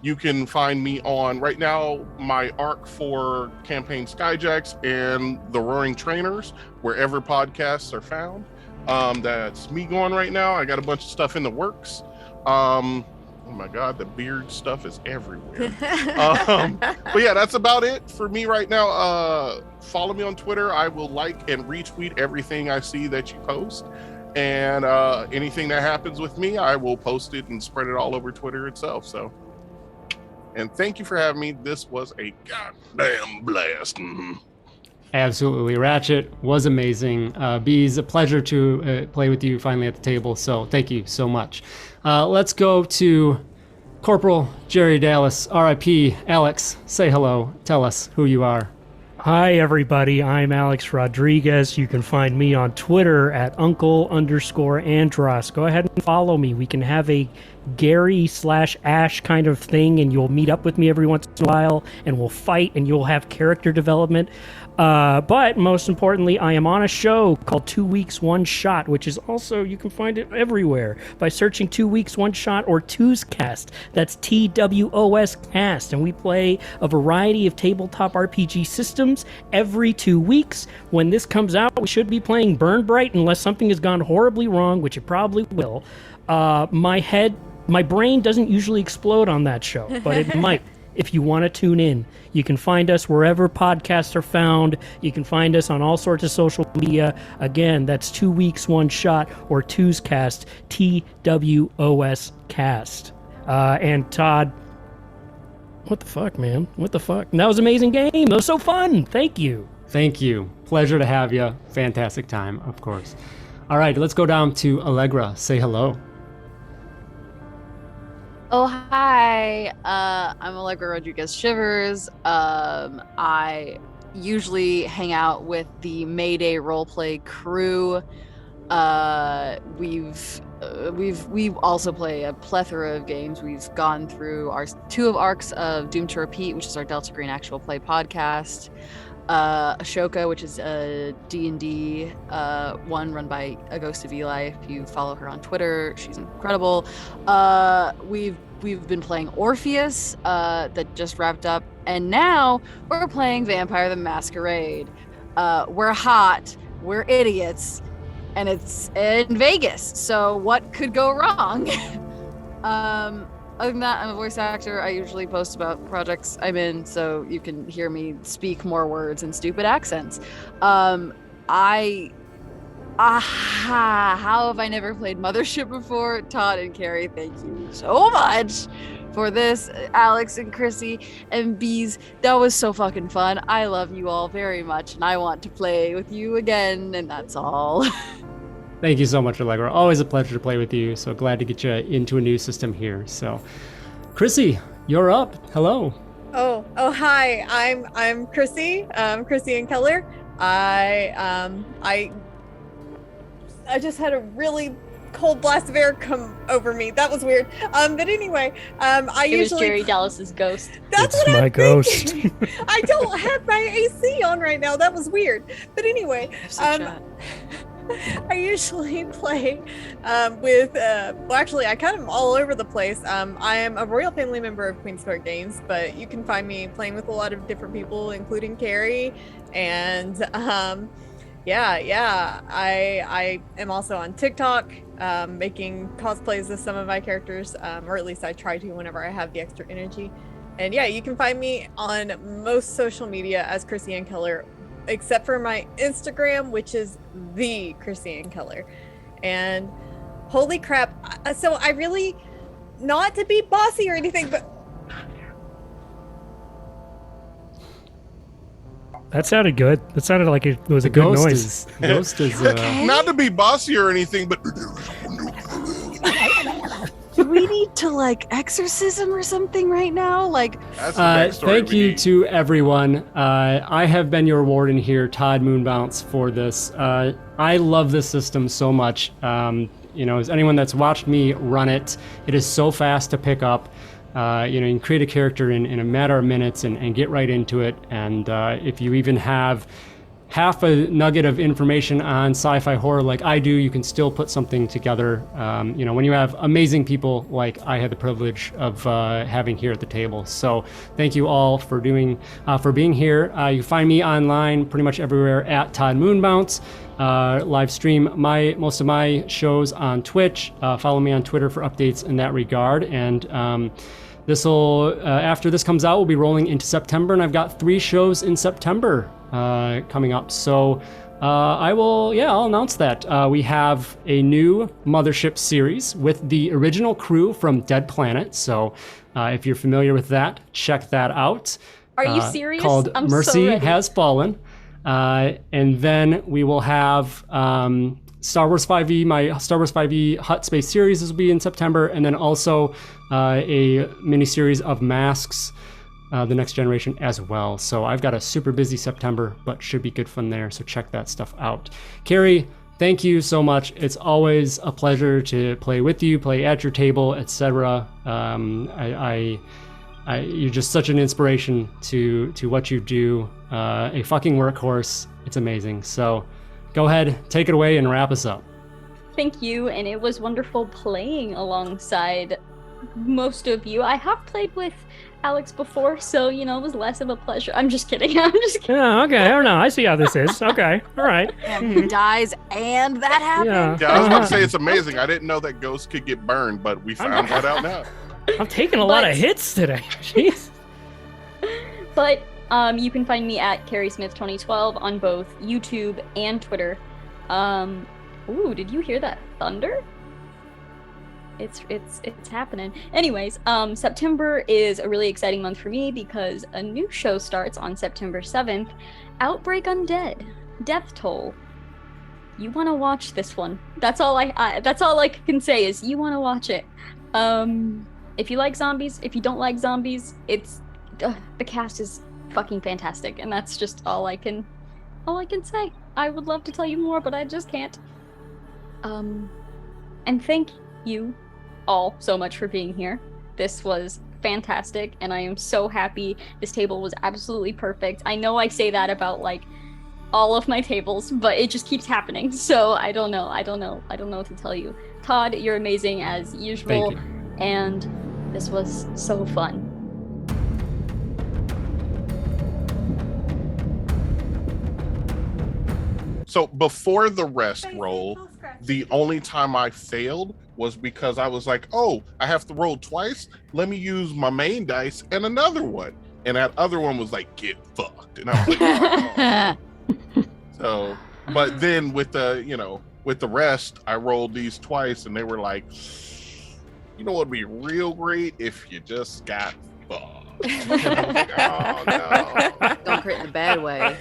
C: You can find me on, right now, my arc for Campaign Skyjacks and The Roaring Trainers, wherever podcasts are found. That's me going right now. I got a bunch of stuff in the works. Oh my God, the beard stuff is everywhere. But yeah, that's about it for me right now. Follow me on Twitter. I will like and retweet everything I see that you post. And anything that happens with me, I will post it and spread it all over Twitter itself. So, and thank you for having me. This was a goddamn blast.
B: Absolutely. Ratchet was amazing. Bees, a pleasure to play with you finally at the table. So thank you so much. Let's go to Corporal Jerry Dallas, RIP. Alex, say hello. Tell us who you are.
D: Hi, everybody. I'm Alex Rodriguez. You can find me on Twitter at uncle_Andros. Go ahead and follow me. We can have a Gary/Ash kind of thing, and you'll meet up with me every once in a while, and we'll fight, and you'll have character development. But most importantly, I am on a show called 2 Weeks, 1 Shot, which is also, you can find it everywhere by searching 2 Weeks, 1 Shot or Two's Cast. That's TWOS Cast. And we play a variety of tabletop RPG systems every 2 weeks. When this comes out, we should be playing Burn Bright unless something has gone horribly wrong, which it probably will. My brain doesn't usually explode on that show, but it might. If you want to tune in, you can find us wherever podcasts are found. You can find us on all sorts of social media. Again, that's 2 Weeks, 1 Shot or Two's Cast, TWOS Cast. And Todd, what the fuck, man? What the fuck? That was an amazing game. That was so fun. Thank you.
B: Thank you. Pleasure to have you. Fantastic time, of course. All right, let's go down to Allegra. Say hello.
E: Oh, hi. I'm Allegra Rodriguez Shivers. I usually hang out with the Mayday roleplay crew. We've also played a plethora of games. We've gone through our 2 arcs of Doom to Repeat, which is our Delta Green actual play podcast. Ashoka, which is a D&D one run by A Ghost of Eli. If you follow her on Twitter, she's incredible. We've been playing Orpheus that just wrapped up, and now we're playing Vampire the Masquerade. We're hot, we're idiots, and it's in Vegas, so what could go wrong? Other than that, I'm a voice actor. I usually post about projects I'm in, so you can hear me speak more words and stupid accents. How have I never played Mothership before? Todd and Carrie, thank you so much for this. Alex and Chrissy and Bees, that was so fucking fun. I love you all very much, and I want to play with you again, and that's all.
B: Thank you so much, Allegra. Always a pleasure to play with you. So glad to get you into a new system here. So, Chrissy, you're up. Hello.
F: Oh, hi. I'm Chrissy. Chrissy and Keller. I just had a really cold blast of air come over me. That was weird. But anyway,
A: It was Jerry Dallas's ghost.
F: That's
D: It's
F: what
D: my
F: I'm
D: ghost.
F: thinking. I don't have my AC on right now. That was weird. But anyway, I usually play with, well, actually, I kind of all over the place. I am a royal family member of Queen's Court Games, but you can find me playing with a lot of different people, including Carrie. And I am also on TikTok, making cosplays of some of my characters, or at least I try to whenever I have the extra energy. And yeah, you can find me on most social media as Chrissy Ann Keller, except for my Instagram, which is the Chrissy Ann Keller. And holy crap, so I really, not to be bossy or anything, but
D: That sounded good. That sounded like it was a good noise.
B: Ghost is
C: Not to be bossy or anything, but
E: Do we need to like exorcism or something right now? Like,
C: that's the backstory
B: thank
C: we
B: you
C: need.
B: to everyone. I have been your warden here, Todd Moonbounce, for this. I love this system so much. As anyone that's watched me run it, it is so fast to pick up. You can create a character in a matter of minutes and get right into it. And if you even have half a nugget of information on sci-fi horror like I do, you can still put something together. When you have amazing people like I had the privilege of having here at the table. So thank you all for being here. You can find me online pretty much everywhere at Todd Moonbounce. Live stream most of my shows on Twitch. Follow me on Twitter for updates in that regard. And after this comes out, we'll be rolling into September, and I've got 3 shows in September coming up. So I'll announce that. We have a new Mothership series with the original crew from Dead Planet. So if you're familiar with that, check that out.
A: Are you serious?
B: Called
A: I'm
B: Mercy
A: so ready.
B: Has Fallen. And then we will have Star Wars 5e, my Star Wars 5e Hut Space series will be in September, and then also a mini-series of Masks, The Next Generation as well. So I've got a super busy September, but should be good fun there, so check that stuff out. Carrie, thank you so much. It's always a pleasure to play with you, play at your table, etc. You're just such an inspiration to what you do. A fucking workhorse. It's amazing. So go ahead, take it away and wrap us up.
A: Thank you, and it was wonderful playing alongside most of you. I have played with Alex before, so it was less of a pleasure. I'm just kidding.
D: Yeah, okay. I don't know. I see how this is. Okay. All right.
E: And he dies, and that happens.
C: Yeah, I was about to say it's amazing. I didn't know that ghosts could get burned, but we found that out now.
D: I'm taking a lot of hits today. Jeez.
A: But you can find me at Carrie Smith 2012 on both YouTube and Twitter. Ooh, did you hear that thunder? It's happening. Anyways, September is a really exciting month for me because a new show starts on September 7th, Outbreak Undead, Death Toll. You want to watch this one. That's all I can say is you want to watch it. If you like zombies, if you don't like zombies, the cast is fucking fantastic, and that's just all I can say. I would love to tell you more, but I just can't. And thank you all so much for being here. This was fantastic, and I am so happy. This table was absolutely perfect. I know I say that about all of my tables, but it just keeps happening. So I don't know what to tell you. Todd, you're amazing as usual.
B: Thank you.
A: And this was so fun.
C: So before the rest roll, the only time I failed was because I was like, oh, I have to roll twice. Let me use my main dice and another one. And that other one was like, get fucked. And I was like, oh. So, but then with the rest, I rolled these twice and they were like, you know what would be real great if you just got fucked. And I was like, oh, no.
E: Don't crit in a bad way.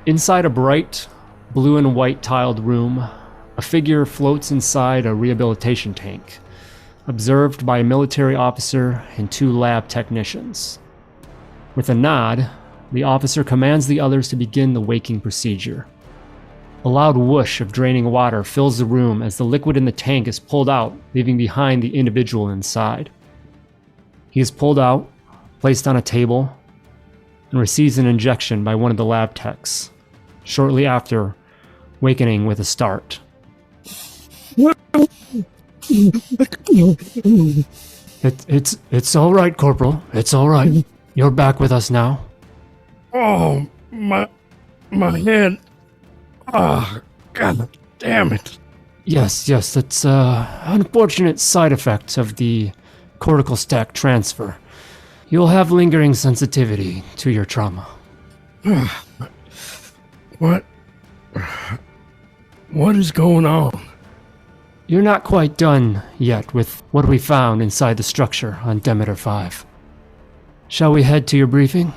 B: Inside a bright blue and white tiled room, a figure floats inside a rehabilitation tank, observed by a military officer and 2 lab technicians. With a nod, the officer commands the others to begin the waking procedure. A loud whoosh of draining water fills the room as the liquid in the tank is pulled out, leaving behind the individual inside. He is pulled out, placed on a table, and receives an injection by one of the lab techs, shortly after wakening with a start. It's all right, Corporal. It's all right. You're back with us now.
G: Oh, my head. Oh, God damn it.
B: Yes, that's an unfortunate side effect of the cortical stack transfer. You'll have lingering sensitivity to your trauma.
G: What is going on?
B: You're not quite done yet with what we found inside the structure on Demeter 5. Shall we head to your briefing?